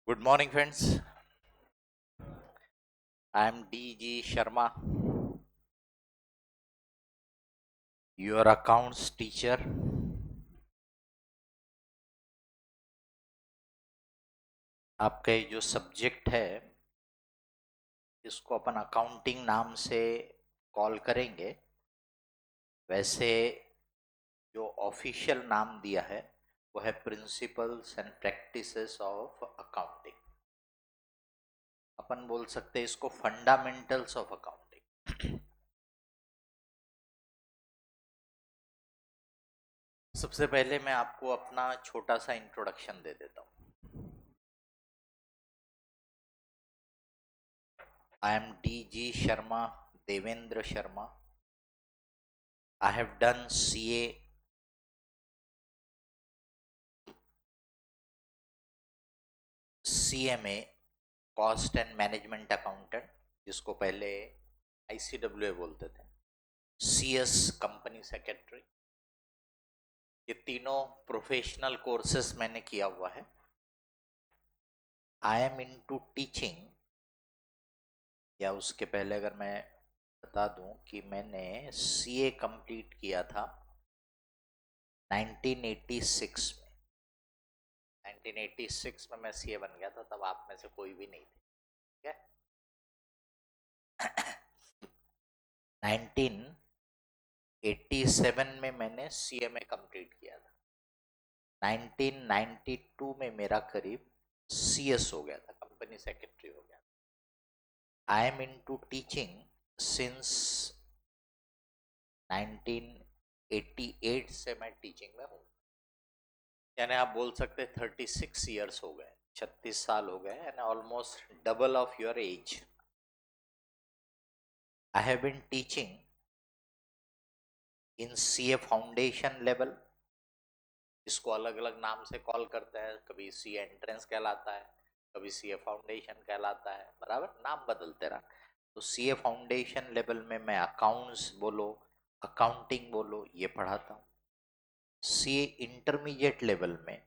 Good morning, friends. I am D.G. Sharma, your accounts teacher. आपका ये जो subject है इसको अपन अकाउंटिंग नाम से कॉल करेंगे। वैसे जो ऑफिशियल नाम दिया है वो है principles and practices of accounting. अपन बोल सकते हैं इसको फंडामेंटल्स ऑफ अकाउंटिंग। सबसे पहले मैं आपको अपना छोटा सा इंट्रोडक्शन दे देता हूँ। I am D.G. Sharma, Devendra Sharma. I have done CMA, Cost and Management Accountant, जिसको पहले ICWA बोलते थे, CS कंपनी सेक्रेटरी। ये तीनों प्रोफेशनल कोर्सेस मैंने किया हुआ है। आई एम इनटू टीचिंग, या उसके पहले अगर मैं बता दूं कि मैंने CA कंप्लीट किया था 1986 में। 1986 में मैं CA बन गया था, तब आप में से कोई भी नहीं थे। ठीक है। 1987 में मैंने CMA कंप्लीट किया था। 1992 में मेरा करीब CS हो गया था, कंपनी सेक्रेटरी हो गया था। I am into teaching since 1988 से मैं टीचिंग में हूँ। यानी आप बोल सकते 36 ईयर्स हो गए, 36 साल हो गए, and almost double of your age. I have been teaching in CA foundation level, इसको अलग अलग नाम से कॉल करते हैं। कभी CA एंट्रेंस कहलाता है, कभी CA फाउंडेशन कहलाता है, बराबर, नाम बदलते रहा। तो CA फाउंडेशन लेवल में मैं अकाउंट्स बोलो, अकाउंटिंग बोलो, ये पढ़ाता हूँ। CA इंटरमीडिएट लेवल में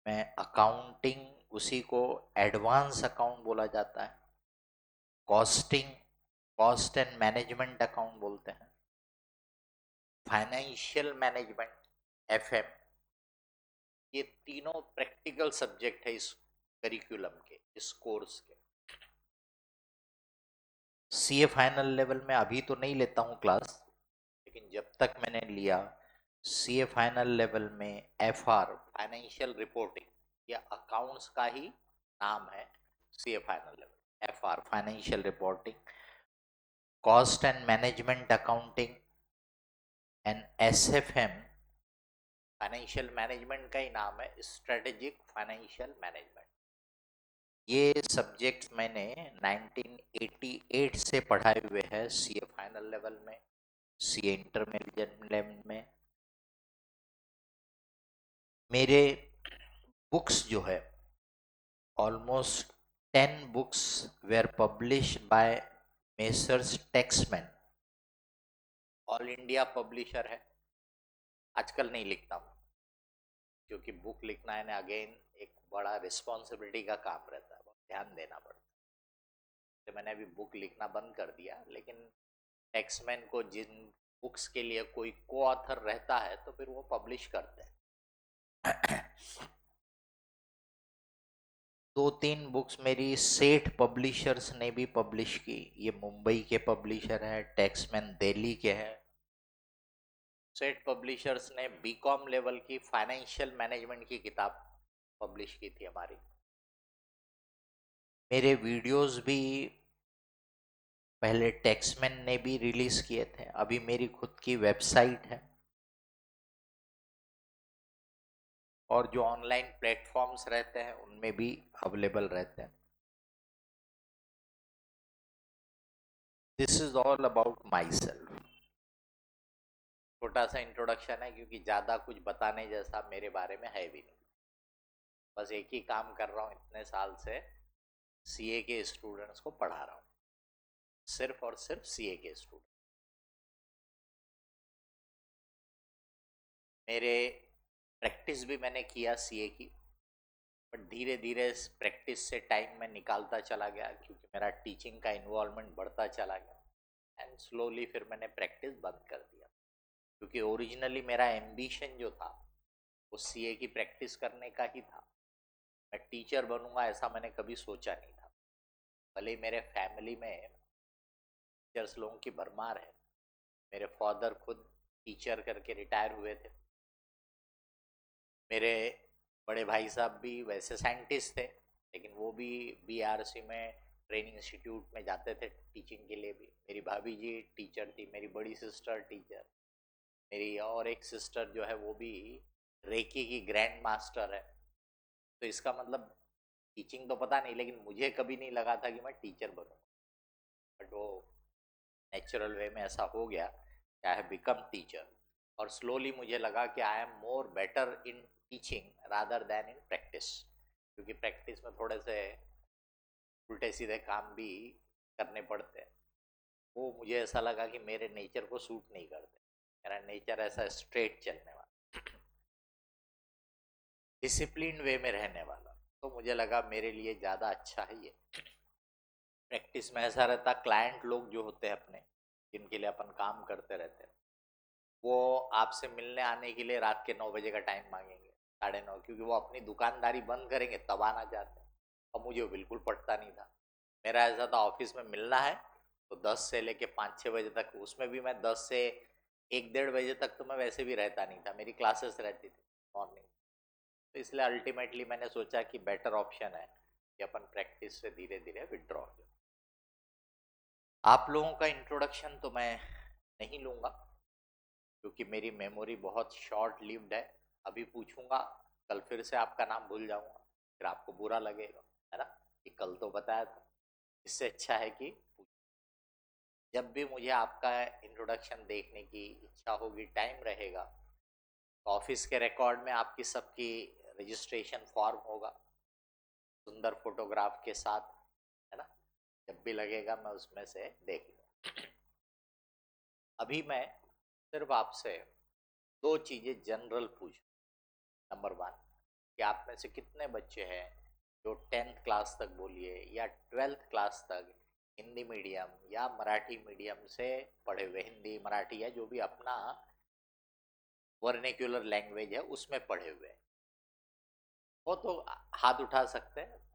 मैं अकाउंटिंग, उसी को एडवांस अकाउंट बोला जाता है, costing, cost and management account बोलते हैं, फाइनेंशियल मैनेजमेंट, FM, ये तीनों प्रैक्टिकल सब्जेक्ट है इस करिकुलम के, इस कोर्स के। CA फाइनल लेवल में अभी तो नहीं लेता हूँ क्लास, लेकिन जब तक मैंने लिया CA फाइनल लेवल में FR, फाइनेंशियल रिपोर्टिंग, या अकाउंट्स का ही नाम है CA final level, FR financial reporting, cost and management accounting, and SFM financial management का ही नाम है, स्ट्रेटेजिक फाइनेंशियल मैनेजमेंट। ये सब्जेक्ट मैंने 1988 से पढ़ाए हुए हैं CA फाइनल लेवल में, CA इंटरमीडिएट लेवल में। मेरे बुक्स जो है, almost 10 books were published by Messrs Taxmann, all India publisher है। आजकल नहीं लिखता हूँ, क्योंकि बुक लिखना है ना, अगेन एक बड़ा रिस्पॉन्सिबिलिटी का काम रहता है, बहुत ध्यान देना पड़ता है। तो मैंने अभी बुक लिखना बंद कर दिया, लेकिन टेक्समैन को जिन बुक्स के लिए कोई को ऑथर रहता है तो फिर वो पब्लिश करते हैं। दो तीन बुक्स मेरी सेठ पब्लिशर्स ने भी पब्लिश की। ये मुंबई के पब्लिशर हैं, टेक्समैन दिल्ली के हैं। सेठ पब्लिशर्स ने बीकॉम लेवल की फाइनेंशियल मैनेजमेंट की किताब पब्लिश की थी हमारी। मेरे वीडियोस भी पहले टेक्समैन ने भी रिलीज किए थे। अभी मेरी खुद की वेबसाइट है, और जो ऑनलाइन प्लेटफॉर्म्स रहते हैं उनमें भी अवेलेबल रहते हैं। This is all about my self. छोटा सा इंट्रोडक्शन है, क्योंकि ज़्यादा कुछ बताने जैसा मेरे बारे में है भी नहीं। बस एक ही काम कर रहा हूँ इतने साल से, CA के स्टूडेंट्स को पढ़ा रहा हूँ, सिर्फ और सिर्फ CA के स्टूडेंट। मेरे प्रैक्टिस भी मैंने किया CA की, बट धीरे धीरे प्रैक्टिस से टाइम में निकालता चला गया क्योंकि मेरा टीचिंग का इन्वॉल्वमेंट बढ़ता चला गया एंड स्लोली फिर मैंने प्रैक्टिस बंद कर दिया क्योंकि ओरिजिनली मेरा एम्बिशन जो था वो सीए की प्रैक्टिस करने का ही था। मैं टीचर बनूंगा ऐसा मैंने कभी सोचा नहीं था। भले ही मेरे फैमिली में टीचर्स लोगों की भरमार है। मेरे फादर खुद टीचर करके रिटायर हुए थे। मेरे बड़े भाई साहब भी वैसे साइंटिस्ट थे लेकिन वो भी बीआरसी में ट्रेनिंग इंस्टीट्यूट में जाते थे टीचिंग के लिए भी। मेरी भाभी जी टीचर थी, मेरी बड़ी सिस्टर टीचर, मेरी और एक सिस्टर जो है वो भी रेकी की ग्रैंड मास्टर है। तो इसका मतलब टीचिंग तो पता नहीं लेकिन मुझे कभी नहीं लगा था कि मैं टीचर बनूँ, बट वो नेचुरल वे में ऐसा हो गया कि आई हैव बिकम टीचर। और स्लोली मुझे लगा कि I am more better in teaching rather then in practice, क्योंकि प्रैक्टिस में थोड़े से उल्टे सीधे काम भी करने पड़ते हैं। वो मुझे ऐसा लगा कि मेरे नेचर को सूट नहीं करते। मेरा नेचर ऐसा स्ट्रेट चलने वाला, डिसिप्लिन वे में रहने वाला, तो मुझे लगा मेरे लिए ज़्यादा अच्छा है ये। प्रैक्टिस में ऐसा रहता क्लाइंट लोग जो होते हैं अपने जिनके लिए अपन काम करते रहते हैं वो आपसे मिलने आने के लिए रात के 9 बजे का टाइम मांगेंगे, 9:30, क्योंकि वो अपनी दुकानदारी बंद करेंगे तब आना चाहते हैं। और मुझे वो बिल्कुल पटता नहीं था। मेरा ऐसा था ऑफिस में मिलना है तो 10 से लेके 5-6 बजे तक, उसमें भी मैं 10 से 1-1:30 बजे तक तो मैं वैसे भी रहता नहीं था, मेरी क्लासेस रहती थी मॉर्निंग। तो इसलिए अल्टीमेटली मैंने सोचा कि बेटर ऑप्शन है कि अपन प्रैक्टिस से धीरे धीरे विड्रॉ हो जाए। आप लोगों का इंट्रोडक्शन तो मैं नहीं लूँगा क्योंकि मेरी मेमोरी बहुत शॉर्ट लिव्ड है। अभी पूछूंगा, कल फिर से आपका नाम भूल जाऊंगा, फिर आपको बुरा लगेगा, है ना, कि कल तो बताया था। इससे अच्छा है कि जब भी मुझे आपका इंट्रोडक्शन देखने की इच्छा होगी, टाइम रहेगा, तो ऑफिस के रिकॉर्ड में आपकी सबकी रजिस्ट्रेशन फॉर्म होगा सुंदर फोटोग्राफ के साथ, है ना। जब भी लगेगा मैं उसमें से देख लूँगा। अभी मैं सिर्फ आपसे दो चीज़ें जनरल पूछ। नंबर वन, कि आप में से कितने बच्चे हैं जो 10th क्लास तक बोलिए या 12th क्लास तक हिंदी मीडियम या मराठी मीडियम से पढ़े हुए, हिंदी मराठी या जो भी अपना वर्नेक्युलर लैंग्वेज है उसमें पढ़े हुए हैं? वो तो हाथ उठा सकते हैं।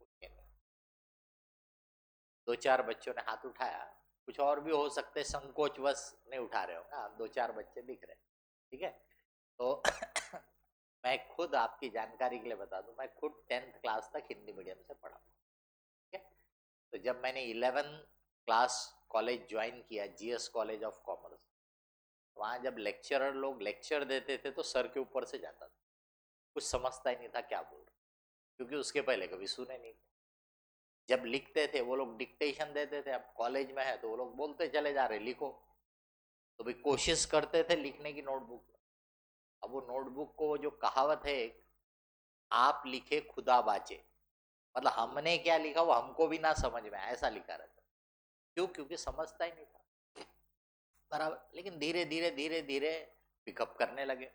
दो चार बच्चों ने हाथ उठाया, कुछ और भी हो सकते, संकोचवश नहीं उठा रहे होंगे। हाँ, दो चार बच्चे दिख रहे हैं, ठीक है। तो मैं खुद आपकी जानकारी के लिए बता दूं, मैं खुद 10th क्लास तक हिंदी मीडियम से पढ़ा, ठीक है। तो जब मैंने 11th क्लास कॉलेज ज्वाइन किया, जीएस कॉलेज ऑफ कॉमर्स, वहाँ जब लेक्चरर लोग लेक्चर देते थे तो सर के ऊपर से जाता था, कुछ समझता ही नहीं था क्या बोल रहे, क्योंकि उसके पहले कभी सुने नहीं थे। जब लिखते थे वो लोग डिक्टेशन देते थे, अब कॉलेज में है तो वो लोग बोलते चले जा रहे लिखो, तो भी कोशिश करते थे लिखने की नोटबुक। अब वो नोटबुक को जो कहावत है, आप लिखे खुदा बाचे, मतलब हमने क्या लिखा वो हमको भी ना समझ में आया, ऐसा लिखा रहता। क्यों? क्योंकि समझता ही नहीं था बराबर। लेकिन धीरे धीरे धीरे धीरे पिकअप करने लगे।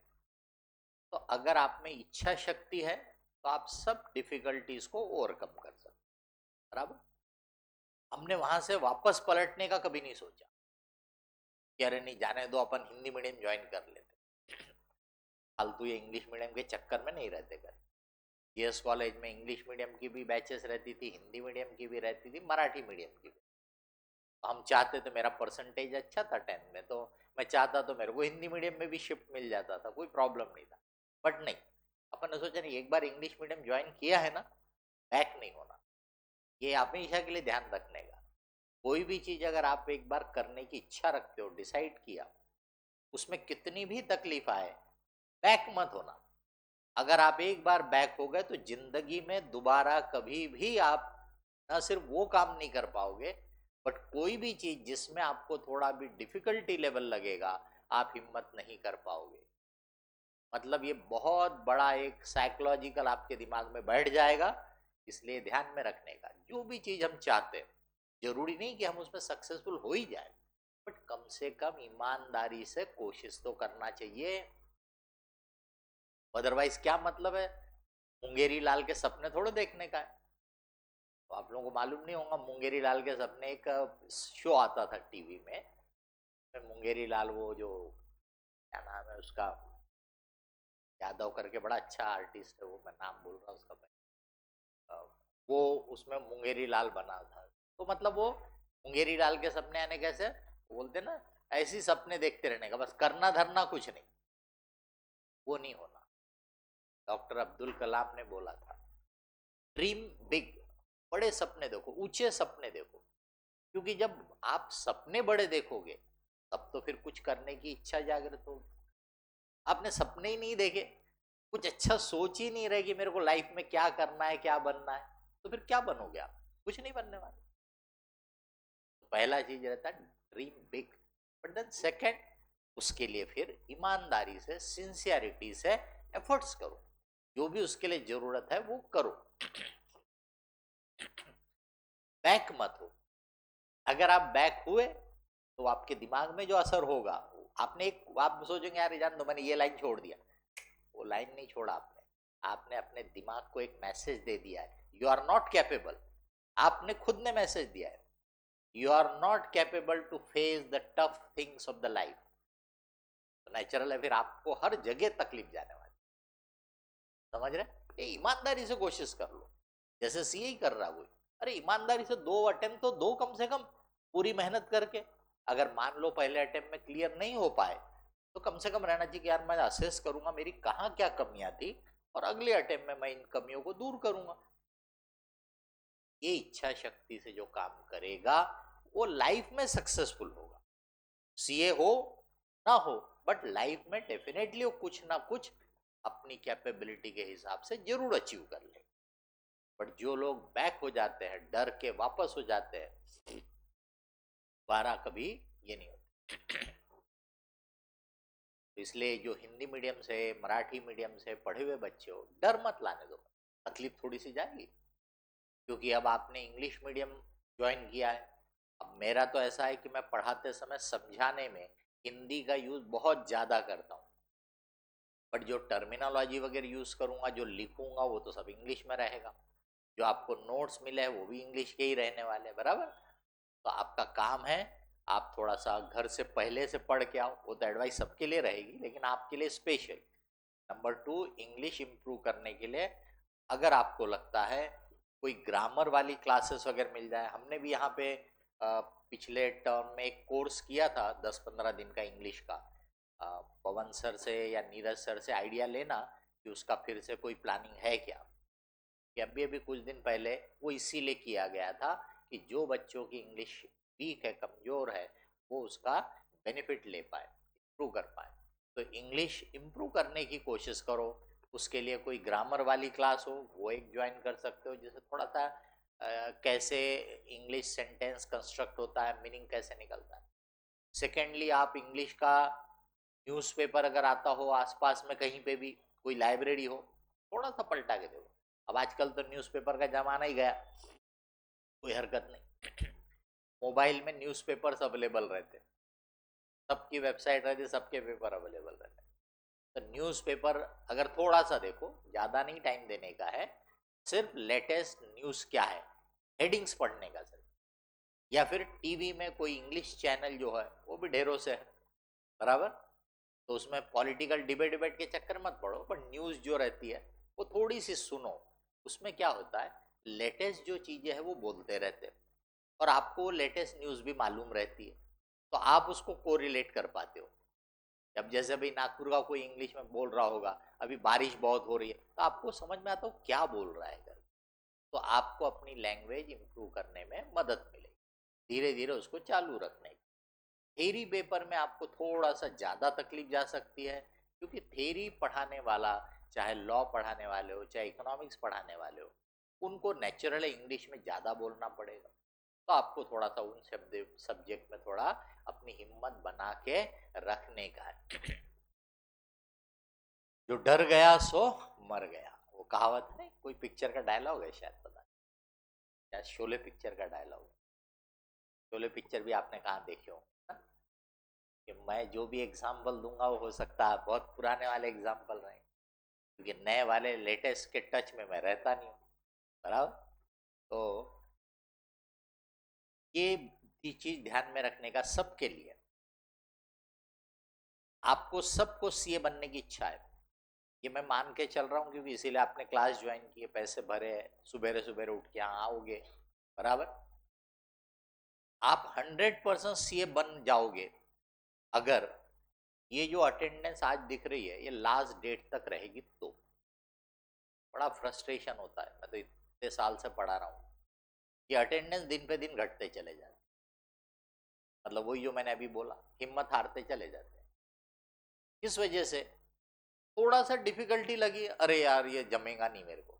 तो अगर आप में इच्छा शक्ति है तो आप सब डिफिकल्टीज को ओवरकम कर सकते, बराबर। हमने वहां से वापस पलटने का कभी नहीं सोचा कि अरे नहीं जाने दो, अपन हिंदी मीडियम ज्वाइन कर लेते, फालतू ये इंग्लिश मीडियम के चक्कर में नहीं रहते कर। जीएस कॉलेज में इंग्लिश मीडियम की भी बैचेस रहती थी, हिंदी मीडियम की भी रहती थी, मराठी मीडियम की भी। हम चाहते थे, मेरा परसेंटेज अच्छा था 10th में, तो मैं चाहता तो मेरे को हिंदी मीडियम में भी शिफ्ट मिल जाता था, कोई प्रॉब्लम नहीं था। बट नहीं, अपन ने सोचा नहीं, एक बार इंग्लिश मीडियम ज्वाइन किया है ना, बैक नहीं होना। ये हमेशा के लिए ध्यान रखने का। कोई भी चीज अगर आप एक बार करने की इच्छा रखते हो, डिसाइड किया, उसमें कितनी भी तकलीफ आए, बैक मत होना। अगर आप एक बार बैक हो गए तो जिंदगी में दोबारा कभी भी आप ना सिर्फ वो काम नहीं कर पाओगे, बट कोई भी चीज जिसमें आपको थोड़ा भी डिफिकल्टी लेवल लगेगा, आप हिम्मत नहीं कर पाओगे। मतलब ये बहुत बड़ा एक साइकोलॉजिकल आपके दिमाग में बैठ जाएगा। इसलिए ध्यान में रखने का, जो भी चीज हम चाहते हैं, जरूरी नहीं कि हम उसमें सक्सेसफुल हो ही जाए, बट कम से कम ईमानदारी से कोशिश तो करना चाहिए। अदरवाइज क्या मतलब है, मुंगेरी लाल के सपने थोड़े देखने का है। तो आप लोगों को मालूम नहीं होगा, मुंगेरी लाल के सपने एक शो आता था टीवी में। मुंगेरी लाल वो जो क्या नाम है उसका, यादव करके बड़ा अच्छा आर्टिस्ट है वो, मैं नाम बोल रहा हूँ उसका वो उसमें मुंगेरी लाल बना था। तो मतलब वो मुंगेरी लाल के सपने आने कैसे बोलते ना, ऐसी सपने देखते रहने का, बस करना धरना कुछ नहीं, वो नहीं होना। डॉक्टर अब्दुल कलाम ने बोला था ड्रीम बिग, बड़े सपने देखो, ऊंचे सपने देखो, क्योंकि जब आप सपने बड़े देखोगे तब तो फिर कुछ करने की इच्छा जागृत होगी। आपने सपने ही नहीं देखे, कुछ अच्छा सोच ही नहीं रहे कि मेरे को लाइफ में क्या करना है क्या बनना है, तो फिर क्या बनोगे आप? कुछ नहीं बनने वाले। तो पहला चीज रहता है dream big, but then second, उसके लिए फिर ईमानदारी से सिंसियरिटी से एफर्ट्स करो, जो भी उसके लिए जरूरत है वो करो। बैक मत हो। अगर आप बैक हुए तो आपके दिमाग में जो असर होगा, आपने एक, आप सोचेंगे यार जान दो मैंने ये लाइन छोड़ दिया, वो लाइन नहीं छोड़ा आपने, आपने अपने दिमाग को एक मैसेज दे दिया है, यू आर नॉट कैपेबल। आपने खुद ने मैसेज दिया है, you are not capable to face the tough things of the life. तो नेचुरल है फिर आपको हर जगह तकलीफ जाने वाली। समझ रहे? ये ईमानदारी से कोशिश कर लो, जैसे सीए कर रहा कोई, अरे ईमानदारी से 2 अटेम्प्ट तो दो कम से कम, पूरी मेहनत करके। अगर मान लो पहले अटेम्प्ट में क्लियर नहीं हो पाए तो कम से कम रहना चाहिए कि यार मैं असेस करूंगा मेरी कहाँ क्या कमियां थी, और अगले अटेम्प्ट में मैं इन कमियों को दूर करूंगा। ये इच्छा शक्ति से जो काम करेगा वो लाइफ में सक्सेसफुल होगा। सीए हो ना हो, बट लाइफ में डेफिनेटली वो कुछ ना कुछ अपनी कैपेबिलिटी के हिसाब से जरूर अचीव कर ले। बट जो लोग बैक हो जाते हैं, डर के वापस हो जाते हैं, दोबारा कभी ये नहीं होता। तो इसलिए जो हिंदी मीडियम से मराठी मीडियम से पढ़े हुए बच्चे हो, डर मत लाने दो, तकलीफ थोड़ी सी जाएगी, क्योंकि अब आपने इंग्लिश मीडियम ज्वाइन किया है। अब मेरा तो ऐसा है कि मैं पढ़ाते समय समझाने में हिंदी का यूज बहुत ज्यादा करता हूँ, बट जो टर्मिनोलॉजी वगैरह यूज करूंगा, जो लिखूंगा वो तो सब इंग्लिश में रहेगा, जो आपको नोट्स मिले हैं वो भी इंग्लिश के ही रहने वाले, बराबर। तो आपका काम है, आप थोड़ा सा घर से पहले से पढ़ के आओ, वो तो एडवाइस सबके लिए रहेगी लेकिन आपके लिए स्पेशल। नंबर 2, इंग्लिश इंप्रूव करने के लिए अगर आपको लगता है कोई ग्रामर वाली क्लासेस वगैरह मिल जाए, हमने भी यहाँ पे पिछले टर्म में एक कोर्स किया था 10-15 दिन का इंग्लिश का। पवन सर से या नीरज सर से आइडिया लेना कि उसका फिर से कोई प्लानिंग है क्या, कि अभी अभी कुछ दिन पहले वो इसीलिए किया गया था कि जो बच्चों की इंग्लिश वीक है, कमजोर है, वो उसका बेनिफिट ले पाए, इम्प्रूव कर पाए। तो इंग्लिश इम्प्रूव करने की कोशिश करो। उसके लिए कोई ग्रामर वाली क्लास हो वो एक ज्वाइन कर सकते हो, जिससे थोड़ा सा कैसे इंग्लिश सेंटेंस कंस्ट्रक्ट होता है, मीनिंग कैसे निकलता है। सेकेंडली, आप इंग्लिश का न्यूज़पेपर अगर आता हो आसपास में कहीं पे भी, कोई लाइब्रेरी हो, थोड़ा सा पलटा के देखो। अब आजकल तो न्यूज़पेपर का जमाना ही गया, कोई हरकत नहीं। मोबाइल में न्यूज़पेपर्स अवेलेबल रहते, सबकी वेबसाइट रहती, सबके पेपर अवेलेबल रहते। तो न्यूज़पेपर अगर थोड़ा सा देखो, ज़्यादा नहीं टाइम देने का है, सिर्फ लेटेस्ट न्यूज़ क्या है हेडिंग्स पढ़ने का सिर्फ, या फिर टीवी में कोई इंग्लिश चैनल जो है वो भी ढेरों से है, बराबर। तो उसमें पॉलिटिकल डिबेट डिबेट के चक्कर मत पड़ो, पर न्यूज़ जो रहती है वो थोड़ी सी सुनो। उसमें क्या होता है, लेटेस्ट जो चीज़ें हैं वो बोलते रहते हैं, और आपको वो लेटेस्ट न्यूज़ भी मालूम रहती है, तो आप उसको कोरिलेट कर पाते हो। जब जैसे अभी नागपुर का कोई इंग्लिश में बोल रहा होगा, अभी बारिश बहुत हो रही है, तो आपको समझ में आता हो क्या बोल रहा है कर, तो आपको अपनी लैंग्वेज इंप्रूव करने में मदद मिलेगी, धीरे धीरे उसको चालू रखने की। थेरी पेपर में आपको थोड़ा सा ज़्यादा तकलीफ जा सकती है, क्योंकि थेरी पढ़ाने वाला, चाहे लॉ पढ़ाने वाले हो चाहे इकोनॉमिक्स पढ़ाने वाले हो, उनको नेचुरल इंग्लिश में ज़्यादा बोलना पड़ेगा। तो आपको थोड़ा सा उन सब्जेक्ट में थोड़ा अपनी हिम्मत बना के रखने का है। जो डर गया सो मर गया, वो कहावत है, कोई पिक्चर का डायलॉग है शायद, पता नहीं, या शोले पिक्चर का डायलॉग है। शोले पिक्चर भी आपने कहाँ देखे हो ना? कि मैं जो भी एग्जाम्पल दूंगा वो हो सकता है बहुत पुराने वाले एग्जाम्पल रहे, क्योंकि नए वाले लेटेस्ट के टच में मैं रहता नहीं हूँ, बराबर। तो ये चीज ध्यान में रखने का सबके लिए। आपको सबको सीए बनने की इच्छा है, ये मैं मान के चल रहा हूँ, क्योंकि इसीलिए आपने क्लास ज्वाइन की, पैसे भरे, सुबेरे सुबेरे उठ के यहाँ आओगे, बराबर। आप 100% सीए बन जाओगे अगर ये जो अटेंडेंस आज दिख रही है ये लास्ट डेट तक रहेगी तो। बड़ा फ्रस्ट्रेशन होता है, मैं तो इतने साल से पढ़ा रहा हूँ, ये अटेंडेंस दिन पे दिन घटते चले जाते, मतलब वही जो मैंने अभी बोला, हिम्मत हारते चले जाते हैं। किस वजह से? थोड़ा सा डिफिकल्टी लगी, अरे यार ये जमेगा नहीं मेरे को,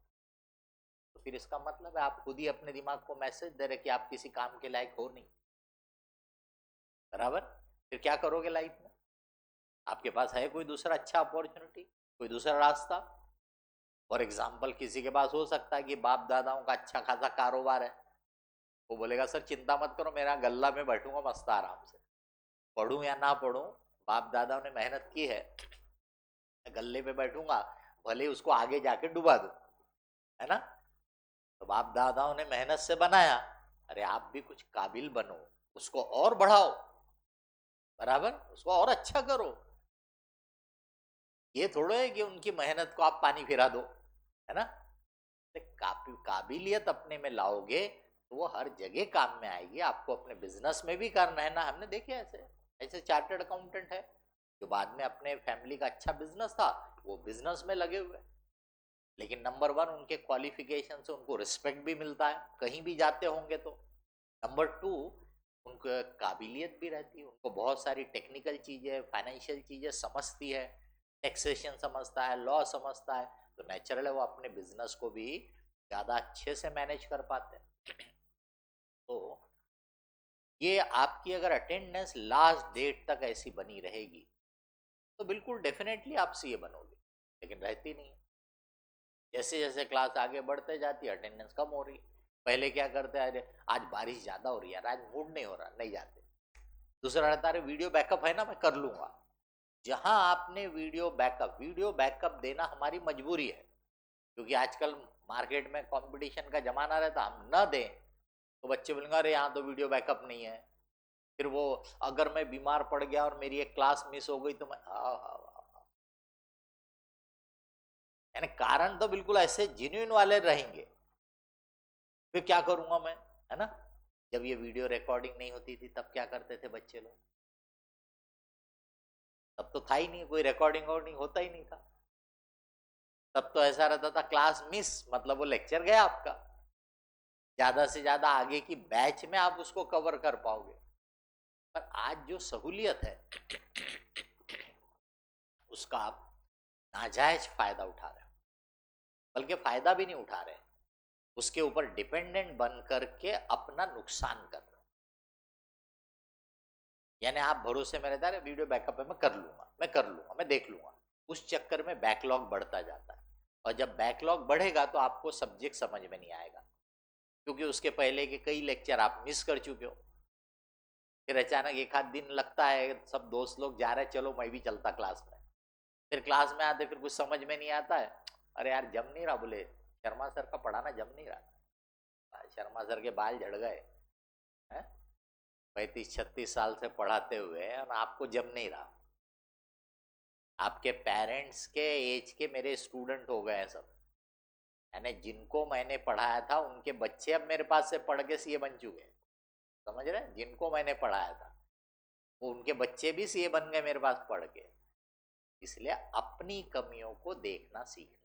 तो फिर इसका मतलब है आप खुद ही अपने दिमाग को मैसेज दे रहे कि आप किसी काम के लायक हो नहीं, बराबर। फिर क्या करोगे लाइफ में? आपके पास है कोई दूसरा अच्छा अपॉर्चुनिटी, कोई दूसरा रास्ता? फॉर एग्जाम्पल किसी के पास हो सकता है कि बाप दादाओं का अच्छा खासा कारोबार है, वो बोलेगा सर चिंता मत करो, मेरा गल्ला में बैठूंगा मस्त आराम से, पढ़ूं या ना पढ़ूं, बाप दादाओं ने मेहनत की है, गल्ले पे बैठूंगा, भले उसको आगे जाके डुबा दूं, है ना। तो बाप दादाओं ने मेहनत से बनाया, अरे आप भी कुछ काबिल बनो, उसको और बढ़ाओ, बराबर, उसको और अच्छा करो। ये थोड़ा है कि उनकी मेहनत को आप पानी फिरा दो, है ना। काबिलियत अपने में लाओगे तो वो हर जगह काम में आएगी। आपको अपने बिजनेस में भी करना है ना, हमने देखे ऐसे ऐसे चार्टर्ड अकाउंटेंट है जो बाद में अपने फैमिली का अच्छा बिजनेस था, वो बिजनेस में लगे हुए, लेकिन नंबर वन उनके क्वालिफिकेशन से उनको रिस्पेक्ट भी मिलता है कहीं भी जाते होंगे तो। नंबर टू, उनको काबिलियत भी रहती है, उनको बहुत सारी टेक्निकल चीज़ें, फाइनेंशियल चीज़ें समझती है, टैक्सेशन समझता है, लॉ समझता है, तो नेचुरल है वो अपने बिजनेस को भी ज़्यादा अच्छे से मैनेज कर पाते हैं। तो ये आपकी अगर अटेंडेंस लास्ट डेट तक ऐसी बनी रहेगी तो बिल्कुल डेफिनेटली आप सीए बनोगे, लेकिन रहती नहीं है। जैसे जैसे क्लास आगे बढ़ते जाती है अटेंडेंस कम हो रही है। पहले क्या करते हैं, अरे आज बारिश ज़्यादा हो रही है, आज मूड नहीं हो रहा, नहीं जाते। दूसरा रहता है, अरे वीडियो बैकअप है ना, मैं कर लूंगा। जहां आपने वीडियो बैकअप देना हमारी मजबूरी है, क्योंकि आजकल मार्केट में कंपटीशन का जमाना रहता, हम न दें तो बच्चे बोलेंगे अरे यहाँ तो वीडियो बैकअप नहीं है। फिर वो, अगर मैं बीमार पड़ गया और मेरी एक क्लास मिस हो गई तो मैं यानी कारण तो बिल्कुल ऐसे जेन्युइन वाले रहेंगे, फिर क्या करूंगा मैं, है ना। जब ये वीडियो रिकॉर्डिंग नहीं होती थी तब क्या करते थे बच्चे लोग, तब तो था ही नहीं, कोई रिकॉर्डिंग और नहीं होता ही नहीं था। तब तो ऐसा रहता था क्लास मिस मतलब वो लेक्चर गया आपका, ज्यादा से ज्यादा आगे की बैच में आप उसको कवर कर पाओगे। पर आज जो सहूलियत है उसका आप नाजायज फायदा उठा रहे हो, बल्कि फायदा भी नहीं उठा रहे, उसके ऊपर डिपेंडेंट बन करके अपना नुकसान कर रहे हो। यानी आप भरोसे में रहता है वीडियो बैकअप है, मैं कर लूंगा, मैं कर लूंगा, मैं देख लूंगा, उस चक्कर में बैकलॉग बढ़ता जाता है। और जब बैकलॉग बढ़ेगा तो आपको सब्जेक्ट समझ में नहीं आएगा, क्योंकि उसके पहले के कई लेक्चर आप मिस कर चुके हो। फिर अचानक एक आध दिन लगता है, सब दोस्त लोग जा रहे हैं, चलो मैं भी चलता क्लास में। फिर क्लास में आते फिर कुछ समझ में नहीं आता है, अरे यार जम नहीं रहा, बोले शर्मा सर का पढ़ाना जम नहीं रहा, शर्मा सर के बाल झड़ गए हैं, 35-36 साल से पढ़ाते हुए और आपको जम नहीं रहा। आपके पेरेंट्स के एज के मेरे स्टूडेंट हो गए हैं सब, यानी जिनको मैंने पढ़ाया था उनके बच्चे अब मेरे पास से पढ़ के सीए बन चुके हैं, समझ रहे हैं। जिनको मैंने पढ़ाया था वो उनके बच्चे भी सीए बन गए मेरे पास पढ़ के। इसलिए अपनी कमियों को देखना सीखना,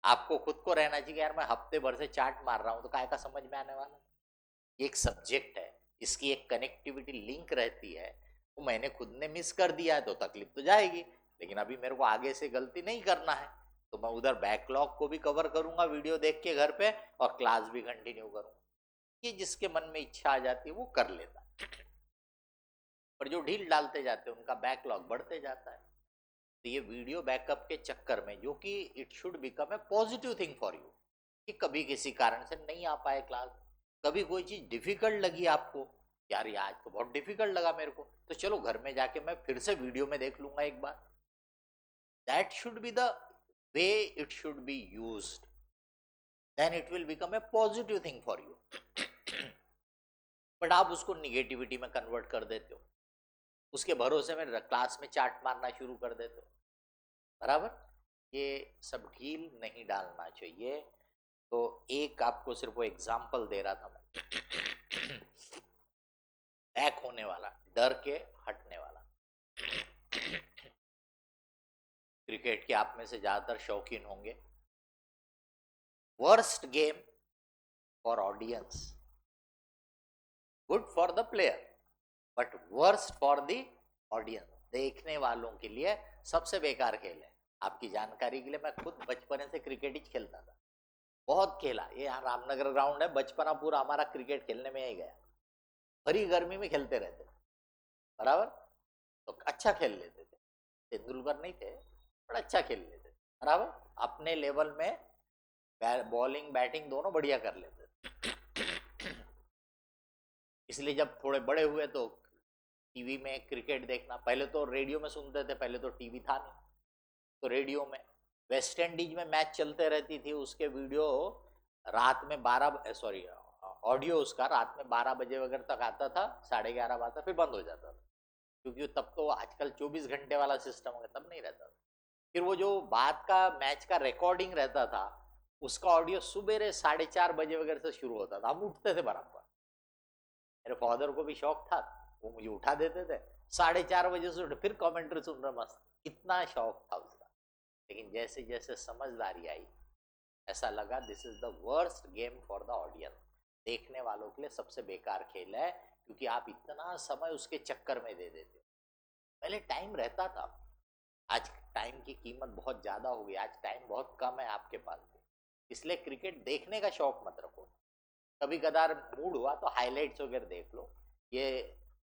आपको खुद को रहना चाहिए यार मैं हफ्ते भर से चार्ट मार रहा हूं तो काय का समझ में आने वाला। एक सब्जेक्ट है, इसकी एक कनेक्टिविटी लिंक रहती है, वो मैंने खुद ने मिस कर दिया है तो तकलीफ तो जाएगी, लेकिन अभी मेरे को आगे से गलती नहीं करना है, तो मैं उधर बैकलॉग को भी कवर करूंगा वीडियो देख के घर पे, और क्लास भी कंटिन्यू करूंगा। ये जिसके मन में इच्छा आ जाती है वो कर लेता है, पर जो ढील डालते जाते हैं उनका बैकलॉग बढ़ते जाता है। तो ये वीडियो बैकअप के चक्कर में, जो कि it should become a positive thing for you, कि कभी किसी कारण से नहीं आ पाए क्लास, कभी कोई चीज डिफिकल्ट लगी आपको, यार ये आज तो बहुत डिफिकल्ट लगा मेरे को, तो चलो घर में जाके मैं फिर से वीडियो में देख लूंगा एक बार, that should be the way it should be used, then it will become a positive thing for you. But आप उसको निगेटिविटी में कन्वर्ट कर देते हो, उसके भरोसे में क्लास में चाट मारना शुरू कर देते हो, बराबर। ये सब ढील नहीं डालना चाहिए। तो एक आपको सिर्फ वो एग्जाम्पल दे रहा था मैं, बैक होने वाला, डर के हटने वाला। क्रिकेट के आप में से ज्यादातर शौकीन होंगे। Worst game for audience, good for the player but worst for the audience. देखने वालों के लिए सबसे बेकार खेल है। आपकी जानकारी के लिए मैं खुद बचपन से क्रिकेट ही खेलता था, बहुत खेला। ये यहाँ रामनगर ग्राउंड है, बचपना पूरा हमारा क्रिकेट खेलने में ही गया। भरी गर्मी में खेलते रहते, बराबर। तो अच्छा खेल लेते थे, तेंदुलकर नहीं थे पर अच्छा खेल लेते थे, बराबर। अपने लेवल में बॉलिंग बैटिंग दोनों बढ़िया कर लेते थे। इसलिए जब थोड़े बड़े हुए तो टीवी में क्रिकेट देखना, पहले तो रेडियो में सुनते थे, पहले तो टीवी था नहीं, तो रेडियो में वेस्ट इंडीज में मैच चलते रहती थी, उसके वीडियो रात में 12 सॉरी ऑडियो उसका रात में 12 बजे वगैरह तक आता था, 11:30 बजे फिर बंद हो जाता था, क्योंकि तब तो आजकल 24 घंटे वाला सिस्टम है, तब नहीं रहता था। फिर वो जो बाद का मैच का रिकॉर्डिंग रहता था, उसका ऑडियो सुबह 4:30 बजे वगैरह से शुरू होता था। हम उठते थे बराबर, मेरे फादर को भी शौक था, वो मुझे उठा देते थे, 4:30 बजे से उठे फिर कमेंट्री सुन रहे मस्त, इतना शौक था उसका। लेकिन जैसे जैसे समझदारी आई, ऐसा लगा this is the worst game for the audience. देखने वालों के लिए सबसे बेकार खेल है, क्योंकि आप इतना समय उसके चक्कर में दे देते हो। पहले टाइम रहता था, आज टाइम की कीमत बहुत ज्यादा हो गई, आज टाइम बहुत कम है आपके पास, इसलिए क्रिकेट देखने का शौक मत रखो। कभी कदार मूड हुआ तो हाइलाइट्स वगैरह देख लो। ये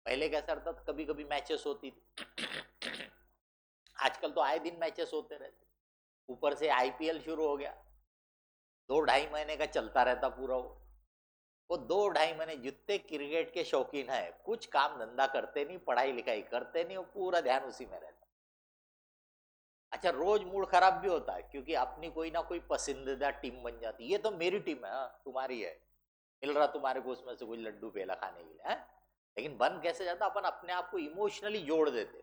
पहले कैसा रहता था, कभी कभी मैचेस होती थी, आजकल तो आए दिन मैचेस होते रहते। ऊपर से आईपीएल शुरू हो गया, 2-2.5 महीने का चलता रहता पूरा। वो 2-2.5 महीने जितने क्रिकेट के शौकीन है, कुछ काम धंधा करते नहीं, पढ़ाई लिखाई करते नहीं, वो पूरा ध्यान उसी में रहता। अच्छा, रोज मूड खराब भी होता है, क्योंकि अपनी कोई ना कोई पसंदीदा टीम बन जाती है। ये तो मेरी टीम है, तुम्हारी है, मिल रहा तुम्हारे को उसमें से कुछ लड्डू पेला खाने के लिए है। लेकिन बन कैसे जाता, अपन अपने आप को इमोशनली जोड़ देते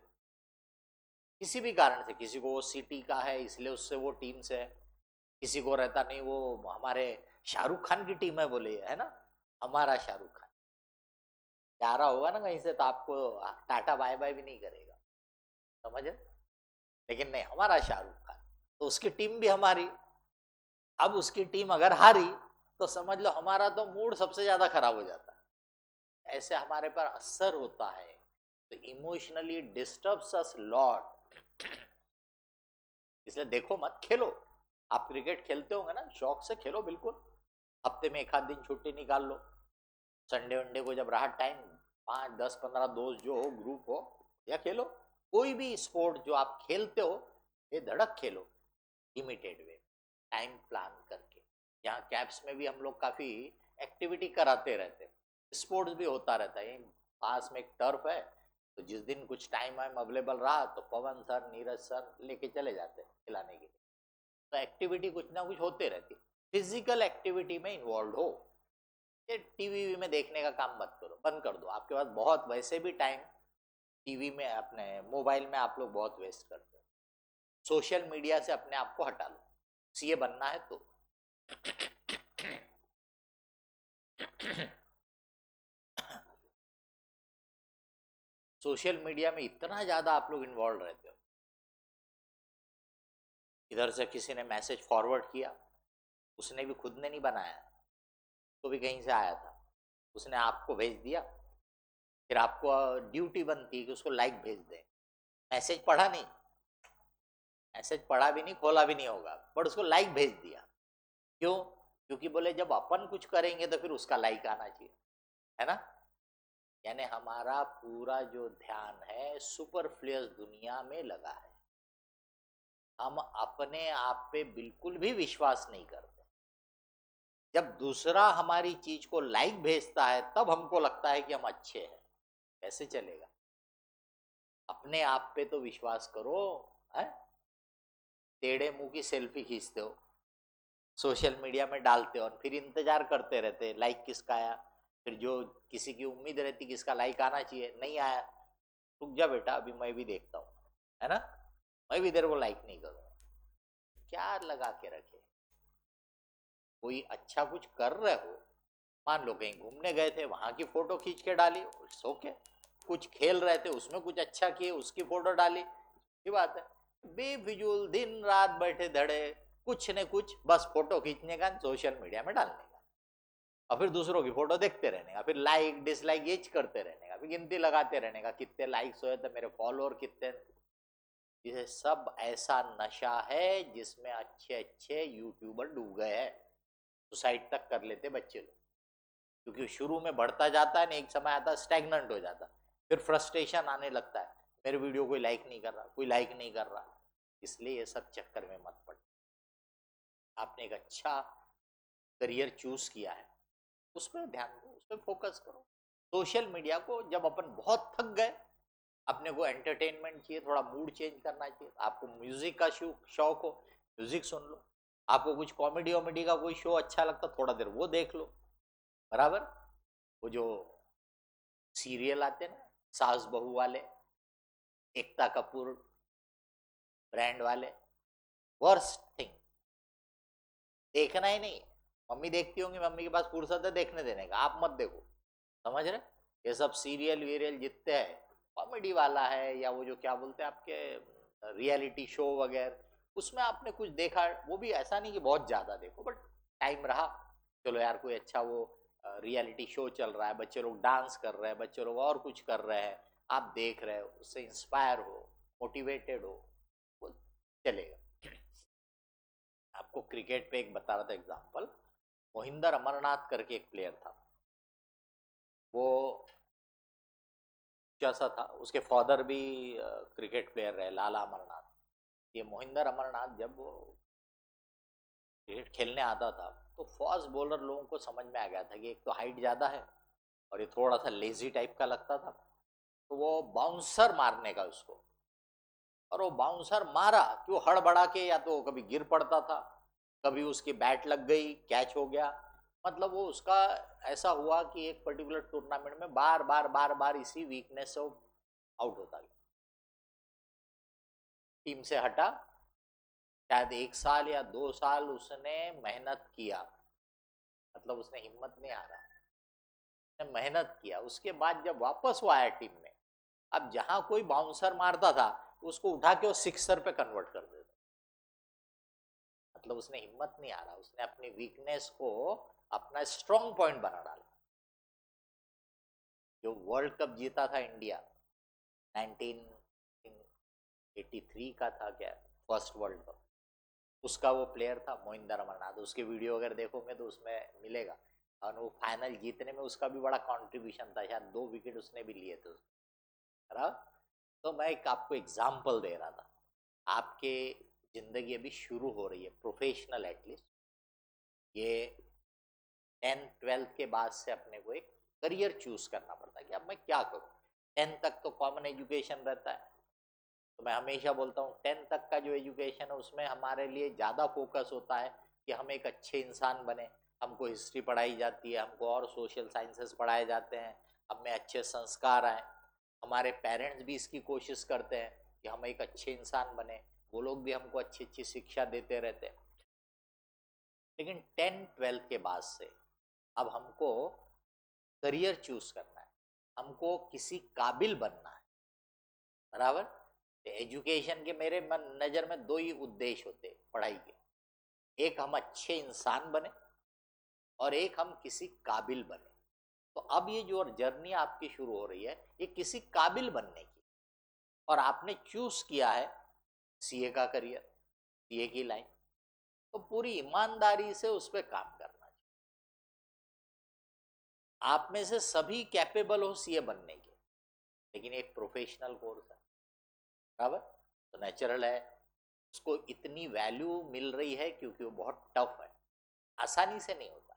किसी भी कारण से। किसी को वो सिटी का है इसलिए उससे वो टीम से है, किसी को रहता नहीं वो हमारे शाहरुख खान की टीम है बोले, है ना, हमारा शाहरुख खान जा रहा होगा ना कहीं से तो आपको टाटा बाय बाय भी नहीं करेगा, समझे। लेकिन नहीं, हमारा शाहरुख खान, तो उसकी टीम भी हमारी। अब उसकी टीम अगर हारी तो समझ लो हमारा तो मूड सबसे ज्यादा खराब हो जाता है। ऐसे हमारे पर असर होता है, तो इमोशनली डिस्टर्ब्स अस लॉट। इसलिए देखो मत, खेलो। आप क्रिकेट खेलते होंगे ना, शौक से खेलो बिल्कुल, हफ्ते में एक आध दिन छुट्टी निकाल लो, संडे वनडे को जब रहा टाइम, 5, 10, 15 दोस्त जो हो, ग्रुप हो, या खेलो। कोई भी स्पोर्ट जो आप खेलते हो, ये धड़क खेलो, लिमिटेड वे, टाइम प्लान करके। यहाँ कैप्स में भी हम लोग काफी एक्टिविटी कराते रहते हैं, स्पोर्ट्स भी होता रहता है। पास में एक टर्फ है, तो जिस दिन कुछ टाइम वाइम अवेलेबल रहा तो पवन सर, नीरज सर लेके चले जाते हैं खिलाने के लिए। तो एक्टिविटी कुछ ना कुछ होते रहती, फिजिकल एक्टिविटी में इन्वॉल्व हो। ये टीवी में देखने का काम मत करो, बंद कर दो। आपके पास बहुत वैसे भी टाइम टीवी में, अपने मोबाइल में आप लोग बहुत वेस्ट करते हो। सोशल मीडिया से अपने आप को हटा लो, सीए बनना है तो। सोशल मीडिया में इतना ज्यादा आप लोग इन्वॉल्व रहते हो, इधर से किसी ने मैसेज फॉरवर्ड किया, उसने भी खुद ने नहीं बनाया, तो भी कहीं से आया था, उसने आपको भेज दिया, फिर आपको ड्यूटी बनती है कि उसको लाइक भेज दें। मैसेज पढ़ा नहीं, मैसेज पढ़ा भी नहीं, खोला भी नहीं होगा, बट उसको लाइक भेज दिया। क्यों? क्योंकि बोले जब अपन कुछ करेंगे तो फिर उसका लाइक आना चाहिए, है ना। यानी हमारा पूरा जो ध्यान है सुपरफ्लुअस दुनिया में लगा है, हम अपने आप पे बिल्कुल भी विश्वास नहीं करते। जब दूसरा हमारी चीज को लाइक भेजता है तब हमको लगता है कि हम अच्छे हैं। कैसे चलेगा? अपने आप पे तो विश्वास करो, है? टेढ़े मुंह की सेल्फी खींचते हो, सोशल मीडिया में डालते हो और फिर इंतजार करते रहते लाइक किसका आया, फिर जो किसी की उम्मीद रहती किसका लाइक आना चाहिए, नहीं आया, रुक जा बेटा अभी मैं भी देखता हूँ, है ना, मैं भी तेरे को लाइक नहीं करूँगा। क्या लगा के रखे? कोई अच्छा कुछ कर रहे हो, मान लो कहीं घूमने गए थे वहां की फोटो खींच के डाली, इट्स ओके। कुछ खेल रहे थे उसमें कुछ अच्छा किए उसकी फोटो डाली, ये बात है। बेफिजूल दिन रात बैठे धड़े कुछ न कुछ बस फोटो खींचने का, सोशल मीडिया में डालने का, और फिर दूसरों की फोटो देखते रहने का, फिर लाइक डिसलाइक ये करते रहने का, फिर गिनती लगाते रहने का कितने लाइक्स हुए तो मेरे फॉलोअर कितने। ये सब ऐसा नशा है जिसमें अच्छे अच्छे यूट्यूबर डूब गए हैं, सुसाइड तक कर लेते बच्चे लोग, क्योंकि शुरू में बढ़ता जाता है ना, एक समय आता है स्टैग्नेंट हो जाता, फिर फ्रस्ट्रेशन आने लगता है, मेरे वीडियो कोई लाइक नहीं कर रहा, कोई लाइक नहीं कर रहा। इसलिए ये सब चक्कर में मत पड़। आपने एक अच्छा करियर चूज किया है, उस पर ध्यान दो, उस पर फोकस करो। सोशल मीडिया को जब अपन बहुत थक गए, अपने को एंटरटेनमेंट चाहिए, थोड़ा मूड चेंज करना चाहिए, आपको म्यूजिक का शौक हो, म्यूजिक सुन लो, आपको कुछ कॉमेडी वॉमेडी का कोई शो अच्छा लगता थोड़ा देर वो देख लो, बराबर। वो जो सीरियल आते ना सास बहू वाले, एकता कपूर ब्रांड वाले, वर्स्ट थिंग, देखना ही नहीं। मम्मी देखती होंगी, मम्मी के पास फुर्सत है देखने देने का, आप मत देखो, समझ रहे? ये सब सीरियल वीरियल जितने हैं कॉमेडी वाला है, या वो जो क्या बोलते हैं आपके रियलिटी शो वगैरह, उसमें आपने कुछ देखा, वो भी ऐसा नहीं कि बहुत ज्यादा देखो, बट टाइम रहा, चलो यार कोई अच्छा वो रियलिटी शो चल रहा है, बच्चे लोग डांस कर रहे हैं, बच्चे लोग और कुछ कर रहे हैं, आप देख रहे हो, उससे इंस्पायर हो, मोटिवेटेड हो, वो चलेगा। आपको क्रिकेट पे एक बता रहा था एग्जांपल, मोहिंदर अमरनाथ करके एक प्लेयर था, वो जैसा था, उसके फादर भी क्रिकेट प्लेयर रहे, लाला अमरनाथ। ये मोहिंदर अमरनाथ जब वो क्रिकेट खेलने आता था तो फास्ट बॉलर लोगों को समझ में आ गया था कि एक तो हाइट ज़्यादा है और ये थोड़ा सा लेजी टाइप का लगता था, तो वो बाउंसर मारने का उसको, और वो बाउंसर मारा कि वो हड़बड़ा के या तो कभी गिर पड़ता था, कभी उसकी बैट लग गई कैच हो गया, मतलब वो उसका ऐसा हुआ कि एक पर्टिकुलर टूर्नामेंट में बार बार बार बार इसी वीकनेस से आउट होता गया, टीम से हटा। शायद 1 साल या 2 साल उसने मेहनत किया, मतलब उसने हिम्मत नहीं आ रहा, उसने मेहनत किया, उसके बाद जब वापस वो आया टीम में, अब जहां कोई बाउंसर मारता था उसको उठा के वो सिक्सर पे कन्वर्ट कर देता, मतलब उसने हिम्मत नहीं आ रहा, उसने अपनी वीकनेस को अपना स्ट्रॉन्ग पॉइंट बना डाला। जो वर्ल्ड कप जीता था इंडिया 1983 का था क्या, फर्स्ट वर्ल्ड कप, उसका वो प्लेयर था मोहिंदर अमरनाथ, उसके वीडियो अगर देखोगे तो उसमें मिलेगा, और वो फाइनल जीतने में उसका भी बड़ा कंट्रीब्यूशन था, शायद 2 विकेट उसने भी लिए थे, तो मैं एक आपको एग्जाम्पल दे रहा था, आपके जिंदगी अभी शुरू हो रही है प्रोफेशनल, एटलीस्ट ये 10th 12th के बाद से अपने को एक करियर चूज करना पड़ता है कि अब मैं क्या करूं। 10th तक तो कॉमन एजुकेशन रहता है, तो मैं हमेशा बोलता हूँ 10th तक का जो एजुकेशन है उसमें हमारे लिए ज़्यादा फोकस होता है कि हम एक अच्छे इंसान बने, हमको हिस्ट्री पढ़ाई जाती है, हमको और सोशल साइंसेस पढ़ाए जाते हैं, हम में अच्छे संस्कार आए, हमारे पेरेंट्स भी इसकी कोशिश करते हैं कि हम एक अच्छे इंसान बने, वो लोग भी हमको अच्छी अच्छी शिक्षा देते रहते हैं। लेकिन 10th 12th के बाद से अब हमको करियर चूज करना है, हमको किसी काबिल बनना है, बराबर। एजुकेशन के मेरे मन नज़र में 2 ही उद्देश्य होते पढ़ाई के, एक हम अच्छे इंसान बने और एक हम किसी काबिल बने। तो अब ये जो जर्नी आपकी शुरू हो रही है ये किसी काबिल बनने की, और आपने चूज किया है सीए का करियर, सीए की लाइन, तो पूरी ईमानदारी से उस पर काम करना चाहिए। आप में से सभी कैपेबल हो सीए बनने के, लेकिन एक प्रोफेशनल कोर्स है, बराबर, तो नेचुरल है उसको इतनी वैल्यू मिल रही है क्योंकि वो बहुत टफ है, आसानी से नहीं होता।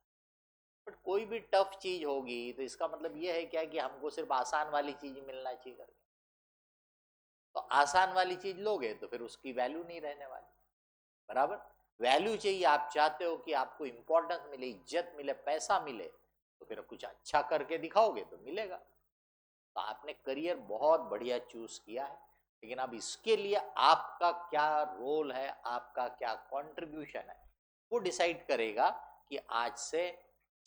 बट कोई भी टफ चीज होगी तो इसका मतलब ये है क्या कि हमको सिर्फ आसान वाली चीज मिलना चाहिए करके, तो आसान वाली चीज लोगे तो फिर उसकी वैल्यू नहीं रहने वाली। बराबर। वैल्यू चाहिए, आप चाहते हो कि आपको इंपॉर्टेंस मिले, इज्जत मिले, पैसा मिले, तो फिर कुछ अच्छा करके दिखाओगे तो मिलेगा। तो आपने करियर बहुत बढ़िया चूज किया है, लेकिन अब इसके लिए आपका क्या रोल है, आपका क्या कंट्रीब्यूशन है, वो डिसाइड करेगा कि आज से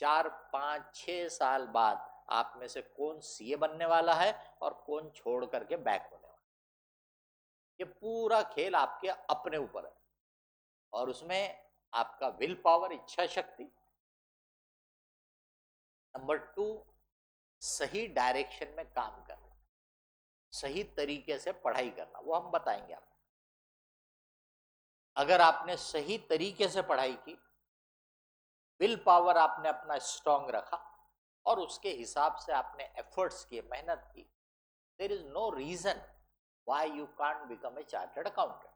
4 5 6 साल बाद आप में से कौन सीए बनने वाला है और कौन छोड़ करके बैक होने वाला है। ये पूरा खेल आपके अपने ऊपर है, और उसमें आपका विल पावर, इच्छा शक्ति। नंबर 2, सही डायरेक्शन में काम करना, सही तरीके से पढ़ाई करना, वो हम बताएंगे आपको। अगर आपने सही तरीके से पढ़ाई की, विल पावर आपने अपना स्ट्रांग रखा और उसके हिसाब से आपने एफर्ट्स किए, मेहनत की, there is no reason why you can't become a chartered accountant.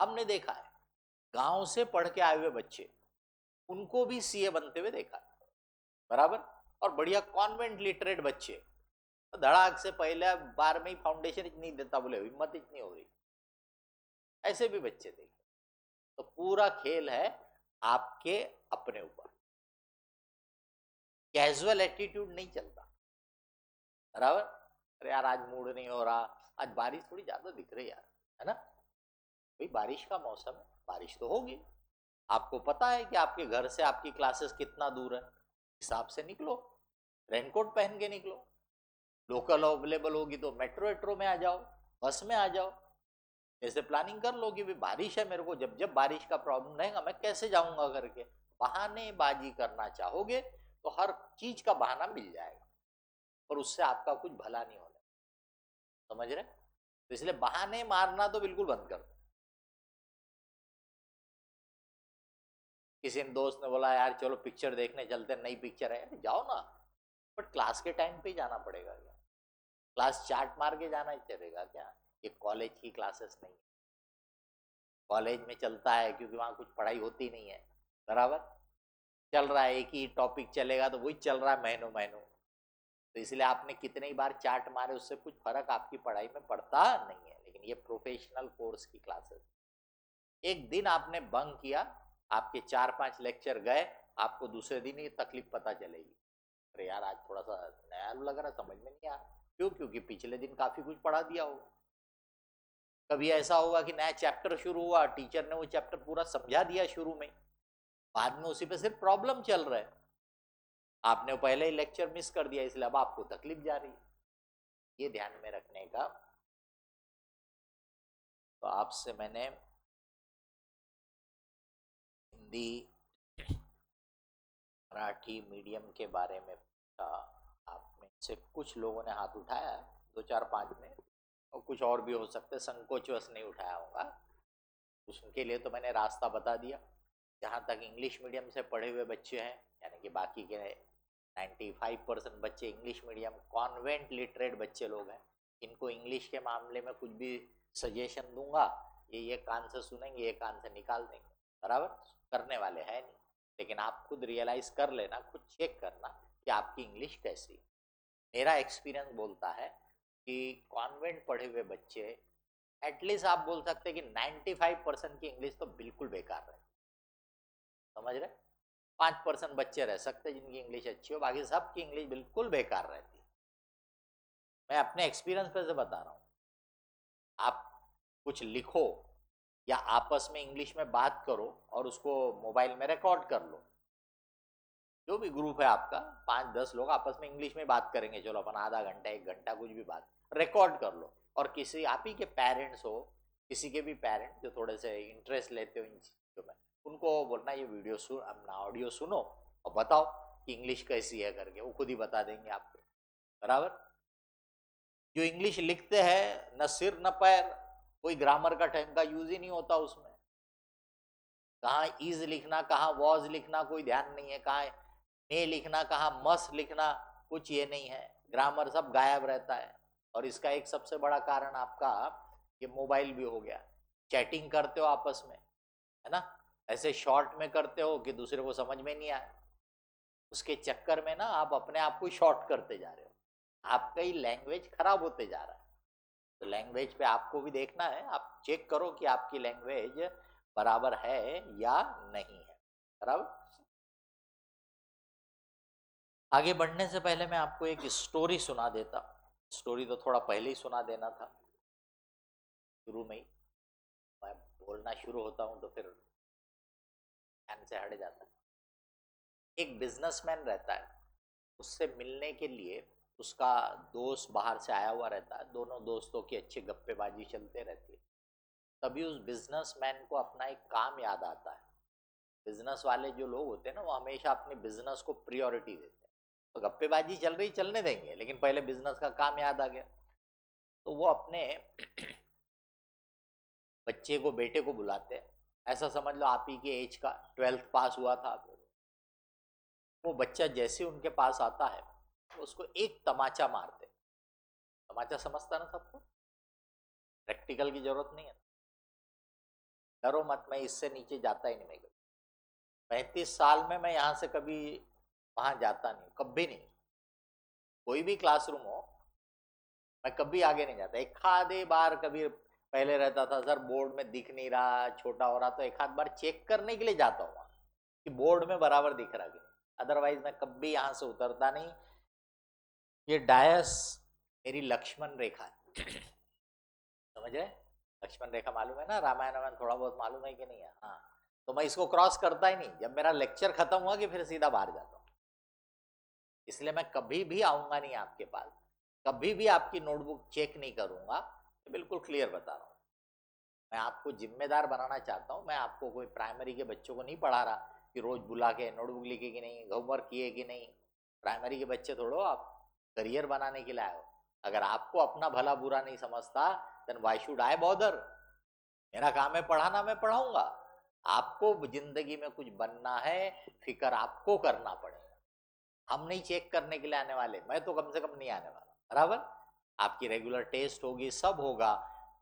हमने देखा है गांव से पढ़ के आए हुए बच्चे, उनको भी सीए बनते हुए देखा है, बराबर। और बढ़िया कॉन्वेंट लिटरेट बच्चे, धड़ाक से पहले बार में ही फाउंडेशन इतनी देता, बोले हिम्मत इतनी हो रही, ऐसे भी बच्चे देखे। तो पूरा खेल है आपके अपने ऊपर, कैजुअल एटीट्यूड नहीं चलता, बराबर। अरे यार आज मूड नहीं हो रहा, आज बारिश थोड़ी ज्यादा दिख रही यार, है ना, भाई बारिश का मौसम है, बारिश तो होगी। आपको पता है कि आपके घर से आपकी क्लासेस कितना दूर है, हिसाब से निकलो, रेनकोट पहन के निकलो। लोकल अवेलेबल होगी तो मेट्रो वेट्रो में आ जाओ, बस में आ जाओ। ऐसे प्लानिंग कर लो कि भी बारिश है, मेरे को जब जब बारिश का प्रॉब्लम रहेगा मैं कैसे जाऊंगा करके। बहानेबाजी करना चाहोगे तो हर चीज का बहाना मिल जाएगा, और उससे आपका कुछ भला नहीं होना, समझ रहे। तो इसलिए बहाने मारना तो बिल्कुल बंद कर दो। किसी ने दोस्त ने बोला यार चलो पिक्चर देखने चलते हैं, नई पिक्चर है, अरे जाओ ना, बट क्लास के टाइम पे ही जाना पड़ेगा क्या? क्लास चार्ट मार के जाना ही चलेगा क्या? ये कॉलेज की क्लासेस नहीं है, कॉलेज में चलता है क्योंकि वहां कुछ पढ़ाई होती नहीं है, बराबर। चल रहा है एक ही टॉपिक चलेगा तो वही चल रहा है महीनों महीनों, तो इसलिए आपने कितने ही बार चार्ट मारे उससे कुछ फर्क आपकी पढ़ाई में पड़ता नहीं है। लेकिन ये प्रोफेशनल कोर्स की क्लासेस, एक दिन आपने बंक किया, आपके 4 5 लेक्चर गए, आपको दूसरे दिन ही तकलीफ पता चलेगी, अरे यार आज थोड़ा सा नया लग रहा, समझ में नहीं आ रहा। क्यों? क्योंकि पिछले दिन काफी कुछ पढ़ा दिया होगा। कभी ऐसा होगा कि नया चैप्टर शुरू हुआ, टीचर ने वो चैप्टर पूरा समझा दिया शुरू में, बाद में उसी पे सिर्फ प्रॉब्लम चल रहा है, आपने पहले ही लेक्चर मिस कर दिया, इसलिए अब आपको तकलीफ जा रही है। ये ध्यान में रखने का। तो आपसे मैंने हिंदी मराठी मीडियम के बारे में पूछा, आप में से कुछ लोगों ने हाथ उठाया है, 2 4 5 में, और कुछ और भी हो सकते, संकोचवश नहीं उठाया होगा, उनके लिए तो मैंने रास्ता बता दिया। जहाँ तक इंग्लिश मीडियम से पढ़े हुए बच्चे हैं, यानी कि बाकी के 95% बच्चे इंग्लिश मीडियम कॉन्वेंट लिटरेट बच्चे लोग हैं, इनको इंग्लिश के मामले में कुछ भी सजेशन दूंगा, ये कान से सुनेंगे, ये कान से निकाल देंगे, बराबर, करने वाले हैं नहीं। लेकिन आप खुद रियलाइज कर लेना, खुद चेक करना कि आपकी इंग्लिश कैसी है। मेरा एक्सपीरियंस बोलता है कि कॉन्वेंट पढ़े हुए बच्चे, एटलीस्ट आप बोल सकते हैं कि 95% की इंग्लिश तो बिल्कुल बेकार है, समझ रहे। 5% बच्चे रह सकते हैं जिनकी इंग्लिश अच्छी हो, बाकी सबकी इंग्लिश बिल्कुल बेकार रहती है। मैं अपने एक्सपीरियंस पे से बता रहा हूँ। आप कुछ लिखो या आपस में इंग्लिश में बात करो और उसको मोबाइल में रिकॉर्ड कर लो, जो भी ग्रुप है आपका, 5 10 लोग आपस में इंग्लिश में बात करेंगे, चलो अपन आधा घंटा 1 घंटा कुछ भी बात रिकॉर्ड कर लो, और किसी आप ही के पेरेंट्स हो, किसी के भी पेरेंट्स जो थोड़े से इंटरेस्ट लेते हो इन चीज़ों में, उनको बोलना ये वीडियो सुन, अपना ऑडियो सुनो और बताओ कि इंग्लिश कैसी है करके, वो खुद ही बता देंगे आपको, बराबर। जो इंग्लिश लिखते हैं न सिर न पैर, कोई ग्रामर का ढंग का यूज ही नहीं होता उसमें, कहाँ इज लिखना, कहाँ वॉज लिखना कोई ध्यान नहीं है, कहाँ मे लिखना, कहाँ मस लिखना, कुछ ये नहीं है, ग्रामर सब गायब रहता है। और इसका एक सबसे बड़ा कारण आपका ये मोबाइल भी हो गया, चैटिंग करते हो आपस में, है ना, ऐसे शॉर्ट में करते हो कि दूसरे को समझ में नहीं आए, उसके चक्कर में ना आप अपने आप को शॉर्ट करते जा रहे हो, आपका ही लैंग्वेज खराब होते जा रहा है। तो लैंग्वेज पे आपको भी देखना है, आप चेक करो कि आपकी लैंग्वेज बराबर है या नहीं है। बराबर। आगे बढ़ने से पहले मैं आपको एक स्टोरी सुना देता। स्टोरी तो थोड़ा पहले ही सुना देना था, शुरू में ही। मैं बोलना शुरू होता हूँ तो फिर ध्यान से हट जाता है। एक बिजनेसमैन रहता है, उससे मिलने के लिए उसका दोस्त बाहर से आया हुआ रहता है। दोनों दोस्तों की अच्छी गप्पेबाजी चलते रहती है। तभी उस बिजनेसमैन को अपना एक काम याद आता है। बिजनेस वाले जो लोग होते हैं ना, वो हमेशा अपने बिजनेस को प्रियोरिटी देते हैं। तो गप्पेबाजी चल रही, चलने देंगे, लेकिन पहले बिजनेस का काम याद आ गया। तो वो अपने बच्चे को, बेटे को बुलाते हैं। ऐसा समझ लो आप ही के एज का, 12th पास हुआ था। वो बच्चा जैसे उनके पास आता है, उसको एक तमाचा मारते। तमाचा समझता ना सबको, प्रैक्टिकल की जरूरत नहीं है। डरो मत, मैं इससे नीचे जाता ही नहीं। मैं 35 साल में मैं यहाँ से कभी वहां जाता नहीं, कभी नहीं। कोई भी क्लासरूम हो, मैं कभी आगे नहीं जाता। एक आधे बार कभी पहले रहता था, सर बोर्ड में दिख नहीं रहा, छोटा हो रहा, तो एक आध बार चेक करने के लिए जाता हूँ कि बोर्ड में बराबर दिख रहा कि नहीं। अदरवाइज मैं कभी यहाँ से उतरता नहीं। ये डायस मेरी लक्ष्मण रेखा है। समझ रहे? लक्ष्मण रेखा मालूम है ना, रामायण रामायण थोड़ा बहुत मालूम है कि नहीं है? हाँ। तो मैं इसको क्रॉस करता ही नहीं। जब मेरा लेक्चर खत्म हुआ कि फिर सीधा बाहर जाता हूँ। इसलिए मैं कभी भी आऊंगा नहीं आपके पास, कभी भी आपकी नोटबुक चेक नहीं करूंगा। बिल्कुल क्लियर बता रहा हूँ। मैं आपको जिम्मेदार बनाना चाहता हूँ। मैं आपको कोई प्राइमरी के बच्चों को नहीं पढ़ा रहा कि रोज बुला के नोटबुक लिखे कि नहीं, होमवर्क किए कि नहीं। प्राइमरी के बच्चे थोड़ो आप करियर बनाने के लिए आए हो। अगर आपको अपना भला बुरा नहीं समझता, then why should I bother. मेरा काम है पढ़ाना, मैं पढ़ाऊंगा। आपको जिंदगी में कुछ बनना है, फिक्र आपको करना पड़ेगा। हम नहीं चेक करने के लिए आने वाले, मैं तो कम से कम नहीं आने वाला। बराबर। आपकी रेगुलर टेस्ट होगी, सब होगा।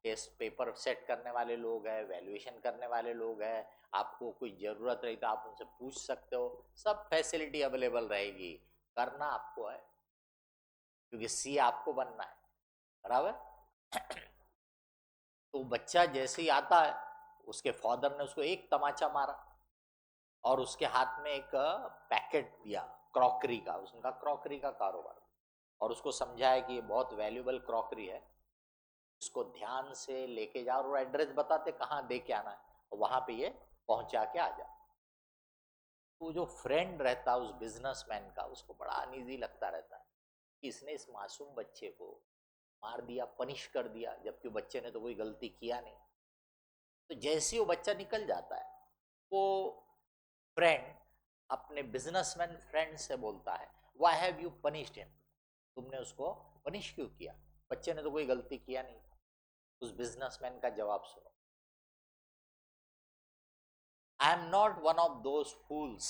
टेस्ट पेपर सेट करने वाले लोग हैं, वैल्यूएशन करने वाले लोग हैं। आपको कोई जरूरत रही तो आप उनसे पूछ सकते हो। सब फैसिलिटी अवेलेबल रहेगी। करना आपको है, क्योंकि सी आपको बनना है। बराबर। तो बच्चा जैसे ही आता है, उसके फादर ने उसको एक तमाचा मारा और उसके हाथ में एक पैकेट दिया क्रॉकरी का। उसका क्रॉकरी का कारोबार, और उसको समझाया कि ये बहुत वैल्यूबल क्रॉकरी है, इसको ध्यान से लेके जाओ, और एड्रेस बताते कहाँ दे के आना है, और वहां पे ये पहुंचा के आ जा। तो जो फ्रेंड रहता उस बिजनेसमैन का, उसको बड़ा अनईजी लगता रहता है कि इसने इस मासूम बच्चे को मार दिया, पनिश कर दिया, जबकि बच्चे ने तो कोई गलती किया नहीं। तो जैसे ही वो बच्चा निकल जाता है, वो फ्रेंड अपने बिजनेसमैन फ्रेंड से बोलता है, why have you punished him? तुमने उसको पनिश क्यों किया? बच्चे ने तो कोई गलती किया नहीं। उस बिजनेसमैन का जवाब सुनो, I am not one of those fools.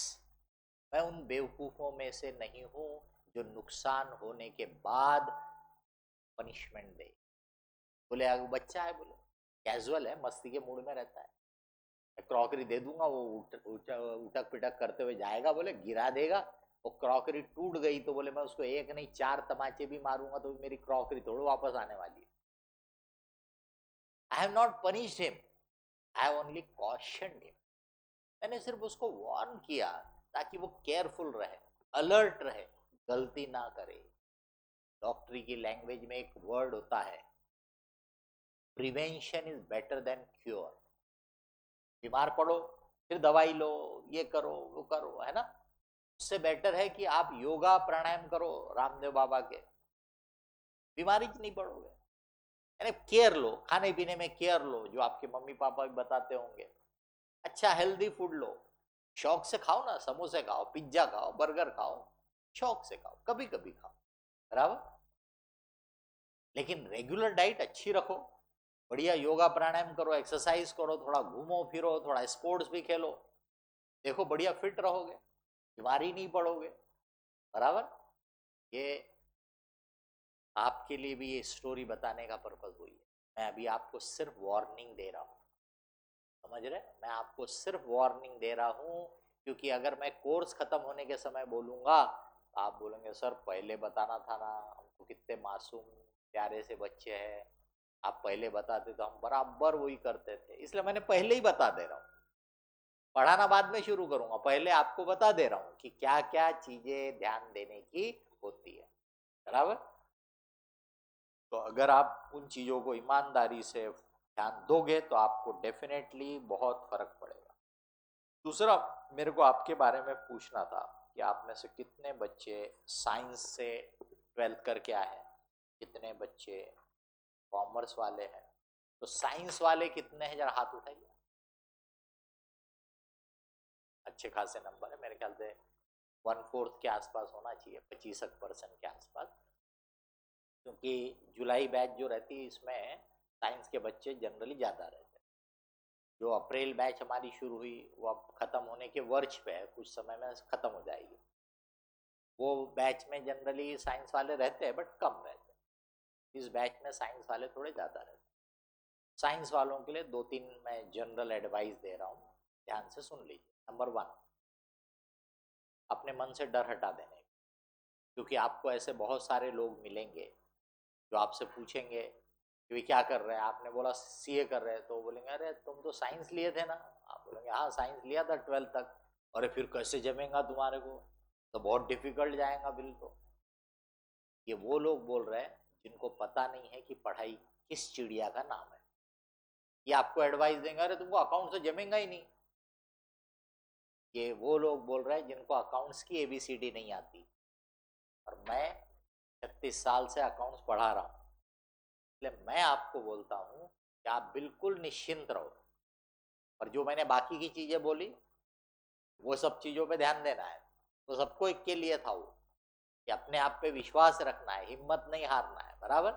मैं उन बेवकूफों में से नहीं हूं जो नुकसान होने के बाद पनिशमेंट दे। बोले वो बच्चा है, बोले कैजुअल है, मस्ती के मूड में रहता है, क्रॉकरी दे दूंगा, वो उठक पिटक करते हुए जाएगा, बोले गिरा देगा, वो क्रॉकरी टूट गई तो बोले मैं उसको एक नहीं 4 तमाचे भी मारूंगा तो मेरी क्रॉकरी थोड़ी वापस आने वाली है। I have not punished him, I have only cautioned him. मैंने सिर्फ उसको वार्न किया ताकि वो केयरफुल रहे, अलर्ट रहे, गलती ना करे। डॉक्टरी की लैंग्वेज में एक वर्ड होता है, prevention is better than cure. बीमार पड़ो फिर दवाई लो, ये करो वो करो, है ना? उससे बेटर है कि आप योगा प्राणायाम करो रामदेव बाबा के, बीमारी नहीं पड़ोगे। यानी केयर लो, खाने पीने में केयर लो, जो आपके मम्मी पापा भी बताते होंगे। अच्छा हेल्दी फूड लो, शौक से खाओ ना, समोसे खाओ, पिज्जा खाओ, बर्गर खाओ, शौक से खाओ, कभी कभी खाओ। बराबर। लेकिन रेगुलर डाइट अच्छी रखो, बढ़िया योगा प्राणायाम करो, एक्सरसाइज करो, थोड़ा घूमो फिरो, थोड़ा स्पोर्ट्स भी खेलो। देखो बढ़िया फिट रहोगे, बीमारी नहीं पड़ोगे। बराबर। ये आपके लिए भी ये स्टोरी बताने का पर्पज हुई है। मैं अभी आपको सिर्फ वार्निंग दे रहा हूँ, समझ रहे? मैं आपको सिर्फ वार्निंग दे रहा हूँ, क्योंकि अगर मैं कोर्स खत्म होने के समय बोलूंगा तो आप बोलेंगे सर पहले बताना था ना, हम तो कितने मासूम प्यारे से बच्चे हैं, आप पहले बताते तो हम बराबर वही करते थे। इसलिए मैंने पहले ही बता दे रहा हूँ। पढ़ाना बाद में शुरू करूंगा, पहले आपको बता दे रहा हूं कि क्या क्या चीजें ध्यान देने की होती है, बराबर। तो अगर आप उन चीजों को ईमानदारी से ध्यान दोगे तो आपको डेफिनेटली बहुत फर्क पड़ेगा। दूसरा, मेरे को आपके बारे में पूछना था कि आप में से कितने बच्चे साइंस से 12th करके आए हैं, कितने बच्चे कॉमर्स वाले हैं। तो साइंस वाले कितने हैं, जरा हाथ उठाइए। अच्छे खासे नंबर है, मेरे ख्याल से 1/4 के आसपास होना चाहिए, 25% के आसपास, क्योंकि जुलाई बैच जो रहती है इसमें साइंस के बच्चे जनरली ज़्यादा रहते हैं। जो अप्रैल बैच हमारी शुरू हुई वो अब ख़त्म होने के वर्ष पे है, कुछ समय में ख़त्म हो जाएगी। वो बैच में जनरली साइंस वाले रहते हैं बट कम रहते हैं। इस बैच में साइंस वाले थोड़े ज़्यादा रहते हैं। साइंस वालों के लिए 2-3 मैं जनरल एडवाइस दे रहा हूँ, ध्यान से सुन लीजिए। नंबर 1, अपने मन से डर हटा देने, क्योंकि आपको ऐसे बहुत सारे लोग मिलेंगे जो आपसे पूछेंगे कि क्या कर रहे हैं। आपने बोला सीए कर रहे हैं, तो बोलेंगे अरे तुम तो साइंस लिए थे ना। आप बोलेंगे हाँ साइंस लिया था 12th तक। अरे फिर कैसे जमेगा तुम्हारे को, तो बहुत डिफिकल्ट जाएगा बिल। तो ये वो लोग बोल रहे हैं जिनको पता नहीं है कि पढ़ाई किस चिड़िया का नाम है। ये आपको एडवाइस देंगे अरे तुमको अकाउंट तो जमेगा ही नहीं। ये वो लोग बोल रहे हैं जिनको अकाउंट्स की एबीसीडी नहीं आती। और मैं 36 साल से अकाउंट्स पढ़ा रहा हूँ, इसलिए मैं आपको बोलता हूँ कि आप बिल्कुल निश्चिंत रहो। और जो मैंने बाकी की चीजें बोली वो सब चीजों पे ध्यान देना है। तो सबको एक के लिए था वो कि अपने आप पे विश्वास रखना है, हिम्मत नहीं हारना है, बराबर।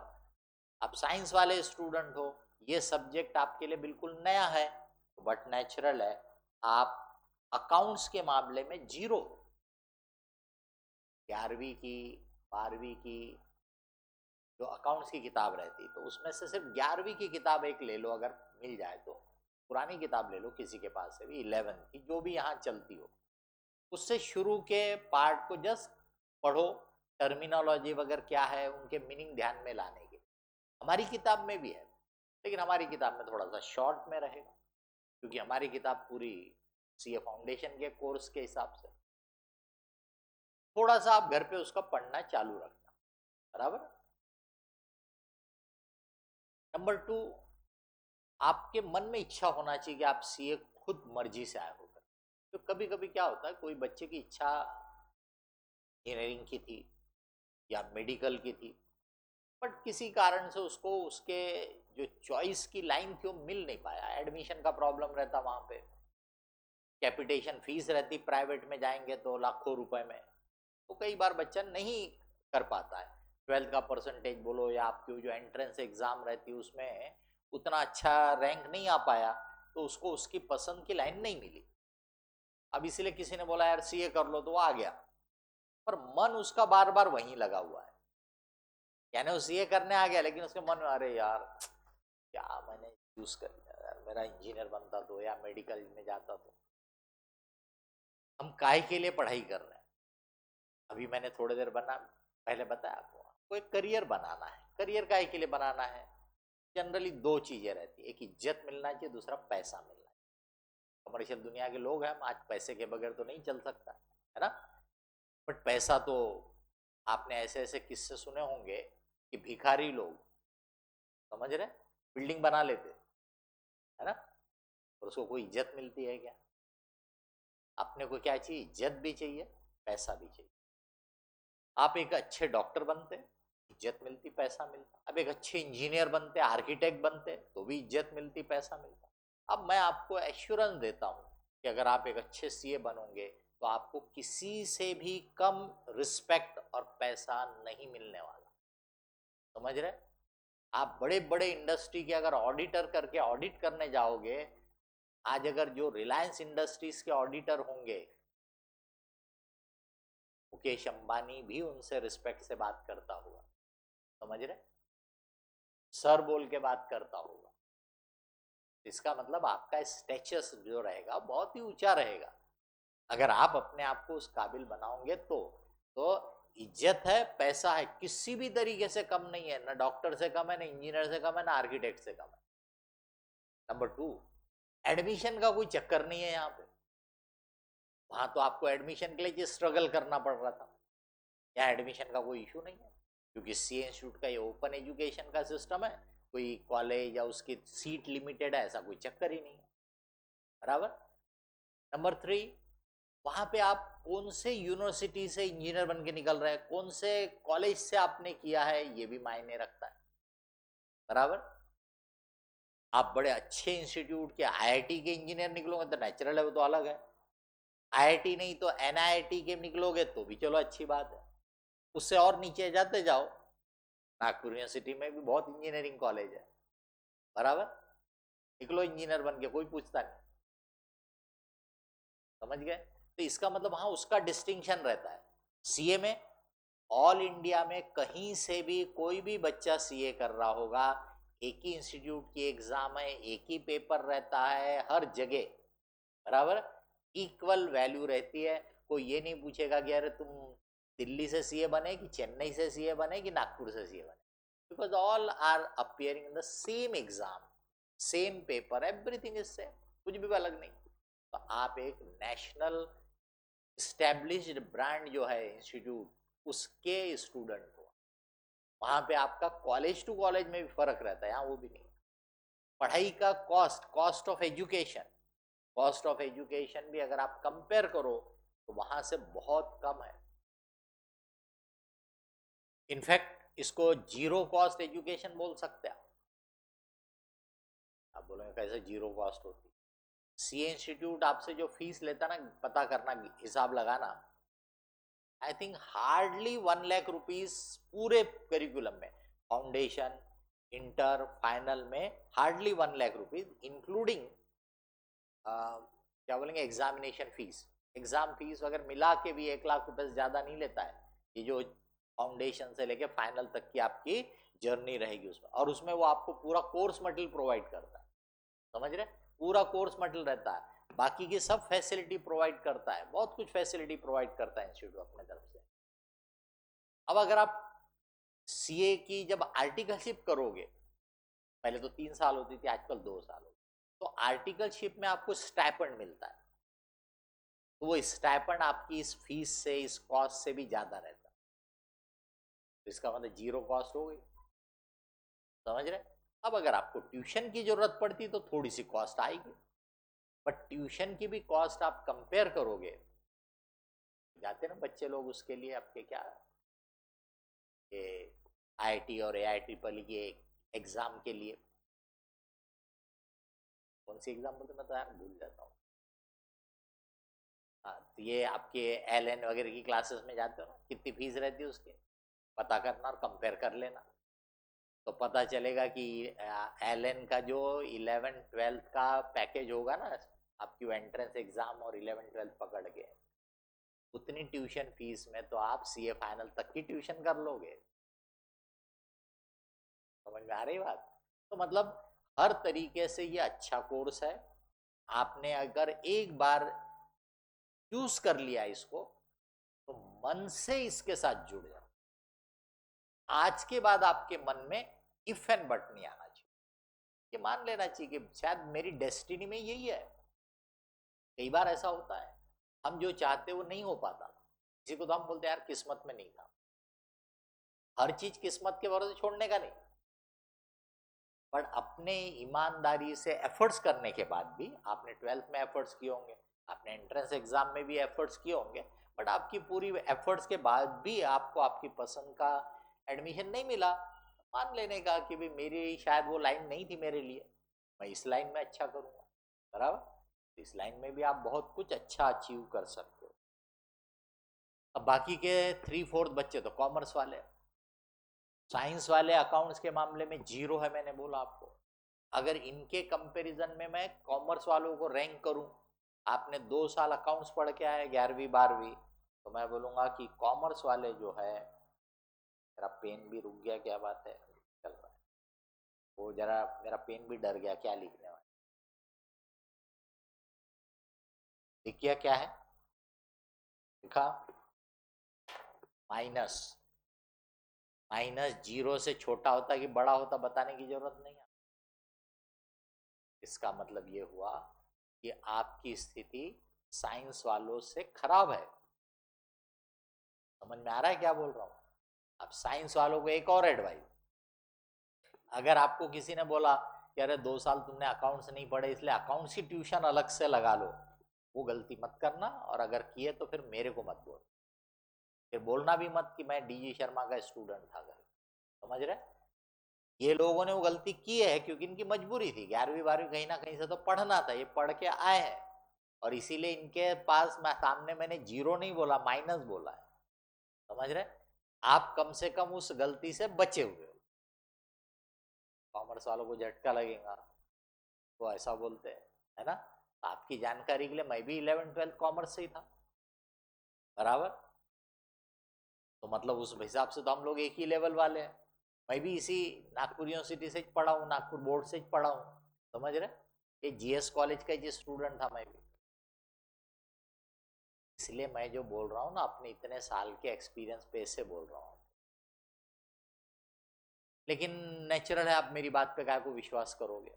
आप साइंस वाले स्टूडेंट हो, ये सब्जेक्ट आपके लिए बिल्कुल नया है, बट नेचुरल है आप अकाउंट्स के मामले में जीरो। 11वीं की 12वीं की जो अकाउंट्स की किताब रहती तो उसमें से सिर्फ 11वीं की किताब एक ले लो, अगर मिल जाए तो पुरानी किताब ले लो किसी के पास से भी, 11th की जो भी यहाँ चलती हो, उससे शुरू के पार्ट को जस्ट पढ़ो। टर्मिनोलॉजी वगैरह क्या है उनके मीनिंग ध्यान में लाने के, हमारी किताब में भी है, लेकिन हमारी किताब में थोड़ा सा शॉर्ट में रहेगा, क्योंकि हमारी किताब पूरी सीए फाउंडेशन के कोर्स के हिसाब से। थोड़ा सा आप घर पे उसका पढ़ना चालू रखना, बराबर। नंबर 2, आपके मन में इच्छा होना चाहिए कि आप सीए खुद मर्जी से आए होकर। तो कभी कभी क्या होता है, कोई बच्चे की इच्छा इंजीनियरिंग की थी या मेडिकल की थी, बट किसी कारण से उसको उसके जो चॉइस की लाइन थी वो मिल नहीं पाया। एडमिशन का प्रॉब्लम रहता वहां पे, कैपिटेशन फीस रहती, प्राइवेट में जाएंगे तो लाखों रुपए में, तो कई बार बच्चा नहीं कर पाता है। 12th का परसेंटेज बोलो या आपकी जो एंट्रेंस एग्जाम रहती है उसमें उतना अच्छा रैंक नहीं आ पाया, तो उसको उसकी पसंद की लाइन नहीं मिली। अब इसीलिए किसी ने बोला यार सीए कर लो, तो वो आ गया, पर मन उसका बार बार वहीं लगा हुआ है। यानी वो सीए करने आ गया लेकिन उसके मन में अरे यार क्या मैंने चूज कर लिया यार, मेरा इंजीनियर बनता तो या मेडिकल में जाता तो। हम काहे के लिए पढ़ाई कर रहे हैं? अभी मैंने थोड़ी देर पहले बताया आपको एक करियर बनाना है। करियर काहे के लिए बनाना है? जनरली 2 चीजें रहती है, एक इज्जत मिलना चाहिए, दूसरा पैसा मिलना चाहिए। कमर्शियल दुनिया के लोग हैं हम, आज पैसे के बगैर तो नहीं चल सकता है ना। बट पैसा तो, आपने ऐसे ऐसे किस्से सुने होंगे कि भिखारी लोग, समझ रहे, बिल्डिंग बना लेते है ना, और उसको कोई इज्जत मिलती है क्या? अपने को क्या चाहिए? इज्जत भी चाहिए, पैसा भी चाहिए। आप एक अच्छे डॉक्टर बनते, इज्जत मिलती, पैसा मिलता। अब एक अच्छे इंजीनियर बनते, आर्किटेक्ट बनते, तो भी इज्जत मिलती, पैसा मिलता। अब मैं आपको एश्योरेंस देता हूं कि अगर आप एक अच्छे सीए बनोगे तो आपको किसी से भी कम रिस्पेक्ट और पैसा नहीं मिलने वाला। समझ रहे? आप बड़े बड़े इंडस्ट्री के अगर ऑडिटर करके ऑडिट करने जाओगे, आज अगर जो रिलायंस इंडस्ट्रीज के ऑडिटर होंगे, मुकेश अंबानी भी उनसे रिस्पेक्ट से बात करता हुआ, समझ रहे, सर बोल के बात करता होगा। इसका मतलब आपका स्टेचस जो रहेगा बहुत ही ऊंचा रहेगा। अगर आप अपने आप को उस काबिल बनाओगे तो इज्जत है, पैसा है, किसी भी तरीके से कम नहीं है, ना डॉक्टर से कम है, ना इंजीनियर से कम है, ना आर्किटेक्ट से कम है। नंबर 2, एडमिशन का कोई चक्कर नहीं है यहाँ पे। वहां तो आपको एडमिशन के लिए स्ट्रगल करना पड़ रहा था, यहाँ एडमिशन का कोई इशू नहीं है, क्योंकि सी इंस्टीट्यूट का ये ओपन एजुकेशन का सिस्टम है, कोई कॉलेज या उसकी सीट लिमिटेड है ऐसा कोई चक्कर ही नहीं है, बराबर। नंबर 3, वहां पे आप कौन से यूनिवर्सिटी से इंजीनियर बन के निकल रहे हैं, कौन से कॉलेज से आपने किया है, ये भी मायने रखता है, बराबर। आप बड़े अच्छे इंस्टीट्यूट के आईआईटी के इंजीनियर निकलोगे तो नेचुरल है, वो तो अलग है। आईआईटी नहीं तो एनआईटी के निकलोगे तो भी चलो अच्छी बात है। उससे और नीचे जाते जाओ, नागपुर यूनिवर्सिटी में भी बहुत इंजीनियरिंग कॉलेज है, बराबर। निकलो इंजीनियर बन के, कोई पूछता नहीं, समझ गए। तो इसका मतलब हाँ उसका डिस्टिंक्शन रहता है। सीए में ऑल इंडिया में कहीं से भी कोई भी बच्चा सीए कर रहा होगा, एक ही इंस्टीट्यूट की एग्जाम है, एक ही पेपर रहता है हर जगह, बराबर। इक्वल वैल्यू रहती है। कोई ये नहीं पूछेगा कि अरे तुम दिल्ली से सीए बने कि चेन्नई से सीए बने कि नागपुर से सीए बने, because all are appearing in the same exam, same paper, everything is same, कुछ भी अलग नहीं। तो आप एक नेशनल स्टैब्लिश्ड ब्रांड जो है इंस्टीट्यूट, उसके स्टूडेंट हो, वहां पे आपका कॉलेज टू कॉलेज में भी फर्क रहता है, यहाँ वो भी नहीं। पढ़ाई का cost, cost of education, cost of education भी अगर आप कंपेयर करो तो वहां से बहुत कम है। इनफैक्ट इसको जीरो कॉस्ट एजुकेशन बोल सकते हैं। आप बोलेंगे कैसे जीरो कॉस्ट होती, सीए इंस्टीट्यूट आपसे जो फीस लेता ना, पता करना, हिसाब लगाना, I think hardly 1 lakh rupees पूरे करिकुलम में, फाउंडेशन, इंटर, फाइनल में हार्डली 1 लाख रुपीज, इंक्लूडिंग क्या बोलेंगे एग्जामिनेशन फीस, एग्जाम फीस वगैरह मिला के भी 1 लाख रुपए से ज्यादा नहीं लेता है। ये जो फाउंडेशन से लेके फाइनल तक की आपकी जर्नी रहेगी उसमें, और उसमें वो आपको पूरा कोर्स मटेरियल प्रोवाइड करता है, समझ रहे, पूरा कोर्स मटेरियल रहता है, बाकी की सब फैसिलिटी प्रोवाइड करता है, बहुत कुछ फैसिलिटी प्रोवाइड करता है इंस्टीट्यूट अपने तरफ से। अब अगर आप सीए की जब आर्टिकलशिप करोगे, पहले तो 3 साल होती थी, आजकल 2 साल हो, तो आर्टिकलशिप में आपको स्टाइपेंड मिलता है, तो वो स्टाइपेंड आपकी इस फीस से, इस कॉस्ट से भी ज्यादा रहता है, तो इसका मतलब जीरो कॉस्ट हो गई, समझ रहे। अब अगर आपको ट्यूशन की जरूरत पड़ती तो थोड़ी सी कॉस्ट आएगी, बट ट्यूशन की भी कॉस्ट आप कंपेयर करोगे, जाते ना बच्चे लोग उसके लिए आपके क्या, ये आईआईटी और एआई ट्रिपल के एग्जाम के लिए, कौन सी एग्जाम बोलते मैं तो यार भूल जाता हूँ। हाँ, तो ये आपके एलएन वगैरह की क्लासेस में जाते हो ना, कितनी फीस रहती है उसकी, पता करना और कंपेयर कर लेना, तो पता चलेगा कि एलएन का जो 11th-12th का पैकेज होगा ना, आपकी एंट्रेंस एग्जाम और 11th-12th पकड़ के, उतनी ट्यूशन फीस में तो आप सीए फाइनल तक की ट्यूशन कर लोगे, समझ में आ रही बात। तो मतलब हर तरीके से ये अच्छा कोर्स है, आपने अगर एक बार चूज कर लिया इसको तो मन से इसके साथ जुड़ जाओ, आज के बाद आपके मन में इफ एंड बट नहीं आना चाहिए, ये मान लेना चाहिए कि शायद मेरी डेस्टिनी में यही है। कई बार ऐसा होता है हम जो चाहते वो नहीं हो पाता, किसी को तो हम बोलते हैं यार किस्मत में नहीं था, हर चीज किस्मत के भरोसे छोड़ने का नहीं, पर अपने ईमानदारी से एफर्ट्स करने के बाद भी, आपने 12th में एफर्ट्स किए होंगे, आपने एंट्रेंस एग्जाम में भी एफर्ट्स किए होंगे, बट आपकी पूरी एफर्ट्स के बाद भी आपको आपकी पसंद का एडमिशन नहीं मिला, मान लेने का कि भाई मेरी शायद वो लाइन नहीं थी मेरे लिए, मैं इस लाइन में अच्छा करूँगा, बराबर। इस लाइन में भी आप बहुत कुछ अच्छा अचीव कर सकते हो। अब बाकी के 3/4 बच्चे तो कॉमर्स वाले, साइंस वाले अकाउंट्स के मामले में जीरो है, मैंने बोला आपको। अगर इनके कंपैरिजन में मैं कॉमर्स वालों को रैंक करूं, आपने 2 साल अकाउंट्स पढ़ के आए 11वीं 12वीं, तो मैं बोलूंगा कि कॉमर्स वाले जो है, मेरा पेन भी रुक गया, क्या बात है, चल रहा है वो, जरा मेरा पेन भी डर गया क्या लिखने वाला, लिखिए क्या है लिखा, माइनस, माइनस जीरो से छोटा होता कि बड़ा होता बताने की जरूरत नहीं है। इसका मतलब ये हुआ कि आपकी स्थिति साइंस वालों से खराब है। समझ में आ रहा है क्या बोल रहा हूँ? अब साइंस वालों को एक और एडवाइस, अगर आपको किसी ने बोला कि अरे 2 साल तुमने अकाउंट्स नहीं पढ़े इसलिए अकाउंट्स की ट्यूशन अलग से लगा लो, वो गलती मत करना, और अगर किए तो फिर मेरे को मत बोल, फिर बोलना भी मत कि मैं डीजी शर्मा का स्टूडेंट था घर। समझ रहे? ये लोगों ने वो गलती की है क्योंकि इनकी मजबूरी थी, 11वीं 12वीं कहीं ना कहीं से तो पढ़ना था, ये पढ़ के आए हैं, और इसीलिए इनके पास मैं सामने मैंने जीरो नहीं बोला, माइनस बोला है। समझ रहे? आप कम से कम उस गलती से बचे हुए हो। कॉमर्स वालों को झटका लगेगा, वो ऐसा बोलते हैं, है ना? आपकी जानकारी के लिए मैं भी 11th 12th कॉमर्स से ही था, बराबर। तो मतलब उस हिसाब से तो हम लोग एक ही लेवल वाले हैं। मैं भी इसी नागपुर यूनिवर्सिटी से पढ़ा हूँ, नागपुर बोर्ड से पढ़ा हूँ। समझ रहे? ये जीएस कॉलेज का जो स्टूडेंट था मैं भी। इसलिए मैं जो बोल रहा हूँ ना, अपने इतने साल के एक्सपीरियंस पे से बोल रहा हूँ। लेकिन नेचुरल है, आप मेरी बात पे क्या को विश्वास करोगे,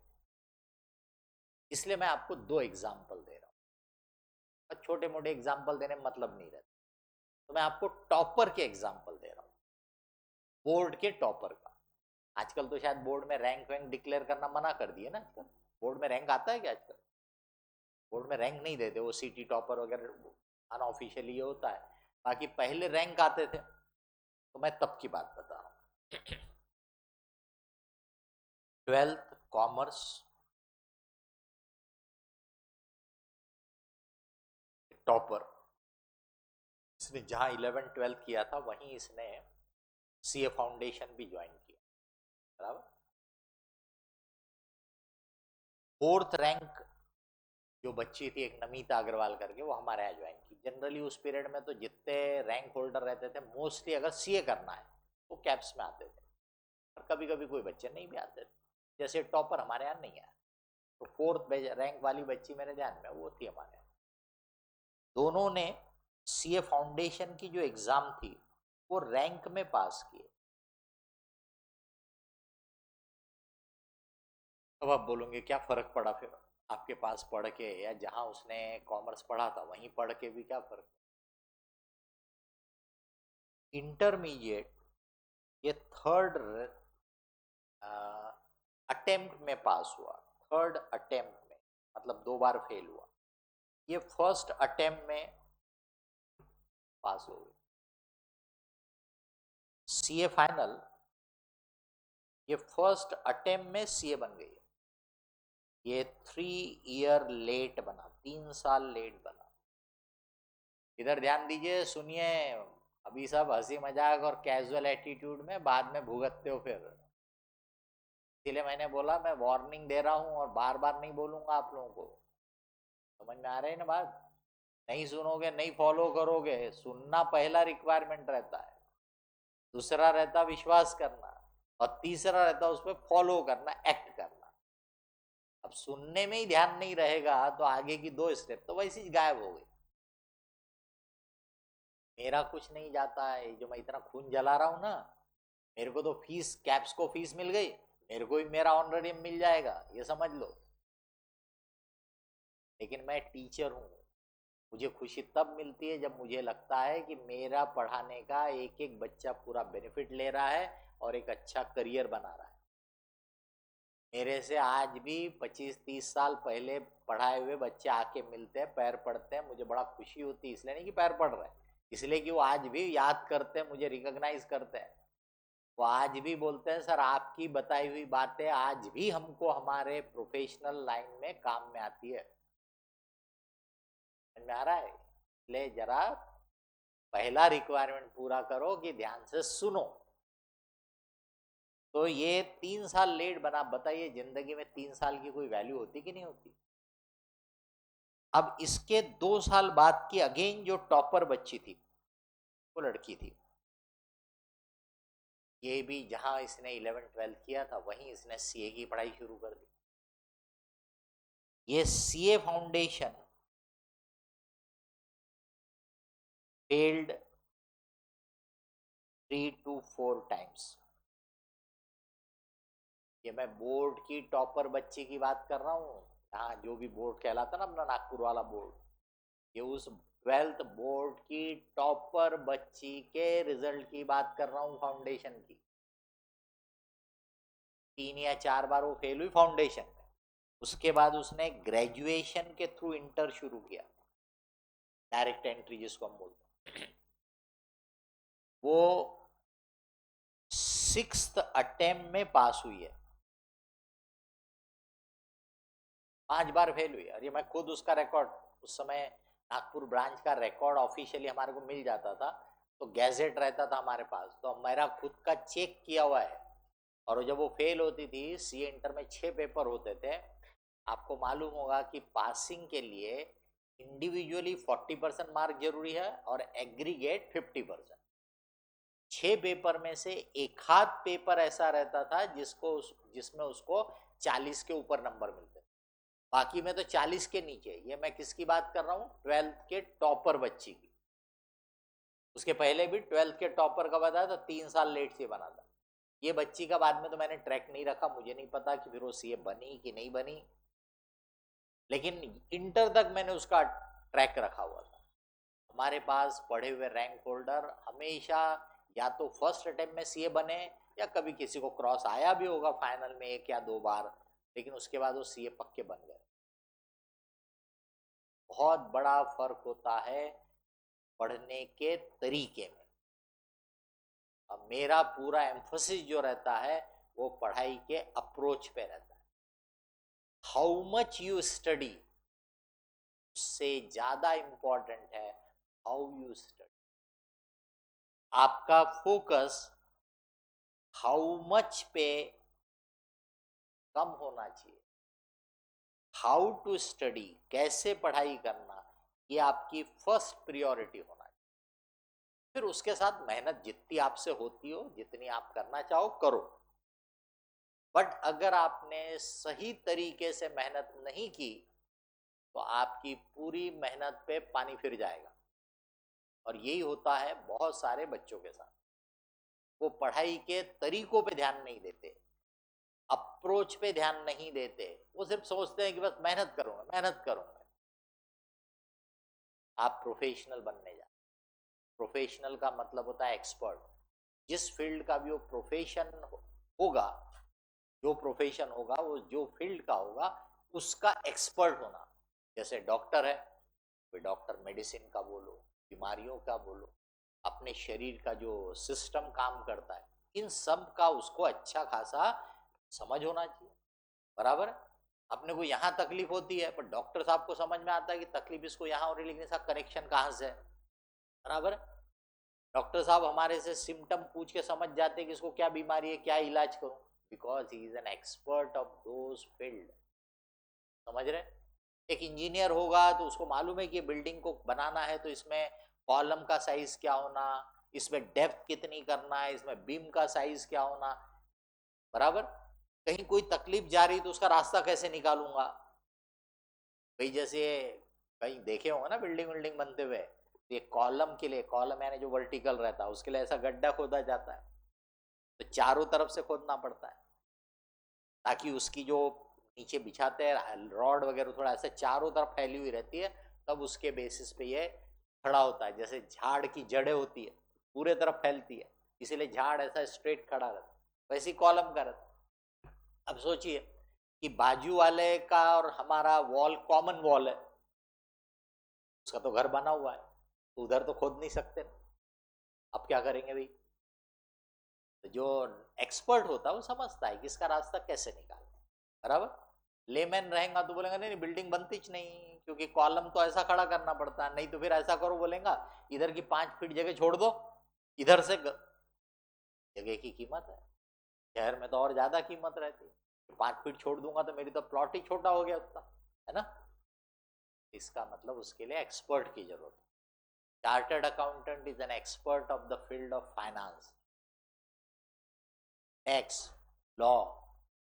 इसलिए मैं आपको 2 एग्जाम्पल दे रहा हूँ। और छोटे मोटे एग्जाम्पल देने में मतलब नहीं रहता, तो मैं आपको टॉपर के एग्जाम्पल दे रहा हूँ, बोर्ड के टॉपर का। आजकल तो शायद बोर्ड में रैंक वैंक डिक्लेयर करना मना कर दिए ना आजकल। बोर्ड में रैंक आता है क्या आजकल? बोर्ड में रैंक नहीं देते, वो सिटी टॉपर वगैरह अनऑफिशियली ये होता है, बाकी पहले रैंक आते थे। तो मैं तब की बात बता रहा हूँ। 12th कॉमर्स टॉपर, इसने जहाँ 11th 12th किया था वहीं इसने सीए फाउंडेशन भी ज्वाइन किया, बराबर। 4th रैंक जो बच्ची थी एक नमिता अग्रवाल करके, वो हमारे यहाँ ज्वाइन की। जनरली उस पीरियड में तो जितने रैंक होल्डर रहते थे मोस्टली अगर सीए करना है वो कैप्स में आते थे, और कभी कभी कोई बच्चे नहीं भी आते थे, जैसे टॉपर हमारे यहाँ नहीं आया। तो 4th रैंक वाली बच्ची मेरे ध्यान में वो थी हमारे यहाँ। दोनों ने सीए फाउंडेशन की जो एग्जाम थी वो रैंक में पास किए। अब आप बोलोगे क्या फर्क पड़ा फिर आपके पास पढ़ के, या जहां उसने कॉमर्स पढ़ा था वहीं पढ़ के भी क्या फर्क? इंटरमीडिएट ये 3rd अटेम्प्ट में पास हुआ, 3rd अटेम्प्ट में, मतलब 2 बार फेल हुआ। ये 1st अटेम्प्ट में पास हो गई। सीए फाइनल ये 1st अटेम्प्ट में सीए बन गई। ये 3 ईयर लेट बना, 3 साल लेट बना। इधर ध्यान दीजिए, सुनिए, अभी सब हंसी मजाक और कैजुअल एटीट्यूड में, बाद में भुगतते हो फिर। इसलिए मैंने बोला मैं वार्निंग दे रहा हूँ और बार बार नहीं बोलूंगा आप लोगों को। समझ में आ रही है ना बात? नहीं सुनोगे, नहीं फॉलो करोगे, सुनना पहला रिक्वायरमेंट रहता है, दूसरा रहता विश्वास करना, और तीसरा रहता उस पर फॉलो करना, एक्ट करना। अब सुनने में ही ध्यान नहीं रहेगा तो आगे की 2 स्टेप तो वैसे ही गायब हो गई। मेरा कुछ नहीं जाता है, जो मैं इतना खून जला रहा हूं ना, मेरे को तो फीस, कैप्स को फीस मिल गई, मेरे को भी मेरा ऑनरेडियम मिल जाएगा, ये समझ लो। लेकिन मैं टीचर हूँ, मुझे खुशी तब मिलती है जब मुझे लगता है कि मेरा पढ़ाने का एक एक बच्चा पूरा बेनिफिट ले रहा है और एक अच्छा करियर बना रहा है। मेरे से आज भी 25-30 साल पहले पढ़ाए हुए बच्चे आके मिलते हैं, पैर पड़ते हैं, मुझे बड़ा खुशी होती है। इसलिए नहीं कि पैर पड़ रहे हैं, इसलिए कि वो आज भी याद करते हैं, मुझे रिकॉग्नाइज करते हैं। वो आज भी बोलते हैं सर आपकी बताई हुई बातें आज भी हमको हमारे प्रोफेशनल लाइन में काम में आती है। समझ में आ रहा है? इसलिए जरा पहला रिक्वायरमेंट पूरा करो कि ध्यान से सुनो। तो ये 3 साल लेट बना, बताइए जिंदगी में 3 साल की कोई वैल्यू होती कि नहीं होती? अब इसके 2 साल बाद की अगेन जो टॉपर बच्ची थी वो लड़की थी, ये भी जहां इसने 11th 12th किया था वहीं इसने सीए की पढ़ाई शुरू कर दी। ये CA foundation failed 3 to 4 times. ये मैं बोर्ड की टॉपर बच्ची की बात कर रहा हूँ, हाँ, जो भी बोर्ड कहलाता ना अपना नागपुर वाला बोर्ड, ये उस 12th बोर्ड की टॉपर बच्ची के रिजल्ट की बात कर रहा हूं, फाउंडेशन की। 3 या 4 बार वो फेल हुई फाउंडेशन में, उसके बाद उसने ग्रेजुएशन के थ्रू इंटर शुरू किया, डायरेक्ट एंट्री जिसको हम बोलते हैं। वो 6th अटेम्प्ट में पास हुई है, 5 बार फेल हुई। और ये मैं खुद उसका रिकॉर्ड, उस समय नागपुर ब्रांच का रिकॉर्ड ऑफिशियली हमारे को मिल जाता था, तो गैजेट रहता था हमारे पास, तो मेरा खुद का चेक किया हुआ है। और जब वो फेल होती थी, सीए इंटर में 6 पेपर होते थे, आपको मालूम होगा कि पासिंग के लिए इंडिविजुअली 40% मार्क जरूरी है और एग्रीगेट 50%। 6 पेपर में से एक हाथ पेपर ऐसा रहता था जिसमें उसको 40 के ऊपर नंबर मिलते, बाकी में तो 40 के नीचे। ये मैं किसकी बात कर रहा हूँ? 12th के टॉपर बच्ची की। उसके पहले भी 12th के टॉपर का बताया था, 3 साल लेट से बना था। ये बच्ची का बाद में तो मैंने ट्रैक नहीं रखा, मुझे नहीं पता कि फिर वो सीए बनी कि नहीं बनी, लेकिन इंटर तक मैंने उसका ट्रैक रखा हुआ था। हमारे पास पढ़े हुए रैंक होल्डर हमेशा या तो फर्स्ट अटेम्प्ट में सीए बने, या कभी किसी को क्रॉस आया भी होगा फाइनल में 1 या 2 बार, लेकिन उसके बाद वो सीए पक्के बन गए। बहुत बड़ा फर्क होता है पढ़ने के तरीके में। अब मेरा पूरा एम्फोसिस जो रहता है वो पढ़ाई के अप्रोच पे रहता है। हाउ मच यू स्टडी उससे ज्यादा इंपॉर्टेंट है हाउ यू स्टडी। आपका फोकस हाउ मच पे कम होना चाहिए। हाउ टू स्टडी, कैसे पढ़ाई करना, ये आपकी फर्स्ट प्रियोरिटी होना चाहिए। फिर उसके साथ मेहनत जितनी आपसे होती हो, जितनी आप करना चाहो करो, बट अगर आपने सही तरीके से मेहनत नहीं की तो आपकी पूरी मेहनत पे पानी फिर जाएगा। और यही होता है बहुत सारे बच्चों के साथ। वो पढ़ाई के तरीकों पे ध्यान नहीं देते, अप्रोच पे ध्यान नहीं देते, वो सिर्फ सोचते हैं कि बस मेहनत करूंगा मेहनत करूंगा। आप प्रोफेशनल बनने जा, प्रोफेशनल का मतलब होता है एक्सपर्ट। जिस फील्ड का भी वो प्रोफेशन होगा, जो प्रोफेशन होगा, वो जो फील्ड का होगा, उसका एक्सपर्ट होना। जैसे डॉक्टर है, कोई डॉक्टर मेडिसिन का बोलो, बीमारियों का बोलो, अपने शरीर का जो सिस्टम काम करता है, इन सब का उसको अच्छा खासा समझ होना चाहिए। बराबर। अपने को यहाँ तकलीफ होती है, पर डॉक्टर साहब को समझ में आता है कि तकलीफ इसको यहाँ हो रही है, लेकिन इसका कनेक्शन कहाँ से है। बराबर। डॉक्टर साहब हमारे से सिम्टम पूछ के समझ जाते हैं कि इसको क्या बीमारी है, क्या इलाज करूं, because he is an expert of those field. समझ रहे? एक इंजीनियर होगा तो उसको मालूम है कि बिल्डिंग को बनाना है तो इसमें कॉलम का साइज क्या होना, इसमें डेप्थ कितनी करना है, इसमें बीम का साइज क्या होना। बराबर। कहीं कोई तकलीफ जा रही तो उसका रास्ता कैसे निकालूंगा भाई। जैसे कहीं देखे होंगे ना बिल्डिंग विल्डिंग बनते हुए, तो ये कॉलम के लिए, कॉलम यानी जो वर्टिकल रहता है, उसके लिए ऐसा गड्ढा खोदा जाता है, तो चारों तरफ से खोदना पड़ता है ताकि उसकी जो नीचे बिछाते हैं रॉड वगैरह थोड़ा ऐसे चारों तरफ फैली हुई रहती है, तब उसके बेसिस पे ये खड़ा होता है। जैसे झाड़ की जड़ें होती है, पूरे तरफ फैलती है, इसीलिए झाड़ ऐसा स्ट्रेट खड़ा रहता है, वैसे कॉलम का रहता है। अब सोचिए कि बाजू वाले का और हमारा वॉल कॉमन वॉल है, उसका तो घर बना हुआ है, तो उधर तो खोद नहीं सकते। अब क्या करेंगे भाई? तो जो एक्सपर्ट होता है वो समझता है कि इसका रास्ता कैसे निकालना है। बराबर। लेमैन रहेगा तो बोलेंगे नहीं बिल्डिंग बनती च नहीं, क्योंकि कॉलम तो ऐसा खड़ा करना पड़ता है, नहीं तो फिर ऐसा करो, बोलेगा इधर की 5 फीट जगह छोड़ दो, इधर से जगह की कीमत है, शहर में तो और ज्यादा कीमत रहती है। 5 फीट छोड़ दूंगा तो मेरी तो प्लॉट ही छोटा हो गया उतना, है ना। इसका मतलब उसके लिए एक्सपर्ट की जरूरत है। Chartered accountant is an expert of the field of finance, tax, law,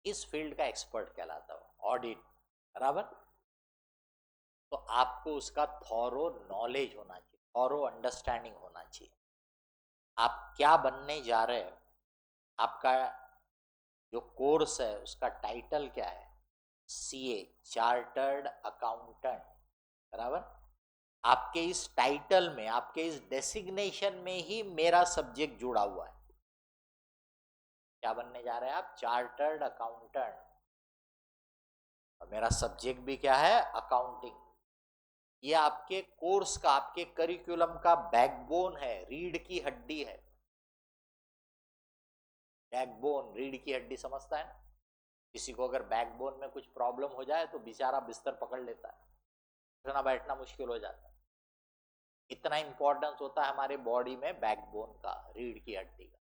इस फील्ड का एक्सपर्ट कहलाता है, ऑडिट। बराबर। तो आपको उसका थॉरो नॉलेज होना चाहिए, थॉरो अंडरस्टैंडिंग होना चाहिए। आप क्या बनने जा रहे हैं, आपका जो कोर्स है उसका टाइटल क्या है, सीए, चार्टर्ड अकाउंटेंट। बराबर। आपके इस टाइटल में, आपके इस डेसिग्नेशन में ही मेरा सब्जेक्ट जुड़ा हुआ है। क्या बनने जा रहे हैं आप? Chartered accountant. और मेरा सब्जेक्ट भी क्या है? अकाउंटिंग। ये आपके कोर्स का, आपके करिकुलम का बैकबोन है, रीढ़ की हड्डी है। बैकबोन, रीढ़ की हड्डी समझता है ना? किसी को अगर बैकबोन में कुछ प्रॉब्लम हो जाए तो बेचारा बिस्तर पकड़ लेता है, उठना बैठना मुश्किल हो जाता है। इतना इंपॉर्टेंस होता है हमारे बॉडी में बैकबोन का, रीढ़ की हड्डी का।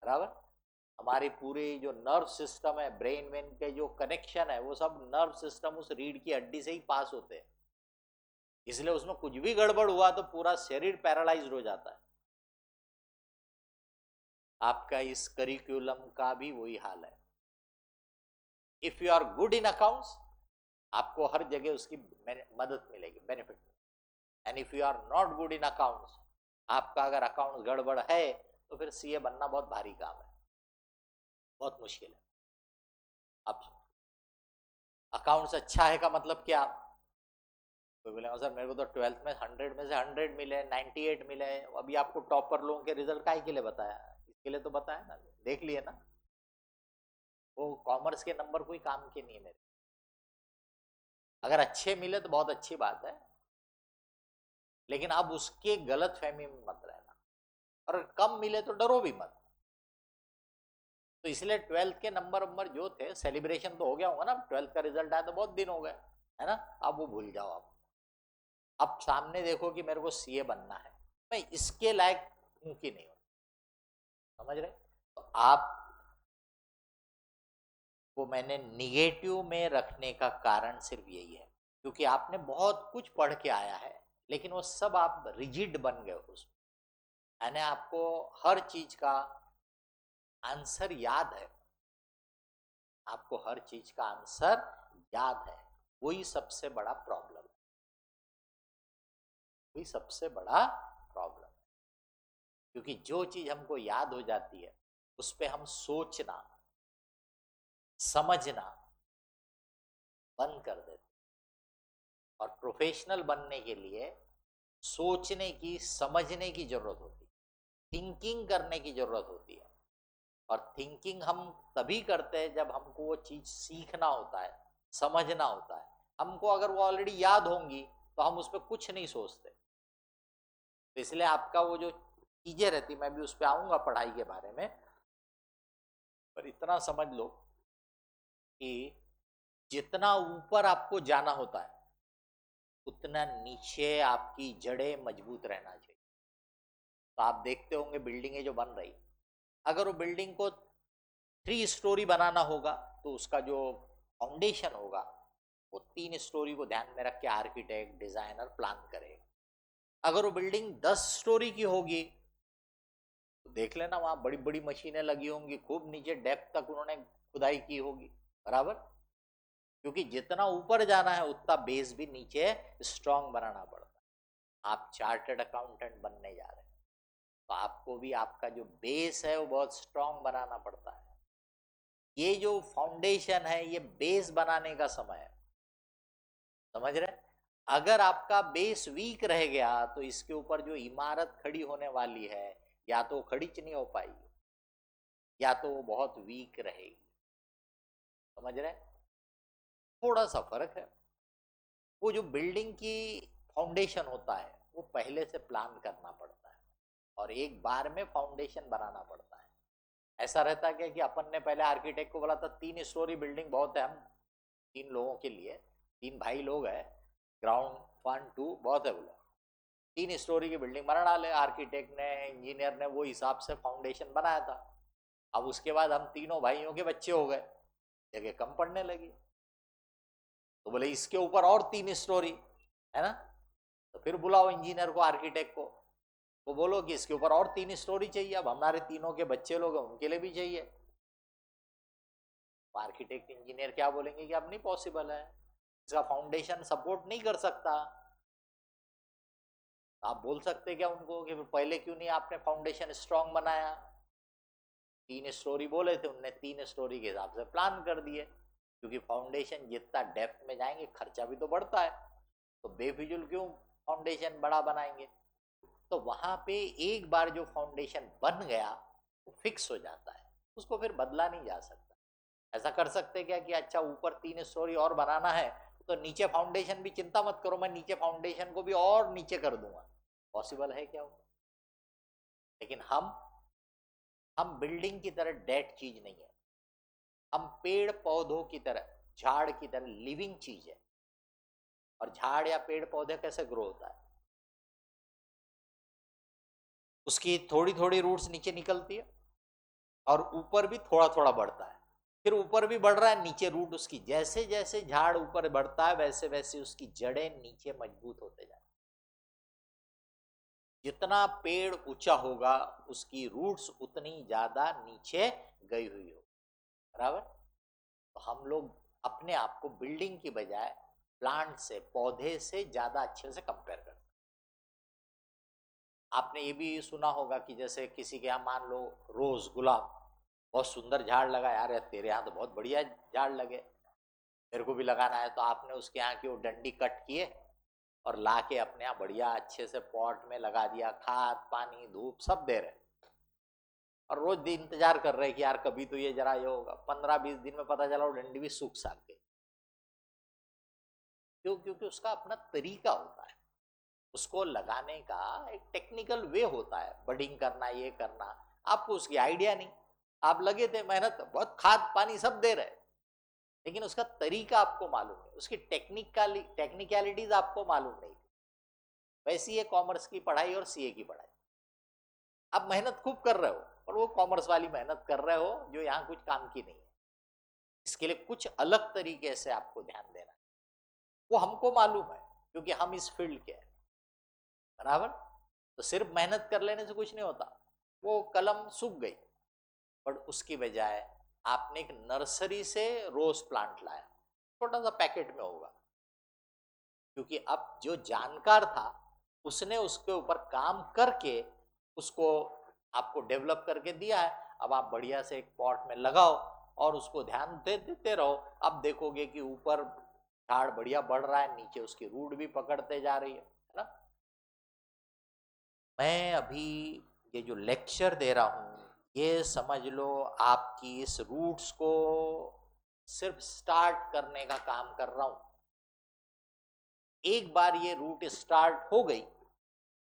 बराबर। हमारी पूरी जो नर्व सिस्टम है, ब्रेन वेन के जो कनेक्शन है, वो सब नर्व सिस्टम उस रीढ़ की हड्डी से ही पास होते हैं। इसलिए उसमें कुछ भी गड़बड़ हुआ तो पूरा शरीर पैरालाइज्ड हो जाता है। आपका इस करिकुलम का भी वही हाल है। If you are good in accounts, आपको हर जगह उसकी मदद मिलेगी, benefit. And if you are not good in accounts, आपका अगर अकाउंट गड़बड़ है तो फिर सीए बनना बहुत भारी काम है, बहुत मुश्किल है। अब अकाउंट्स अच्छा है का मतलब क्या? कोई बोलेगा सर मेरे को तो 12th में 100 में से 100 मिले, 98 मिले। अभी आपको टॉपर लोगों के रिजल्ट काहे के लिए बताया? इसके लिए तो बताया ना, देख लिए ना। वो कॉमर्स के नंबर कोई काम के नहीं है मेरे। अगर अच्छे मिले तो बहुत अच्छी बात है, लेकिन अब उसके गलत फहमी में मत रहना। और कम मिले तो डरो भी मत। तो इसलिए 12th के नंबर जो थे, सेलिब्रेशन तो हो गया होगा ना, 12th का रिजल्ट आया तो बहुत दिन हो गए, है ना? अब वो भूल जाओ आप। अब सामने देखो कि मेरे को सीए बनना है, मैं इसके लायक हूं कि नहीं हूं। समझ रहे? तो आप को मैंने निगेटिव में रखने का कारण सिर्फ यही है, क्योंकि आपने बहुत कुछ पढ़ के आया है, लेकिन वो सब आप रिजिड बन गए उसमें। यानी आपको हर चीज का आंसर याद है, आपको हर चीज का आंसर याद है। वही सबसे बड़ा प्रॉब्लम है, वही सबसे बड़ा प्रॉब्लम है। क्योंकि जो चीज हमको याद हो जाती है, उस पर हम सोचना, समझना बंद कर देते। और प्रोफेशनल बनने के लिए सोचने की, समझने की जरूरत होती है, थिंकिंग करने की जरूरत होती है। और थिंकिंग हम तभी करते हैं जब हमको वो चीज सीखना होता है, समझना होता है। हमको अगर वो ऑलरेडी याद होंगी तो हम उस पर कुछ नहीं सोचते। तो इसलिए आपका वो जो चीजें रहती, मैं भी उस पर आऊंगा पढ़ाई के बारे में, पर इतना समझ लो कि जितना ऊपर आपको जाना होता है, उतना नीचे आपकी जड़ें मजबूत रहना चाहिए। तो आप देखते होंगे बिल्डिंगें जो बन रही, अगर वो बिल्डिंग को 3 स्टोरी बनाना होगा तो उसका जो फाउंडेशन होगा वो 3 स्टोरी को ध्यान में रख के आर्किटेक्ट, डिजाइनर प्लान करेगा। अगर वो बिल्डिंग 10 स्टोरी की होगी तो देख लेना वहां बड़ी बड़ी मशीनें लगी होंगी, खूब नीचे डेप्थ तक उन्होंने खुदाई की होगी। बराबर। क्योंकि जितना ऊपर जाना है उतना बेस भी नीचे स्ट्रांग बनाना पड़ता है। आप चार्टर्ड अकाउंटेंट बनने जा रहे हैं तो आपको भी आपका जो बेस है वो बहुत स्ट्रांग बनाना पड़ता है। ये जो फाउंडेशन है, ये बेस बनाने का समय है। समझ रहे? अगर आपका बेस वीक रह गया तो इसके ऊपर जो इमारत खड़ी होने वाली है, या तो खड़ी नहीं हो पाएगी, या तो वो बहुत वीक रहेगी। समझ रहे? थोड़ा सा फर्क है। वो जो बिल्डिंग की फाउंडेशन होता है वो पहले से प्लान करना पड़ता है, और एक बार में फाउंडेशन बनाना पड़ता है। ऐसा रहता है कि अपन ने पहले आर्किटेक्ट को बोला था 3 स्टोरी बिल्डिंग बहुत है, हम 3 लोगों के लिए, 3 भाई लोग हैं, ग्राउंड 1 2 बहुत है, बोला 3 स्टोरी की बिल्डिंग बना डाले। आर्किटेक्ट ने, इंजीनियर ने वो हिसाब से फाउंडेशन बनाया था। अब उसके बाद हम तीनों भाइयों के बच्चे हो गए, जगह कम पड़ने लगी, तो बोले इसके ऊपर और 3 स्टोरी, है ना? तो फिर बुलाओ इंजीनियर को, आर्किटेक्ट को, वो बोलो कि इसके ऊपर और 3 स्टोरी चाहिए। अब हमारे तीनों के बच्चे लोग हैं, उनके लिए भी चाहिए। आर्किटेक्ट इंजीनियर क्या बोलेंगे कि अब नहीं पॉसिबल है, इसका फाउंडेशन सपोर्ट नहीं कर सकता। आप बोल सकते क्या उनको कि पहले क्यों नहीं आपने फाउंडेशन स्ट्रांग बनाया? 3 स्टोरी बोले थे, उनने 3 स्टोरी के हिसाब से प्लान कर दिए। क्योंकि फाउंडेशन जितना डेप्थ में जाएंगे खर्चा भी तो बढ़ता है, तो बेफिजुल क्यों फाउंडेशन बड़ा बनाएंगे। तो वहां पे एक बार जो फाउंडेशन बन गया वो फिक्स हो जाता है, उसको फिर बदला नहीं जा सकता। ऐसा कर सकते क्या कि अच्छा ऊपर 3 स्टोरी और बनाना है तो नीचे फाउंडेशन भी चिंता मत करो, मैं नीचे फाउंडेशन को भी और नीचे कर दूंगा। पॉसिबल है क्या वो? लेकिन हम बिल्डिंग की तरह डेड चीज नहीं है, हम पेड़ पौधों की तरह, झाड़ की तरह लिविंग चीज है। और झाड़ या पेड़ पौधे कैसे ग्रो होता है? उसकी थोड़ी थोड़ी रूट्स नीचे निकलती है और ऊपर भी थोड़ा थोड़ा बढ़ता है, फिर ऊपर भी बढ़ रहा है, नीचे रूट उसकी, जैसे जैसे झाड़ ऊपर बढ़ता है वैसे वैसे उसकी जड़ें नीचे मजबूत होते जाती हैं। जितना पेड़ ऊंचा होगा उसकी रूट्स उतनी ज्यादा नीचे गई हुई हो, बराबर। तो हम लोग अपने आप को बिल्डिंग की बजाय प्लांट से, पौधे से ज्यादा अच्छे से कंपेयर करते हैं। आपने ये भी सुना होगा कि जैसे किसी के यहाँ मान लो रोज, गुलाब, बहुत सुंदर झाड़ लगा, यार तेरे यहाँ तो बहुत बढ़िया झाड़ लगे, मेरे को भी लगाना है। तो आपने उसके यहाँ की वो डंडी कट किए और ला के अपने यहाँ बढ़िया अच्छे से पॉट में लगा दिया, खाद पानी धूप सब दे रहे, और रोज दिन इंतजार कर रहे कि यार कभी तो ये जरा ये होगा। 15-20 दिन में पता चला वो डंडी भी सूख साख गई। क्यों? क्योंकि उसका अपना तरीका होता है, उसको लगाने का एक टेक्निकल वे होता है, बडिंग करना, ये करना। आपको उसकी आइडिया नहीं, आप लगे थे, मेहनत बहुत, खाद पानी सब दे रहे, लेकिन उसका तरीका आपको मालूम नहीं, उसकी टेक्निकलिटीज आपको मालूम नहीं। वैसी है कॉमर्स की पढ़ाई और सीए की पढ़ाई। आप मेहनत खूब कर रहे हो और वो कॉमर्स वाली मेहनत कर रहे हो जो यहाँ कुछ काम की नहीं है। इसके लिए कुछ अलग तरीके से आपको ध्यान देना है, वो हमको मालूम है क्योंकि हम इस फील्ड के हैं, बराबर। तो सिर्फ मेहनत कर लेने से कुछ नहीं होता, वो कलम सूख गई, बट उसकी बजाय आपने एक नर्सरी से रोज प्लांट लाया, छोटा सा पैकेट में होगा, क्योंकि अब जो जानकार था उसने उसके ऊपर काम करके उसको आपको डेवलप करके दिया है। अब आप बढ़िया से एक पॉट में लगाओ और उसको ध्यान देते रहो, अब देखोगे कि ऊपर झाड़ बढ़िया बढ़ रहा है, नीचे उसकी रूट भी पकड़ते जा रही है ना। मैं अभी ये जो लेक्चर दे रहा हूँ, ये समझ लो आपकी इस रूट्स को सिर्फ स्टार्ट करने का काम कर रहा हूँ। एक बार ये रूट स्टार्ट हो गई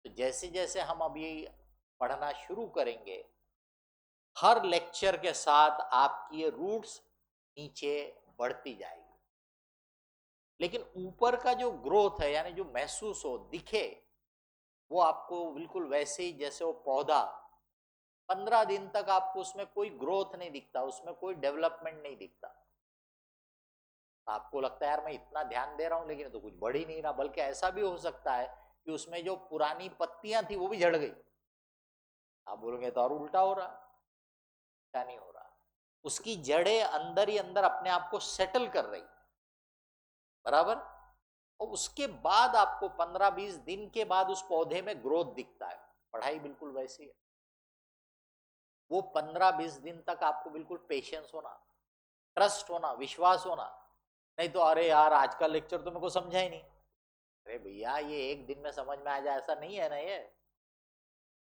तो जैसे जैसे हम अभी पढ़ना शुरू करेंगे, हर लेक्चर के साथ आपकी ये रूट्स नीचे बढ़ती जाएगी। लेकिन ऊपर का जो ग्रोथ है, यानी जो महसूस हो, दिखे, वो आपको बिल्कुल वैसे ही जैसे वो पौधा, 15 दिन तक आपको उसमें कोई ग्रोथ नहीं दिखता, उसमें कोई डेवलपमेंट नहीं दिखता। आपको लगता है यार मैं इतना ध्यान दे रहा हूं लेकिन तो कुछ बढ़ ही नहीं रहा, बल्कि ऐसा भी हो सकता है कि उसमें जो पुरानी पत्तियां थी वो भी झड़ गई। आप बोलोगे तो और उल्टा हो रहा, क्या नहीं हो रहा, उसकी जड़ें अंदर ही अंदर अपने आप को सेटल कर रही, बराबर। और उसके बाद आपको 15-20 दिन के बाद उस पौधे में ग्रोथ दिखता है। पढ़ाई बिल्कुल वैसी है, वो 15-20 दिन तक आपको बिल्कुल पेशेंस होना, ट्रस्ट होना, विश्वास होना। नहीं तो अरे यार आज का लेक्चर तो मेरे को समझा ही नहीं, अरे भैया ये एक दिन में समझ में आ जाए ऐसा नहीं है ना ये,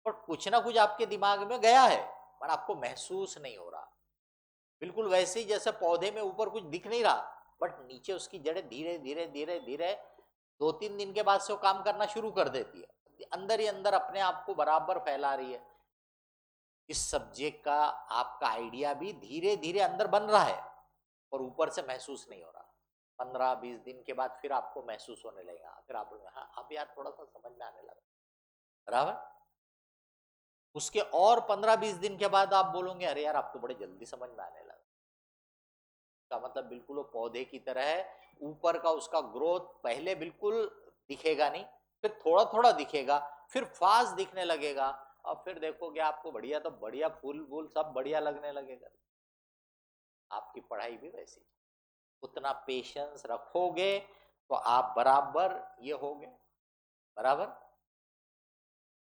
पर कुछ ना कुछ आपके दिमाग में गया है पर आपको महसूस नहीं हो रहा। बिल्कुल वैसे ही जैसे पौधे में ऊपर कुछ दिख नहीं रहा बट नीचे उसकी जड़ें धीरे धीरे धीरे धीरे 2-3 दिन के बाद से वो काम करना शुरू कर देती है, अंदर ही अंदर अपने आप को बराबर फैला रही है। इस सब्जेक्ट का आपका आइडिया भी धीरे धीरे अंदर बन रहा है और ऊपर से महसूस नहीं हो रहा। 15-20 दिन के बाद फिर आपको महसूस होने लगेगा, फिर आप बोलेंगे हाँ अब यार थोड़ा सा समझ में आने लगा, बराबर। उसके और 15-20 दिन के बाद आप बोलोगे अरे यार आप तो बड़े जल्दी समझ में आने लगा। का मतलब बिल्कुल वो पौधे की तरह है, ऊपर का उसका ग्रोथ पहले बिल्कुल दिखेगा नहीं, फिर थोड़ा थोड़ा दिखेगा, फिर फास्ट दिखने लगेगा, और फिर देखोगे आपको बढ़िया, तो बढ़िया फूल फूल सब बढ़िया लगने लगेगा। आपकी पढ़ाई भी वैसी, उतना पेशेंस रखोगे तो आप बराबर ये होगे, बराबर।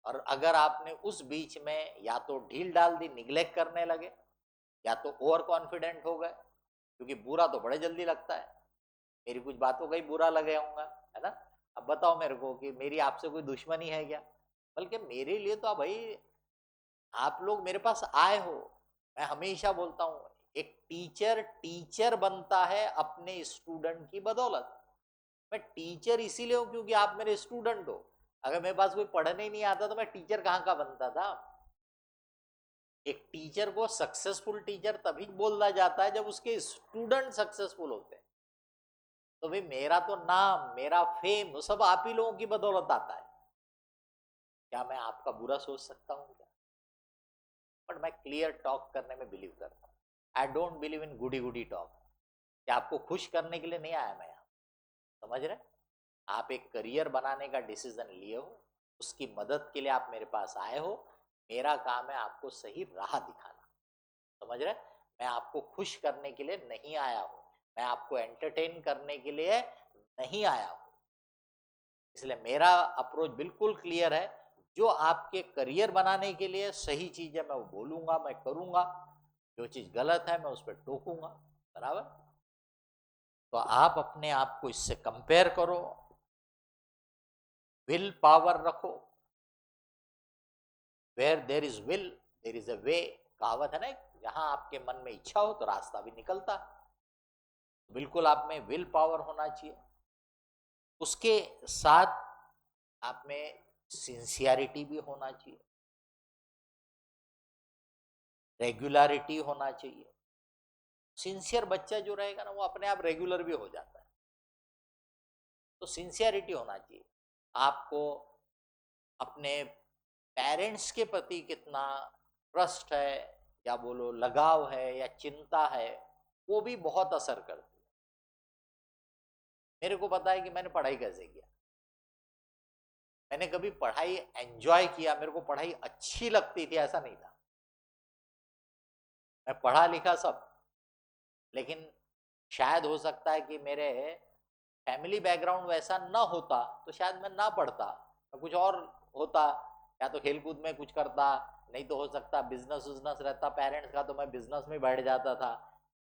और अगर आपने उस बीच में या तो ढील डाल दी, निग्लेक्ट करने लगे, या तो ओवर कॉन्फिडेंट हो गए, क्योंकि बुरा तो बड़े जल्दी लगता है, मेरी कुछ बातों का ही बुरा लगे होगा, है ना। अब बताओ मेरे को कि मेरी आपसे कोई दुश्मनी है क्या? बल्कि मेरे लिए तो भाई आप लोग मेरे पास आए हो। मैं हमेशा बोलता हूँ, एक टीचर टीचर बनता है अपने स्टूडेंट की बदौलत। मैं टीचर इसीलिए हूं क्योंकि आप मेरे स्टूडेंट हो। अगर मेरे पास कोई पढ़ने ही नहीं आता तो मैं टीचर कहाँ का बनता था? एक टीचर को सक्सेसफुल टीचर तभी बोला जाता है जब उसके स्टूडेंट सक्सेसफुल होते हैं। तो भाई मेरा तो नाम, मेरा फेम, वो सब आप ही लोगों की बदौलत आता है। क्या मैं आपका बुरा सोच सकता हूँ क्या? बट मैं क्लियर टॉक करने में बिलीव करता हूँ। I don't believe in goody goody talk. कि आपको खुश करने के लिए नहीं आया मैं यहाँ, समझ रहे? आप एक करियर बनाने का डिसीजन लिए हो, उसकी मदद के लिए आप मेरे पास आए हो। मेरा काम है आपको सही राह दिखाना, समझ रहे? मैं आपको खुश करने के लिए नहीं आया हूं, मैं आपको एंटरटेन करने के लिए नहीं आया हूं। इसलिए मेरा अप्रोच बिल्कुल क्लियर है। जो आपके करियर बनाने के लिए सही चीज है मैं वो बोलूंगा, मैं करूंगा। जो चीज गलत है मैं उस पर टोकूंगा, बराबर? तो आप अपने आप को इससे कंपेयर करो, विल पावर रखो। Where there is will there is a way, कहावत है ना। जहां आपके मन में इच्छा हो तो रास्ता भी निकलता। बिल्कुल आप में विल पावर होना चाहिए। उसके साथ आप में सिंसियरिटी भी होना चाहिए, रेगुलरिटी होना चाहिए। सिंसियर बच्चा जो रहेगा ना वो अपने आप रेगुलर भी हो जाता है। तो सिंसियरिटी होना चाहिए। आपको अपने पेरेंट्स के प्रति कितना ट्रस्ट है, या बोलो लगाव है, या चिंता है, वो भी बहुत असर करती है। मेरे को पता है कि मैंने पढ़ाई कैसे किया। मैंने कभी पढ़ाई एंजॉय किया, मेरे को पढ़ाई अच्छी लगती थी, ऐसा नहीं था। मैं पढ़ा लिखा सब, लेकिन शायद हो सकता है कि मेरे फैमिली बैकग्राउंड वैसा ना होता तो शायद मैं ना पढ़ता, मैं कुछ और होता। या तो खेलकूद में कुछ करता, नहीं तो हो सकता बिजनेस उजनेस रहता पेरेंट्स का तो मैं बिजनेस में बैठ जाता था।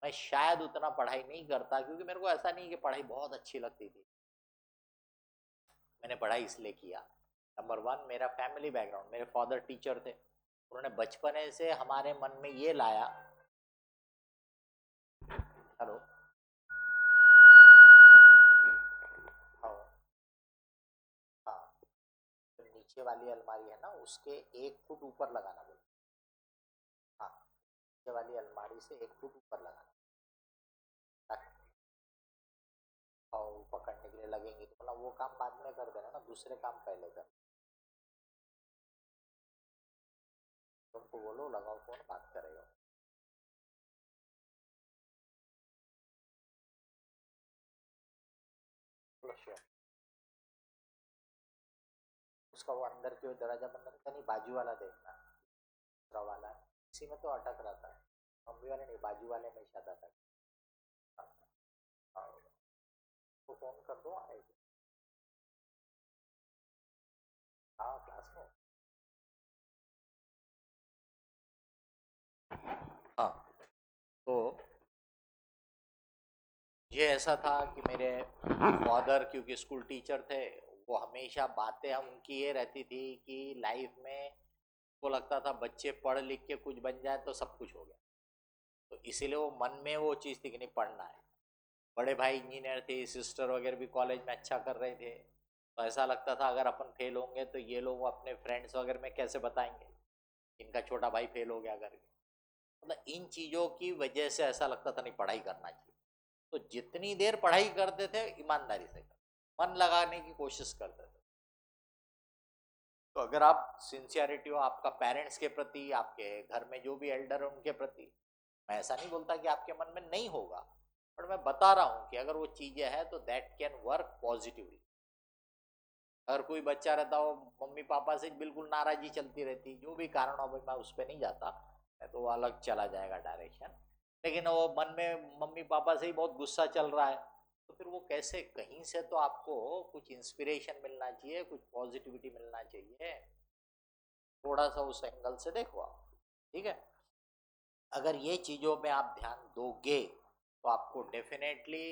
मैं शायद उतना पढ़ाई नहीं करता, क्योंकि मेरे को ऐसा नहीं कि पढ़ाई बहुत अच्छी लगती थी। मैंने पढ़ाई इसलिए किया, नंबर वन मेरा फैमिली बैकग्राउंड, मेरे फादर टीचर थे। उन्होंने बचपने से हमारे मन में ये लाया। हेलो, हाँ हाँ, तो नीचे वाली अलमारी है ना उसके 1 फुट ऊपर लगाना बोले। हाँ, नीचे वाली अलमारी से 1 फुट ऊपर लगाना, ताकि और पकड़ने के लिए लगेंगे तो मतलब वो काम बाद में कर देना ना, दूसरे काम पहले कर। तुमको बोलो लगाओ फोन, बात करेगा। बोलो श्योर। उसका वो अंदर की ओर दरवाजा बंद रहता नहीं, बाजू वाला देखना, दूसरा वाला इसी में तो अटक रहता है। मम्मी वाले नहीं, बाजू वाले में शायद अटक। तो फोन कर दो आएगी। हाँ क्लास में। हाँ, तो ये ऐसा था कि मेरे फादर क्योंकि स्कूल टीचर थे, वो हमेशा बातें हम उनकी ये रहती थी कि लाइफ में को लगता था बच्चे पढ़ लिख के कुछ बन जाए तो सब कुछ हो गया। तो इसीलिए वो मन में वो चीज़ थी कि नहीं पढ़ना है। बड़े भाई इंजीनियर थे, सिस्टर वगैरह भी कॉलेज में अच्छा कर रहे थे, तो ऐसा लगता था अगर अपन फेल होंगे तो ये लोग अपने फ्रेंड्स वगैरह में कैसे बताएंगे इनका छोटा भाई फेल हो गया करके। मतलब इन चीज़ों की वजह से ऐसा लगता था नहीं पढ़ाई करना चाहिए। तो जितनी देर पढ़ाई करते थे ईमानदारी से कर, मन लगाने की कोशिश करते थे। तो अगर आप सिंसियरिटी हो आपका पेरेंट्स के प्रति, आपके घर में जो भी एल्डर है उनके प्रति, मैं ऐसा नहीं बोलता कि आपके मन में नहीं होगा, पर मैं बता रहा हूं कि अगर वो चीजें हैं तो दैट कैन वर्क पॉजिटिवली। अगर कोई बच्चा रहता हो मम्मी पापा से बिल्कुल नाराजी चलती रहती, जो भी कारण हो, मैं उस पर नहीं जाता, मैं तो वो अलग चला जाएगा डायरेक्शन। लेकिन वो मन में मम्मी पापा से ही बहुत गुस्सा चल रहा है, तो फिर वो कैसे, कहीं से तो आपको कुछ इंस्पिरेशन मिलना चाहिए, कुछ पॉजिटिविटी मिलना चाहिए। थोड़ा सा उस एंगल से देखो आप, ठीक है? अगर ये चीज़ों में आप ध्यान दोगे तो आपको डेफिनेटली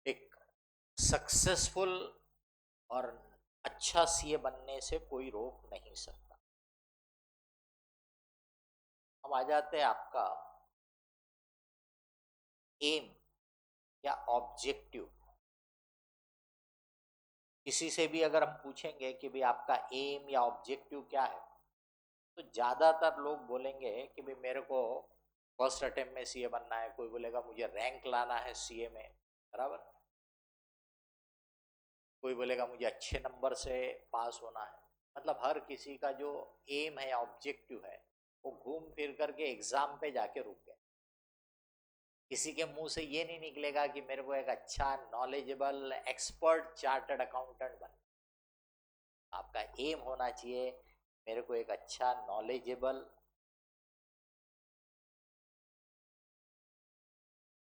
एक सक्सेसफुल और अच्छा सीए बनने से कोई रोक नहीं सकता। अब आ जाते हैं आपका एम या ऑब्जेक्टिव। किसी से भी अगर हम पूछेंगे कि भाई आपका एम या ऑब्जेक्टिव क्या है, तो ज्यादातर लोग बोलेंगे कि भाई मेरे को फर्स्ट अटेम्प्ट में सीए बनना है, कोई बोलेगा मुझे रैंक लाना है सीए में, बराबर, कोई बोलेगा मुझे अच्छे नंबर से पास होना है। मतलब हर किसी का जो एम है, ऑब्जेक्टिव है, वो घूम फिर करके एग्जाम पे जाके रुक गए। किसी के मुंह से ये नहीं निकलेगा कि मेरे को एक अच्छा नॉलेजेबल एक्सपर्ट चार्टर्ड अकाउंटेंट बनना। आपका एम होना चाहिए मेरे को एक अच्छा नॉलेजेबल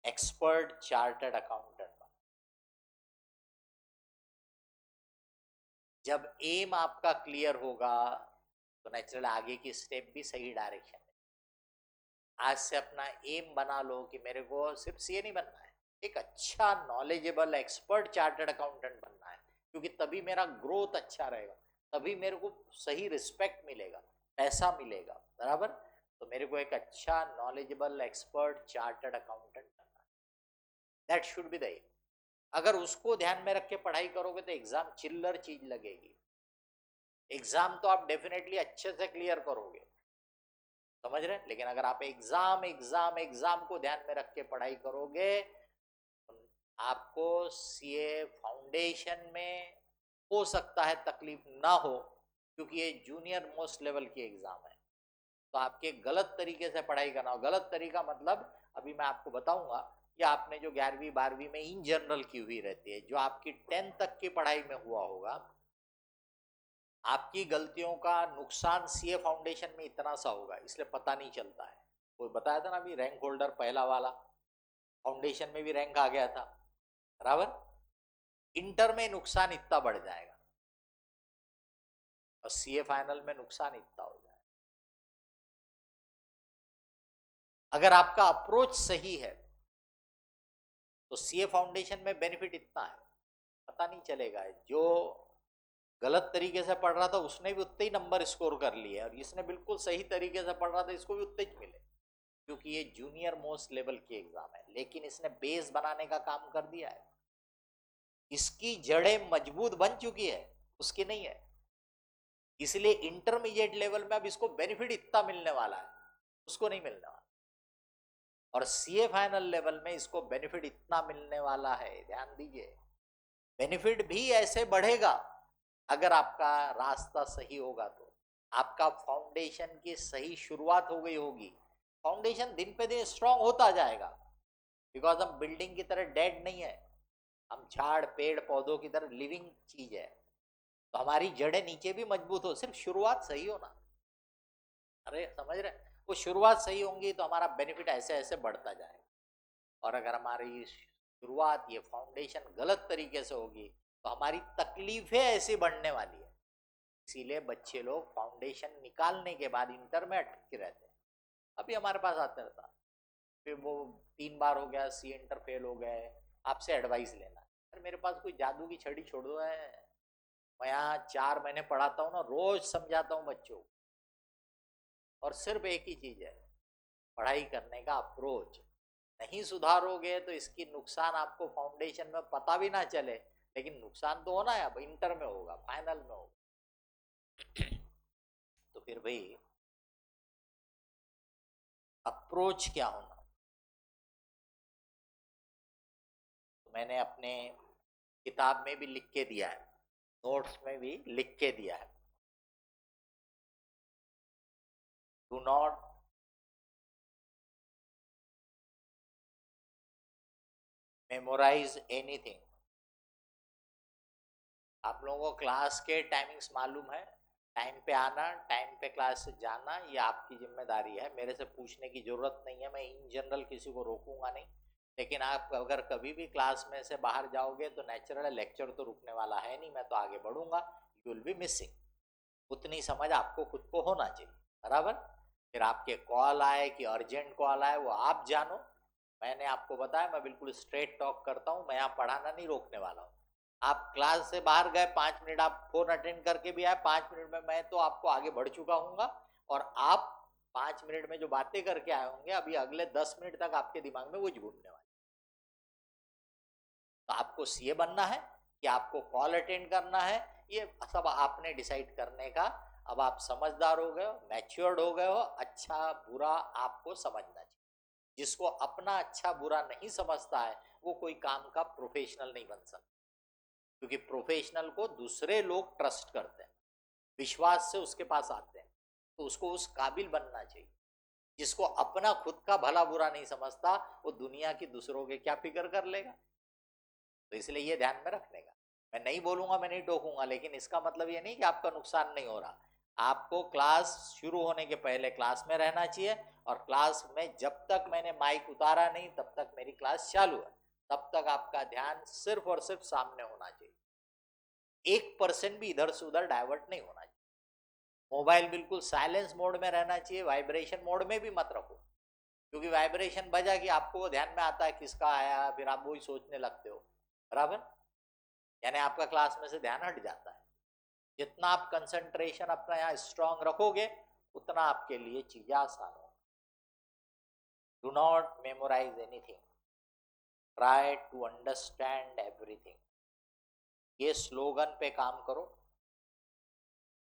एक्सपर्ट चार्टर्ड अकाउंटेंट बनना। जब एम आपका क्लियर होगा तो नेचुरल आगे की स्टेप भी सही डायरेक्शन में। आज से अपना एम बना लो कि मेरे को सिर्फ सीए नहीं बनना है, एक अच्छा नॉलेजेबल एक्सपर्ट चार्टर्ड अकाउंटेंट बनना है, क्योंकि तभी मेरा ग्रोथ अच्छा रहेगा, तभी मेरे को सही रिस्पेक्ट मिलेगा, पैसा मिलेगा, बराबर। तो मेरे को एक अच्छा नॉलेजेबल एक्सपर्ट चार्टर्ड अकाउंटेंट बनना है, that should be the aim. अगर उसको ध्यान में रख के पढ़ाई करोगे तो एग्जाम चिल्लर चीज लगेगी। एग्जाम तो आप डेफिनेटली अच्छे से क्लियर करोगे, समझ रहे हैं, लेकिन अगर आप एग्जाम एग्जाम एग्जाम को ध्यान में रख के पढ़ाई करोगे, आपको सीए फाउंडेशन में हो सकता है तकलीफ ना हो, क्योंकि ये जूनियर मोस्ट लेवल की एग्जाम है। तो आपके गलत तरीके से पढ़ाई करना हो, गलत तरीका मतलब अभी मैं आपको बताऊंगा कि आपने जो 11वीं 12वीं में इन जनरल की हुई रहती है, जो आपकी 10th तक की पढ़ाई में हुआ होगा, आपकी गलतियों का नुकसान सीए फाउंडेशन में इतना सा होगा, इसलिए पता नहीं चलता है। कोई बताया था ना अभी, रैंक होल्डर पहला वाला फाउंडेशन में भी रैंक आ गया था, बराबर। इंटर में नुकसान इतना बढ़ जाएगा और सीए फाइनल में नुकसान इतना हो जाएगा। अगर आपका अप्रोच सही है तो सीए फाउंडेशन में बेनिफिट इतना है, पता नहीं चलेगा। जो गलत तरीके से पढ़ रहा था उसने भी उतने ही नंबर स्कोर कर लिए, और इसने बिल्कुल सही तरीके से पढ़ रहा था, इसको भी उतने ही मिले, क्योंकि ये जूनियर मोस्ट लेवल की एग्जाम है। लेकिन इसने बेस बनाने का काम कर दिया है, इसकी जड़ें मजबूत बन चुकी है, उसकी नहीं है। इसलिए इंटरमीडिएट लेवल में अब इसको बेनिफिट इतना मिलने वाला है, उसको नहीं मिलने वाला। और सीए फाइनल लेवल में इसको बेनिफिट इतना मिलने वाला है, ध्यान दीजिए। बेनिफिट भी ऐसे बढ़ेगा अगर आपका रास्ता सही होगा, तो आपका फाउंडेशन की सही शुरुआत हो गई होगी। फाउंडेशन दिन पे दिन स्ट्रांग होता जाएगा, बिकॉज हम बिल्डिंग की तरह डेड नहीं है, हम झाड़ पेड़ पौधों की तरह लिविंग चीज है। तो हमारी जड़ें नीचे भी मजबूत हो, सिर्फ शुरुआत सही हो ना। अरे समझ रहे, वो शुरुआत सही होंगी तो हमारा बेनिफिट ऐसे ऐसे बढ़ता जाएगा। और अगर हमारी शुरुआत, ये फाउंडेशन गलत तरीके से होगी तो हमारी तकलीफें ऐसी बढ़ने वाली है। इसीलिए बच्चे लोग फाउंडेशन निकालने के बाद इंटर में अटके रहते हैं। अभी हमारे पास आते रहता, फिर वो 3 बार हो गया सी इंटर फेल हो गए, आपसे एडवाइस लेना। अरे मेरे पास कोई जादू की छड़ी छोड़ो है, मैं यहाँ 4 महीने पढ़ाता हूँ ना, रोज समझाता हूँ बच्चों को। और सिर्फ एक ही चीज है, पढ़ाई करने का अप्रोच। नहीं सुधारोगे तो इसकी नुकसान आपको फाउंडेशन में पता भी ना चले, लेकिन नुकसान तो होना है, अब इंटर में होगा, फाइनल में होगा। तो फिर भाई अप्रोच क्या होना, तो मैंने अपने किताब में भी लिख के दिया है, नोट्स में भी लिख के दिया है। Do not memorise anything. आप लोगों को क्लास के टाइमिंग्स मालूम है, टाइम पे आना, टाइम पे क्लास से जाना, ये आपकी जिम्मेदारी है, मेरे से पूछने की जरूरत नहीं है, मैं इन जनरल किसी को रोकूंगा नहीं। लेकिन आप अगर कभी भी क्लास में से बाहर जाओगे तो नेचुरल लेक्चर तो रुकने वाला है नहीं, मैं तो आगे बढ़ूंगा, यू विल बी मिसिंग। उतनी समझ आपको खुद को होना चाहिए, बराबर। फिर आपके कॉल आए कि अर्जेंट कॉल आए, वो आप जानो। मैंने आपको बताया मैं बिल्कुल स्ट्रेट टॉक करता हूँ, मैं यहाँ पढ़ाना नहीं रोकने वाला हूँ। आप क्लास से बाहर गए, 5 मिनट आप फोन अटेंड करके भी आए, 5 मिनट में मैं तो आपको आगे बढ़ चुका हूँगा, और आप 5 मिनट में जो बातें करके आए होंगे अभी अगले 10 मिनट तक आपके दिमाग में वो घूमने वाले। तो आपको सीए बनना है कि आपको कॉल अटेंड करना है, ये सब आपने डिसाइड करने का। अब आप समझदार हो गए हो, मैच्योर्ड हो गए हो, अच्छा बुरा आपको समझना चाहिए। जिसको अपना अच्छा बुरा नहीं समझता है वो कोई काम का प्रोफेशनल नहीं बन सकता, क्योंकि प्रोफेशनल को दूसरे लोग ट्रस्ट करते हैं, विश्वास से उसके पास आते हैं, तो उसको उस काबिल बनना चाहिए। जिसको अपना खुद का भला बुरा नहीं समझता वो दुनिया की दूसरों के क्या फिक्र कर लेगा। तो इसलिए ये ध्यान में रखने का। मैं नहीं बोलूंगा, मैं नहीं टोकूंगा, लेकिन इसका मतलब ये नहीं कि आपका नुकसान नहीं हो रहा। आपको क्लास शुरू होने के पहले क्लास में रहना चाहिए, और क्लास में जब तक मैंने माइक उतारा नहीं तब तक मेरी क्लास चालू है, तब तक आपका ध्यान सिर्फ और सिर्फ सामने होना चाहिए। 1% भी इधर से उधर डाइवर्ट नहीं होना चाहिए। मोबाइल बिल्कुल साइलेंस मोड में रहना चाहिए, वाइब्रेशन मोड में भी मत रखो, क्योंकि वाइब्रेशन बजा कि आपको वो ध्यान में आता है किसका आया, फिर आप वही सोचने लगते हो। बराबर, यानी आपका क्लास में से ध्यान हट जाता है। जितना आप कंसंट्रेशन अपना यहाँ स्ट्रांग रखोगे उतना आपके लिए चीजें आसान हो। Do not memorise anything, try to understand everything. ये स्लोगन पे काम करो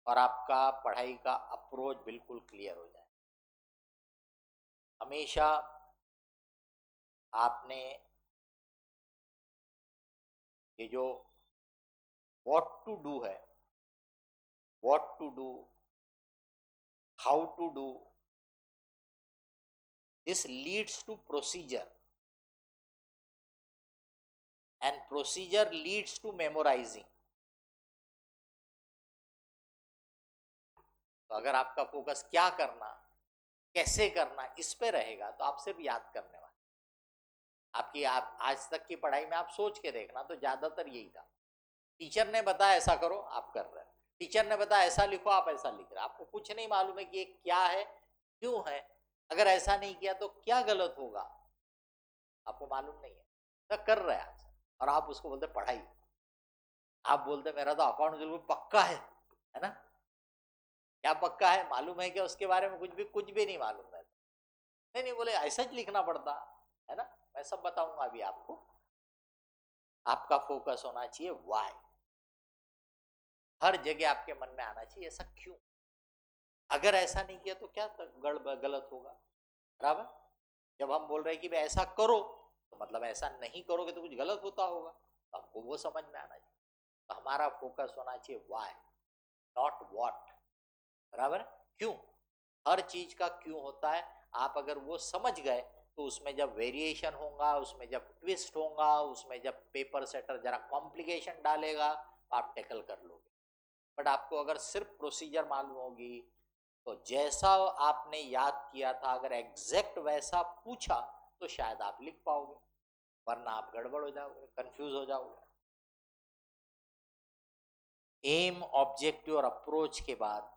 और आपका पढ़ाई का अप्रोच बिल्कुल क्लियर हो जाए। हमेशा आपने ये जो व्हाट टू डू है, what to do, how to do, this leads to procedure, and procedure leads to memorising. तो अगर आपका फोकस क्या करना, कैसे करना, इस पे रहेगा तो आप सिर्फ याद करने वाले। आपकी आप आज तक की पढ़ाई में आप सोच के देखना तो ज्यादातर यही था, टीचर ने बताया ऐसा करो आप कर रहे हैं, टीचर ने बताया ऐसा लिखो आप ऐसा लिख रहे हैं, आपको कुछ नहीं मालूम है कि ये क्या है, क्यों है, अगर ऐसा नहीं किया तो क्या गलत होगा, आपको मालूम नहीं है, तो कर रहे हैं आप, और आप उसको बोलते पढ़ाई। आप बोलते मेरा तो अकाउंट बिल्कुल पक्का है ना। क्या पक्का है, मालूम है क्या उसके बारे में, कुछ भी नहीं मालूम है। नहीं नहीं, बोले ऐसा ही लिखना पड़ता है ना। मैं सब बताऊंगा अभी आपको। आपका फोकस होना चाहिए वाई, हर जगह आपके मन में आना चाहिए ऐसा क्यों, अगर ऐसा नहीं किया तो क्या गलत होगा। बराबर, जब हम बोल रहे हैं कि भाई ऐसा करो तो मतलब ऐसा नहीं करोगे तो कुछ गलत होता होगा, तो आपको वो समझ में आना चाहिए। तो हमारा फोकस होना चाहिए वाई, नॉट व्हाट। बराबर, क्यों, हर चीज का क्यों होता है। आप अगर वो समझ गए तो उसमें जब वेरिएशन होगा, उसमें जब ट्विस्ट होगा, उसमें जब पेपर सेटर जरा कॉम्प्लिकेशन डालेगा तो आप टैकल कर लोगे। बट आपको अगर सिर्फ प्रोसीजर मालूम होगी तो जैसा आपने याद किया था अगर एग्जैक्ट वैसा पूछा तो शायद आप लिख पाओगे, वरना आप गड़बड़ हो जाओगे, कंफ्यूज हो जाओगे। एम, ऑब्जेक्टिव और अप्रोच के बाद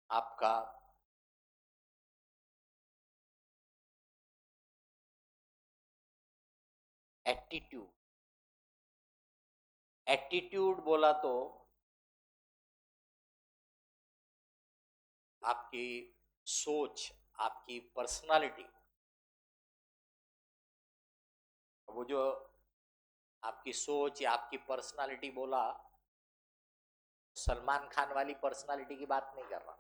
आपका एटीट्यूड। एटीट्यूड बोला तो आपकी सोच, आपकी पर्सनालिटी। वो जो आपकी सोच या आपकी पर्सनालिटी बोला, सलमान खान वाली पर्सनालिटी की बात नहीं कर रहा,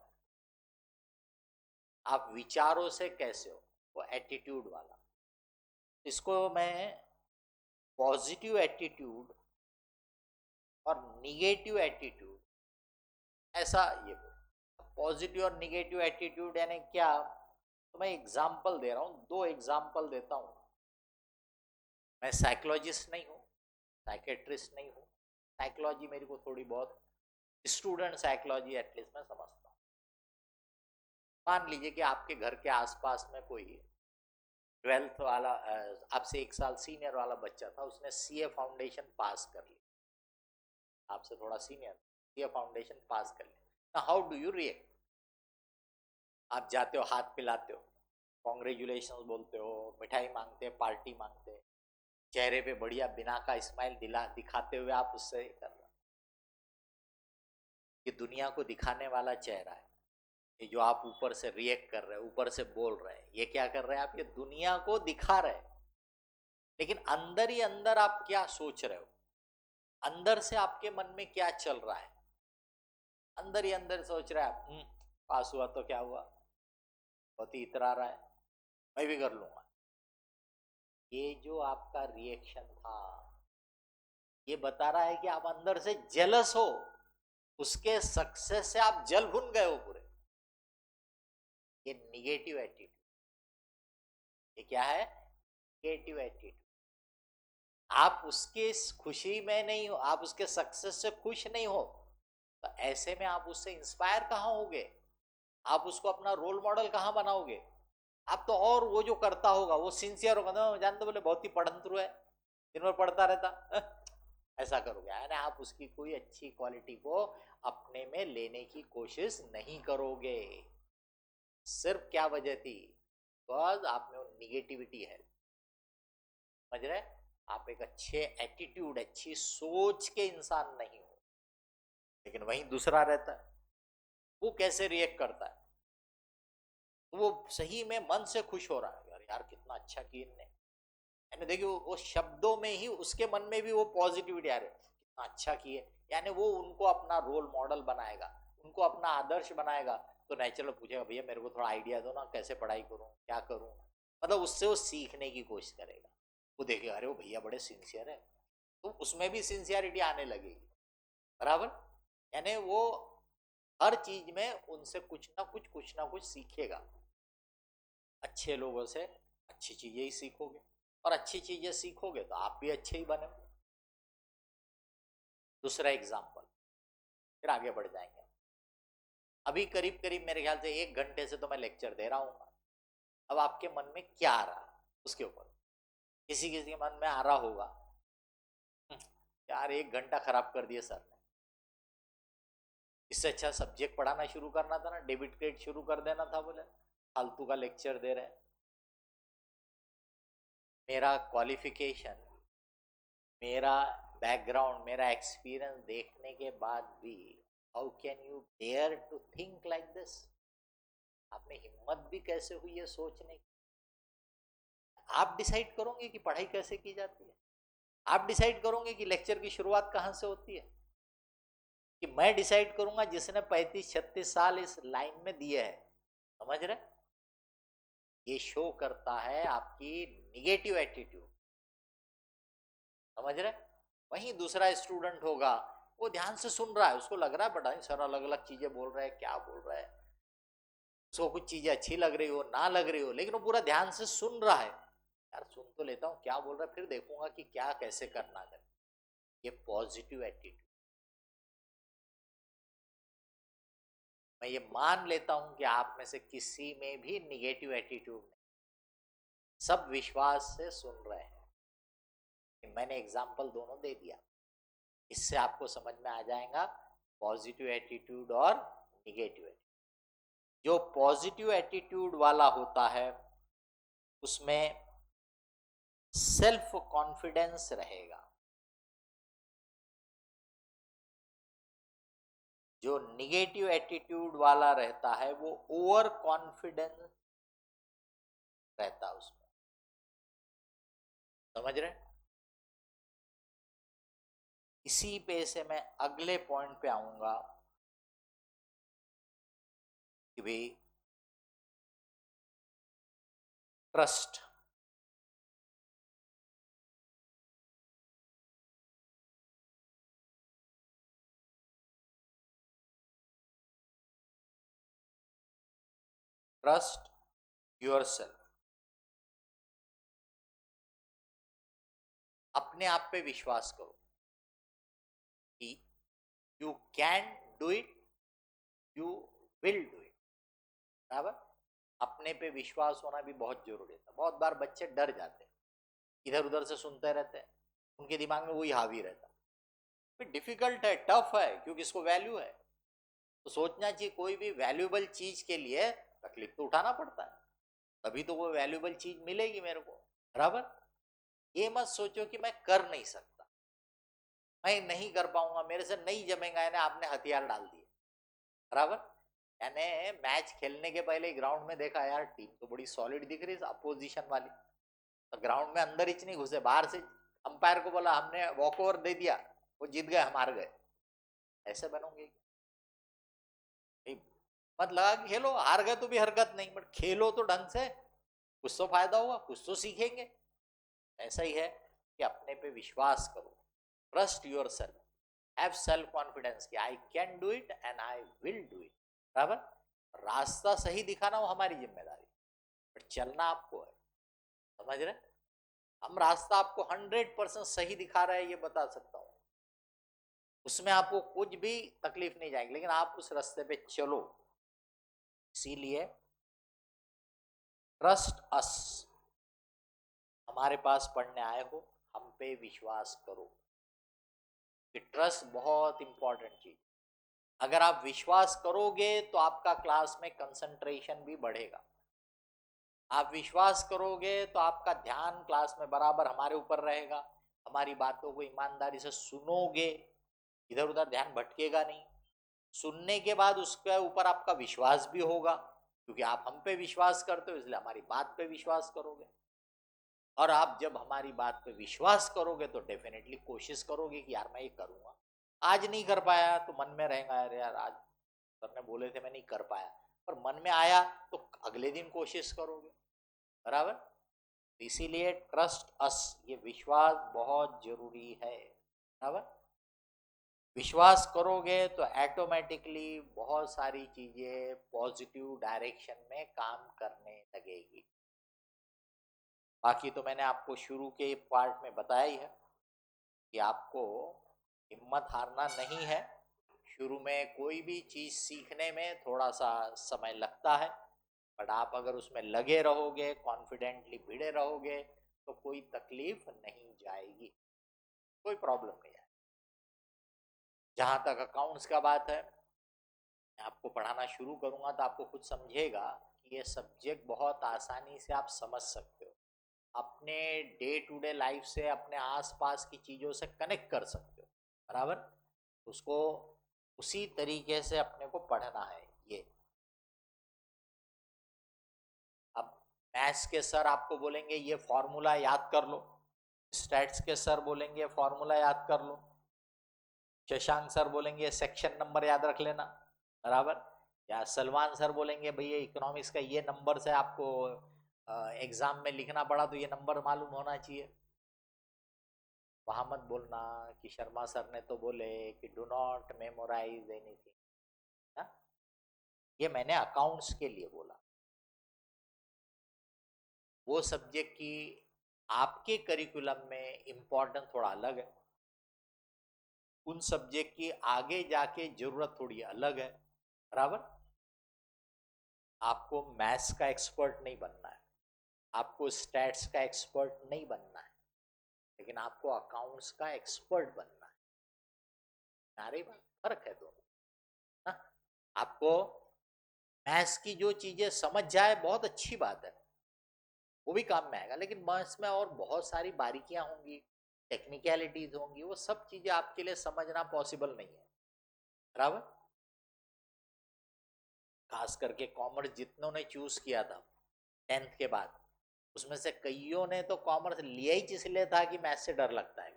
आप विचारों से कैसे हो, वो एटीट्यूड वाला। इसको मैं पॉजिटिव एटीट्यूड और निगेटिव एटीट्यूड ऐसा ये बोल। पॉजिटिव और निगेटिव एटीट्यूड यानी क्या, तो मैं एग्जाम्पल दे रहा हूँ, दो एग्जाम्पल देता हूँ। मैं साइकोलॉजिस्ट नहीं हूँ, साइकेट्रिस्ट नहीं हूँ, साइकोलॉजी मेरे को थोड़ी बहुत, स्टूडेंट साइकोलॉजी एटलीस्ट मैं समझता हूँ। मान लीजिए कि आपके घर के आसपास में कोई 12th वाला आपसे 1 साल सीनियर वाला बच्चा था, उसने सीए फाउंडेशन पास कर लिया, आपसे थोड़ा सीनियर, सीए फाउंडेशन पास कर लिया। ना हाउ डू यू रिएक्ट, आप जाते हो हाथ पिलाते हो, कॉन्ग्रेचुलेशन बोलते हो, मिठाई मांगते हैं, पार्टी मांगते हैं, चेहरे पे बढ़िया बिना का स्माइल दिखाते हुए आप उससे कर रहे हो। ये दुनिया को दिखाने वाला चेहरा है। ये जो आप ऊपर से रिएक्ट कर रहे हो, ऊपर से बोल रहे हैं, ये क्या कर रहे हैं आप? ये दुनिया को दिखा रहे हैं। लेकिन अंदर ही अंदर आप क्या सोच रहे हो? अंदर से आपके मन में क्या चल रहा है? अंदर ही अंदर सोच रहा है आप, पास हुआ तो क्या हुआ, बहुत ही इतरा रहा है, मैं भी कर लूंगा। ये जो आपका रिएक्शन था, ये बता रहा है कि आप अंदर से जेलस हो, उसके सक्सेस से आप जल भुन गए हो पूरे। ये निगेटिव एटीट्यूड। ये क्या है? Negative attitude. आप उसके खुशी में नहीं हो, आप उसके सक्सेस से खुश नहीं हो, तो ऐसे में आप उससे इंस्पायर कहां होगे? आप उसको अपना रोल मॉडल कहां बनाओगे? आप तो, और वो जो करता होगा वो सिंसियर होगा ना, जानते बोले बहुत ही पढ़ंतरू है, दिन भर पढ़ता रहता ऐसा करोगे, यानी आप उसकी कोई अच्छी क्वालिटी को अपने में लेने की कोशिश नहीं करोगे। सिर्फ क्या वजह थी? बिकॉज आप में निगेटिविटी है। समझ रहे? आप एक अच्छे एटीट्यूड, अच्छी सोच के इंसान नहीं हो। लेकिन वहीं दूसरा रहता है, वो कैसे रिएक्ट करता है? तो वो सही में मन से खुश हो रहा है, यार यार कितना अच्छा किया इनने, यानी देखिए वो शब्दों में ही उसके मन में भी वो पॉजिटिविटी आ रही है, कितना अच्छा किए। यानी वो उनको अपना रोल मॉडल बनाएगा, उनको अपना आदर्श बनाएगा। तो नेचुरल पूछेगा, भैया मेरे को थोड़ा आइडिया दो ना, कैसे पढ़ाई करूं, क्या करूं। मतलब उससे वो सीखने की कोशिश करेगा। वो देखेगा अरे वो भैया बड़े सिंसियर है, तो उसमें भी सिंसियरिटी आने लगेगी। बराबर? यानी वो हर चीज में उनसे कुछ ना कुछ सीखेगा। अच्छे लोगों से अच्छी चीजें ही सीखोगे, और अच्छी चीजें सीखोगे तो आप भी अच्छे ही बने। दूसरा एग्जाम्पल, फिर आगे बढ़ जाएंगे। अभी करीब करीब मेरे ख्याल से 1 घंटे से तो मैं लेक्चर दे रहा हूँ। अब आपके मन में क्या आ रहा उसके ऊपर? किसी किसी के मन में आ रहा होगा, यार 1 घंटा खराब कर दिया सर ने, इससे अच्छा सब्जेक्ट पढ़ाना शुरू करना था ना, डेबिट क्रेडिट शुरू कर देना था, बोले फालतू का लेक्चर दे रहे हैं। मेरा क्वालिफिकेशन, मेरा बैकग्राउंड, मेरा एक्सपीरियंस देखने के बाद भी how can you dare to think like this? आप में हिम्मत भी कैसे हुई है सोचने की? आप डिसाइड करोगे कि पढ़ाई कैसे की जाती है? आप डिसाइड करोगे कि लेक्चर की शुरुआत कहां से होती है? कि मैं डिसाइड करूंगा जिसने 35-36 साल इस लाइन में दिए हैं? समझ रहे? ये शो करता है आपकी निगेटिव एटीट्यूड। समझ रहे? वहीं दूसरा स्टूडेंट होगा, वो ध्यान से सुन रहा है, उसको लग रहा है बड़ा सर अलग अलग चीजें बोल रहा है, क्या बोल रहा है, उसको कुछ चीजें अच्छी लग रही हो ना लग रही हो, लेकिन वो पूरा ध्यान से सुन रहा है। यार सुन तो लेता हूँ क्या बोल रहा है, फिर देखूंगा कि क्या कैसे करना है। ये पॉजिटिव एटीट्यूड। मैं ये मान लेता हूं कि आप में से किसी में भी निगेटिव एटीट्यूड नहीं, सब विश्वास से सुन रहे हैं। मैंने एग्जाम्पल दोनों दे दिया, इससे आपको समझ में आ जाएगा पॉजिटिव एटीट्यूड और निगेटिव एटीट्यूड। जो पॉजिटिव एटीट्यूड वाला होता है उसमें सेल्फ कॉन्फिडेंस रहेगा। जो निगेटिव एटीट्यूड वाला रहता है वो ओवर कॉन्फिडेंस रहता है उसमें। समझ रहे? इसी पे से मैं अगले पॉइंट पे आऊंगा कि भाई ट्रस्ट। Trust yourself. अपने आप पे विश्वास करो कि you can do it, you will do it. बराबर? अपने पे विश्वास होना भी बहुत जरूरी है। बहुत बार बच्चे डर जाते हैं, इधर उधर से सुनते रहते हैं, उनके दिमाग में वही हावी रहता है। डिफिकल्ट है, टफ है, क्योंकि इसको वैल्यू है। तो सोचना चाहिए कोई भी वैल्यूएबल चीज के लिए तकलीफ तो उठाना पड़ता है, तभी तो वो वैल्यूएबल चीज मिलेगी मेरे को। बराबर? ये मत सोचो कि मैं कर नहीं सकता, मैं नहीं कर पाऊंगा, मेरे से नहीं जमेगा, यानी आपने हथियार डाल दिए। बराबर। यानी मैच खेलने के पहले ग्राउंड में देखा यार टीम तो बड़ी सॉलिड दिख रही है अपोजिशन वाली, तो ग्राउंड में अंदर ही नहीं घुसे, बाहर से अंपायर को बोला हमने वॉक ओवर दे दिया, वो जीत गए हम हार गए, ऐसे बनोगे? मत लगा कि खेलो, हार गए तो भी हरकत नहीं, बट खेलो तो ढंग से, कुछ तो फायदा होगा, कुछ तो सीखेंगे। ऐसा ही है कि अपने पे विश्वास करो, trust yourself, have self confidence कि I can do it and I will do it. बराबर। रास्ता सही दिखाना वो हमारी जिम्मेदारी, बट चलना आपको है। समझ रहे? हम रास्ता आपको 100% सही दिखा रहे हैं ये बता सकता हूँ, उसमें आपको कुछ भी तकलीफ नहीं जाएगी, लेकिन आप उस रास्ते पे चलो। इसीलिए ट्रस्ट अस, हमारे पास पढ़ने आए हो, हम पे विश्वास करो। कि ट्रस्ट बहुत इंपॉर्टेंट चीज, अगर आप विश्वास करोगे तो आपका क्लास में कंसंट्रेशन भी बढ़ेगा। आप विश्वास करोगे तो आपका ध्यान क्लास में बराबर हमारे ऊपर रहेगा, हमारी बातों को ईमानदारी से सुनोगे, इधर उधर ध्यान भटकेगा नहीं। सुनने के बाद उसके ऊपर आपका विश्वास भी होगा, क्योंकि आप हम पे विश्वास करते हो इसलिए हमारी बात पे विश्वास करोगे। और आप जब हमारी बात पे विश्वास करोगे तो डेफिनेटली कोशिश करोगे कि यार मैं ये करूंगा। आज नहीं कर पाया तो मन में रहेगा यार यार आज सर ने बोले थे मैं नहीं कर पाया, पर मन में आया तो अगले दिन कोशिश करोगे। बराबर। इसीलिए ट्रस्ट अस, ये विश्वास बहुत जरूरी है। बराबर। विश्वास करोगे तो ऑटोमेटिकली बहुत सारी चीजें पॉजिटिव डायरेक्शन में काम करने लगेगी। बाकी तो मैंने आपको शुरू के पार्ट में बताया ही है कि आपको हिम्मत हारना नहीं है। शुरू में कोई भी चीज सीखने में थोड़ा सा समय लगता है, बट आप अगर उसमें लगे रहोगे, कॉन्फिडेंटली भिड़े रहोगे, तो कोई तकलीफ नहीं जाएगी, कोई प्रॉब्लम नहीं है। जहां तक अकाउंट्स का बात है, मैं आपको पढ़ाना शुरू करूंगा तो आपको खुद समझेगा कि ये सब्जेक्ट बहुत आसानी से आप समझ सकते हो, अपने डे टू डे लाइफ से, अपने आसपास की चीज़ों से कनेक्ट कर सकते हो। बराबर। उसको उसी तरीके से अपने को पढ़ना है ये। अब मैथ्स के सर आपको बोलेंगे ये फॉर्मूला याद कर लो, स्टैट्स के सर बोलेंगे फॉर्मूला याद कर लो, शशांक सर बोलेंगे सेक्शन नंबर याद रख लेना। बराबर। या सलमान सर बोलेंगे भैया इकोनॉमिक्स का ये नंबर से आपको एग्जाम में लिखना पड़ा तो ये नंबर मालूम होना चाहिए। वहां मत बोलना कि शर्मा सर ने तो बोले कि डू नॉट मेमोराइज एनीथिंग ना, ये मैंने अकाउंट्स के लिए बोला। वो सब्जेक्ट की आपके करिकुलम में इम्पोर्टेंस थोड़ा अलग है, उन सब्जेक्ट की आगे जाके जरूरत थोड़ी अलग है। बराबर। आपको मैथ्स का एक्सपर्ट नहीं बनना है, आपको स्टैट्स का एक्सपर्ट नहीं बनना है, लेकिन आपको अकाउंट्स का एक्सपर्ट बनना है। नारे बात फर्क है दोनों ना। आपको मैथ्स की जो चीजें समझ जाए बहुत अच्छी बात है, वो भी काम में आएगा, लेकिन मैथ्स में और बहुत सारी बारीकियां होंगी, टेक्निकलिटीज होंगी, वो सब चीजें आपके लिए समझना पॉसिबल नहीं है। बराबर। खास करके कॉमर्स जितनों ने चूज किया था 10th के बाद, उसमें से कईयों ने तो कॉमर्स लिया ही इसलिए था कि मैथ्स से डर लगता है।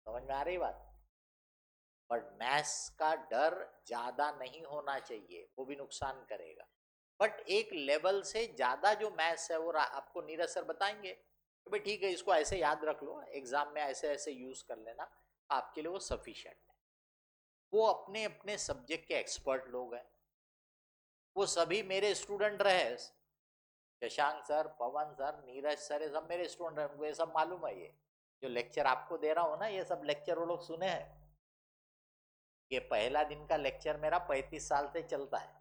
समझ में आ रही बात? बट मैथ्स का डर ज्यादा नहीं होना चाहिए, वो भी नुकसान करेगा। बट एक लेवल से ज्यादा जो मैथ्स है वो आपको नीरज सर बताएंगे तो भाई ठीक है इसको ऐसे याद रख लो, एग्जाम में ऐसे ऐसे यूज कर लेना, आपके लिए वो सफिशिएंट है। वो अपने अपने सब्जेक्ट के एक्सपर्ट लोग हैं, वो सभी मेरे स्टूडेंट रहे, शशांक सर, पवन सर, नीरज सर, ये सब मेरे स्टूडेंट हैं, उनको ये सब मालूम है। ये जो लेक्चर आपको दे रहा हूँ ना, ये सब लेक्चर वो लोग सुने हैं। ये पहला दिन का लेक्चर मेरा 35 साल से चलता है,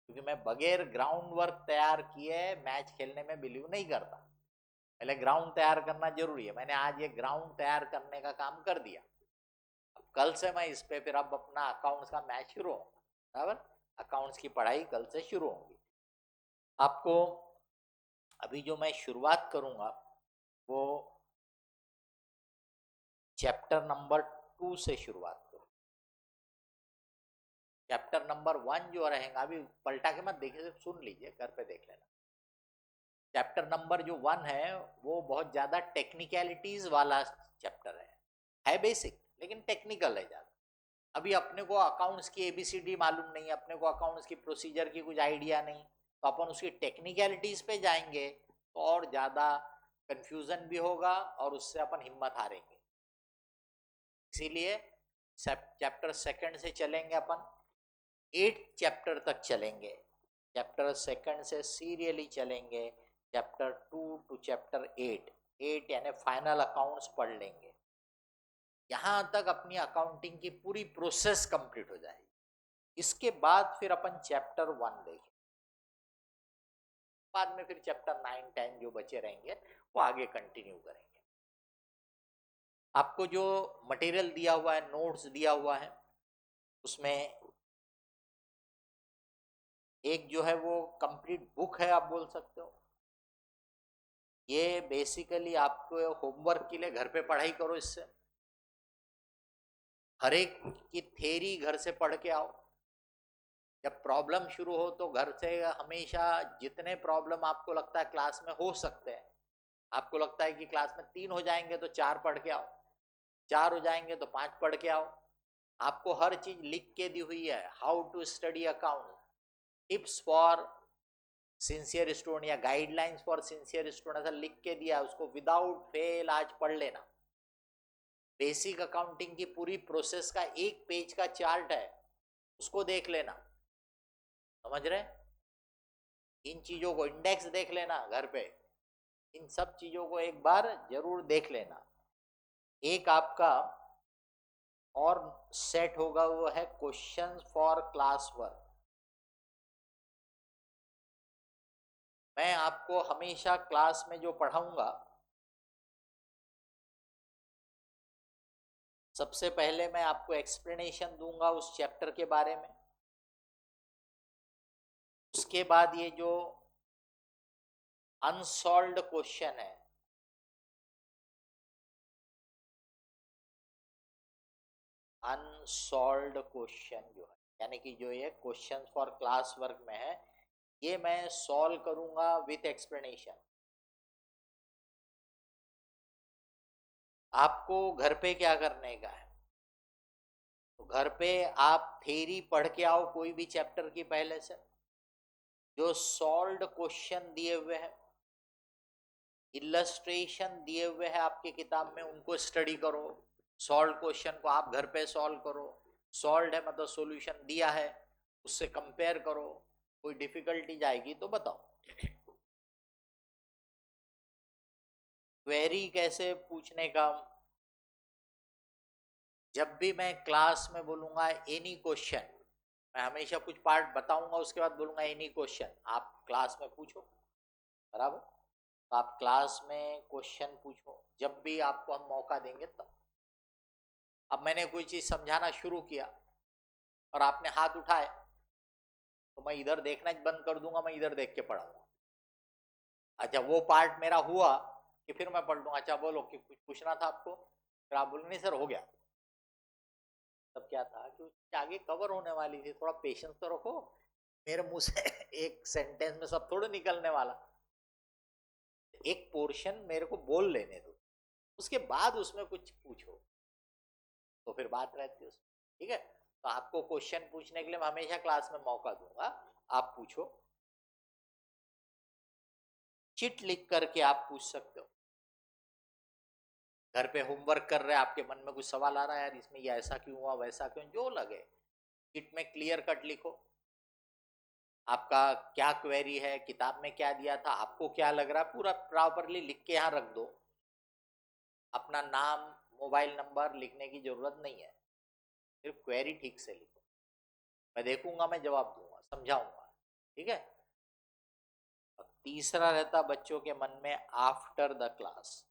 क्योंकि मैं बगैर ग्राउंड वर्क तैयार किए मैच खेलने में बिलीव नहीं करता। पहले ग्राउंड तैयार करना जरूरी है, मैंने आज ये ग्राउंड तैयार करने का काम कर दिया। अब कल से मैं इस पे फिर अब अपना अकाउंट्स का मैच शुरू हो, बराबर। अकाउंट्स की पढ़ाई कल से शुरू होगी। आपको अभी जो मैं शुरुआत करूंगा वो चैप्टर नंबर 2 से शुरुआत करो। चैप्टर नंबर 1 जो रहेगा, अभी पलटा के मत देखिए, सुन लीजिए, घर पे देख लेना। चैप्टर नंबर जो 1 है वो बहुत ज्यादा टेक्निकलिटीज वाला चैप्टर है बेसिक लेकिन टेक्निकल है ज्यादा। अभी अपने को अकाउंट्स की एबीसीडी मालूम नहीं है, अपने को अकाउंट्स की प्रोसीजर की कुछ आइडिया नहीं, तो अपन उसकी टेक्निकलिटीज पे जाएंगे तो और ज्यादा कंफ्यूजन भी होगा और उससे अपन हिम्मत हारेंगे। इसीलिए चैप्टर सेकंड से चलेंगे अपन, 8 चैप्टर तक चलेंगे। चैप्टर सेकंड से सीरियली चलेंगे, चैप्टर 2 टू चैप्टर 8, 8 यानी फाइनल अकाउंट्स पढ़ लेंगे। यहां तक अपनी अकाउंटिंग की पूरी प्रोसेस कंप्लीट हो जाएगी। इसके बाद फिर अपन चैप्टर 1 देखें, बाद में फिर चैप्टर 9 10 जो बचे रहेंगे वो आगे कंटिन्यू करेंगे। आपको जो मटेरियल दिया हुआ है, नोट्स दिया हुआ है, उसमें एक जो है वो कंप्लीट बुक है, आप बोल सकते हो। ये बेसिकली आपको होमवर्क के लिए घर पे पढ़ाई करो। इससे हर एक की थ्योरी घर से पढ़ के आओ। जब प्रॉब्लम शुरू हो तो घर से हमेशा जितने प्रॉब्लम आपको लगता है क्लास में हो सकते हैं, आपको लगता है कि क्लास में 3 हो जाएंगे तो 4 पढ़ के आओ, 4 हो जाएंगे तो 5 पढ़ के आओ। आपको हर चीज लिख के दी हुई है, how to study account, tips for sincere student या गाइडलाइंस फॉर सिंसियर स्टूडेंट, ऐसा लिख के दिया, उसको विदाउट फेल आज पढ़ लेना। बेसिक अकाउंटिंग की पूरी प्रोसेस का 1 पेज का चार्ट है, उसको देख लेना। समझ रहे? इन चीजों को इंडेक्स देख लेना घर पे, इन सब चीजों को एक बार जरूर देख लेना। एक आपका और सेट होगा, वो है क्वेश्चंस फॉर क्लास वर्क। मैं आपको हमेशा क्लास में जो पढ़ाऊंगा, सबसे पहले मैं आपको एक्सप्लेनेशन दूंगा उस चैप्टर के बारे में। उसके बाद ये जो अनसॉल्व्ड क्वेश्चन है, अनसॉल्व्ड क्वेश्चन जो है, यानी कि जो ये क्वेश्चन फॉर क्लास वर्क में है, ये मैं सॉल्व करूंगा विथ एक्सप्लेनेशन। आपको घर पे क्या करने का है, तो घर पे आप थ्योरी पढ़ के आओ कोई भी चैप्टर की पहले से, जो सॉल्व्ड क्वेश्चन दिए हुए हैं, इलस्ट्रेशन दिए हुए हैं आपकी किताब में, उनको स्टडी करो। सॉल्व क्वेश्चन को आप घर पे सॉल्व करो। सॉल्व है मतलब सॉल्यूशन दिया है, उससे कंपेयर करो। कोई डिफिकल्टी जाएगी तो बताओ। क्वेरी कैसे पूछने का, जब भी मैं क्लास में बोलूंगा एनी क्वेश्चन, मैं हमेशा कुछ पार्ट बताऊंगा उसके बाद बोलूंगा एनी क्वेश्चन, आप क्लास में पूछो। बराबर? तो आप क्लास में क्वेश्चन पूछो जब भी आपको हम मौका देंगे तब। अब मैंने कोई चीज समझाना शुरू किया और आपने हाथ उठाए, तो मैं इधर देखना बंद कर दूंगा, मैं इधर देख के पढ़ाऊंगा। अच्छा, वो पार्ट मेरा हुआ कि फिर मैं पढ़ लूंगा, अच्छा बोलो कि कुछ पूछना था आपको, फिर आप बोलेंगे नहीं सर हो गया। तब क्या था कि उसकी आगे कवर होने वाली थी, थोड़ा पेशेंस तो रखो। मेरे मुंह से एक सेंटेंस में सब थोड़ा निकलने वाला, एक पोर्शन मेरे को बोल लेने दो, उसके बाद उसमें कुछ पूछो तो फिर बात रहती है उसमें। ठीक है, तो आपको क्वेश्चन पूछने के लिए मैं हमेशा क्लास में मौका दूंगा, आप पूछो। चिट लिख करके आप पूछ सकते हो। घर पे होमवर्क कर रहे हैं, आपके मन में कुछ सवाल आ रहा है, यार इसमें ये ऐसा क्यों हुआ, वैसा क्यों, जो लगे चिट में क्लियर कट लिखो। आपका क्या क्वेरी है, किताब में क्या दिया था, आपको क्या लग रहा है, पूरा प्रॉपरली लिख के यहाँ रख दो। अपना नाम, मोबाइल नंबर लिखने की जरूरत नहीं है, सिर्फ क्वेरी ठीक से लिखो। मैं देखूंगा, मैं जवाब दूंगा, समझाऊंगा। ठीक है। और तीसरा रहता बच्चों के मन में आफ्टर द क्लास,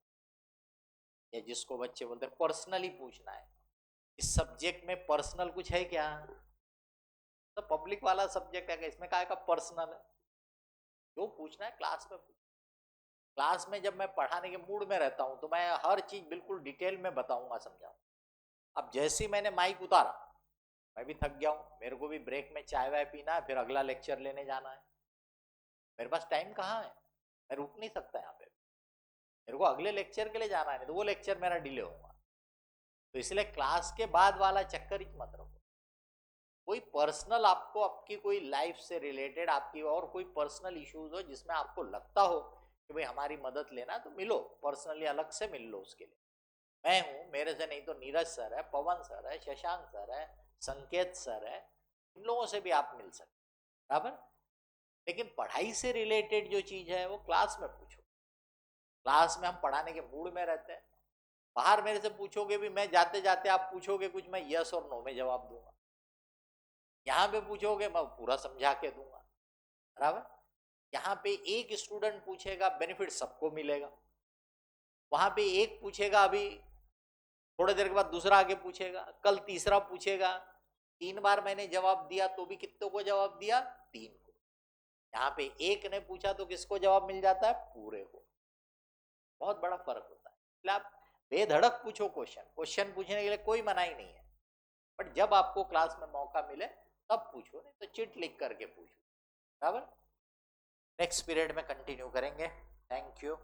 या जिसको बच्चे बोलते हैं पर्सनली पूछना है। इस सब्जेक्ट में पर्सनल कुछ है क्या, तो पब्लिक वाला सब्जेक्ट है, इसमें क्या का पर्सनल है, जो पूछना है क्लास में पूछो। क्लास में जब मैं पढ़ाने के मूड में रहता हूँ तो मैं हर चीज बिल्कुल डिटेल में बताऊंगा, समझाऊंगा। अब जैसे ही मैंने माइक उतारा, मैं भी थक गया हूँ, मेरे को भी ब्रेक में चाय वाय पीना है, फिर अगला लेक्चर लेने जाना है। मेरे पास टाइम कहाँ है, मैं रुक नहीं सकता यहाँ पे, मेरे को अगले लेक्चर के लिए जाना है, नहीं तो वो लेक्चर मेरा डिले होगा। तो इसलिए क्लास के बाद वाला चक्कर ही मत रखो। कोई पर्सनल आपको, आपकी कोई लाइफ से रिलेटेड आपकी और कोई पर्सनल इश्यूज हो जिसमें आपको लगता हो कि भाई हमारी मदद लेना, तो मिलो पर्सनली, अलग से मिल लो उसके लिए। मैं हूँ, मेरे से नहीं तो नीरज सर है, पवन सर है, शशांक सर है, संकेत सर है, इन लोगों से भी आप मिल सकते, बराबर। लेकिन पढ़ाई से रिलेटेड जो चीज है वो क्लास में पूछो। क्लास में हम पढ़ाने के मूड में रहते हैं, बाहर मेरे से पूछोगे भी, मैं जाते जाते आप पूछोगे कुछ, मैं यस और नो में जवाब दूंगा। यहाँ पे पूछोगे मैं पूरा समझा के दूंगा, बराबर। यहाँ पे एक स्टूडेंट पूछेगा, बेनिफिट सबको मिलेगा। वहां पे एक पूछेगा, अभी थोड़ी देर के बाद दूसरा आगे पूछेगा, कल तीसरा पूछेगा। 3 बार मैंने जवाब दिया तो भी कितनों को जवाब दिया? 3 को। यहाँ पे एक ने पूछा तो किसको जवाब मिल जाता है? पूरे को। बहुत बड़ा फर्क होता है। इसलिए आप बेधड़क पूछो क्वेश्चन, क्वेश्चन पूछने के लिए कोई मनाही नहीं है, बट जब आपको क्लास में मौका मिले तब पूछो, नहीं तो चिट लिख करके पूछो, बराबर। नेक्स्ट पीरियड में कंटिन्यू करेंगे। Thank you.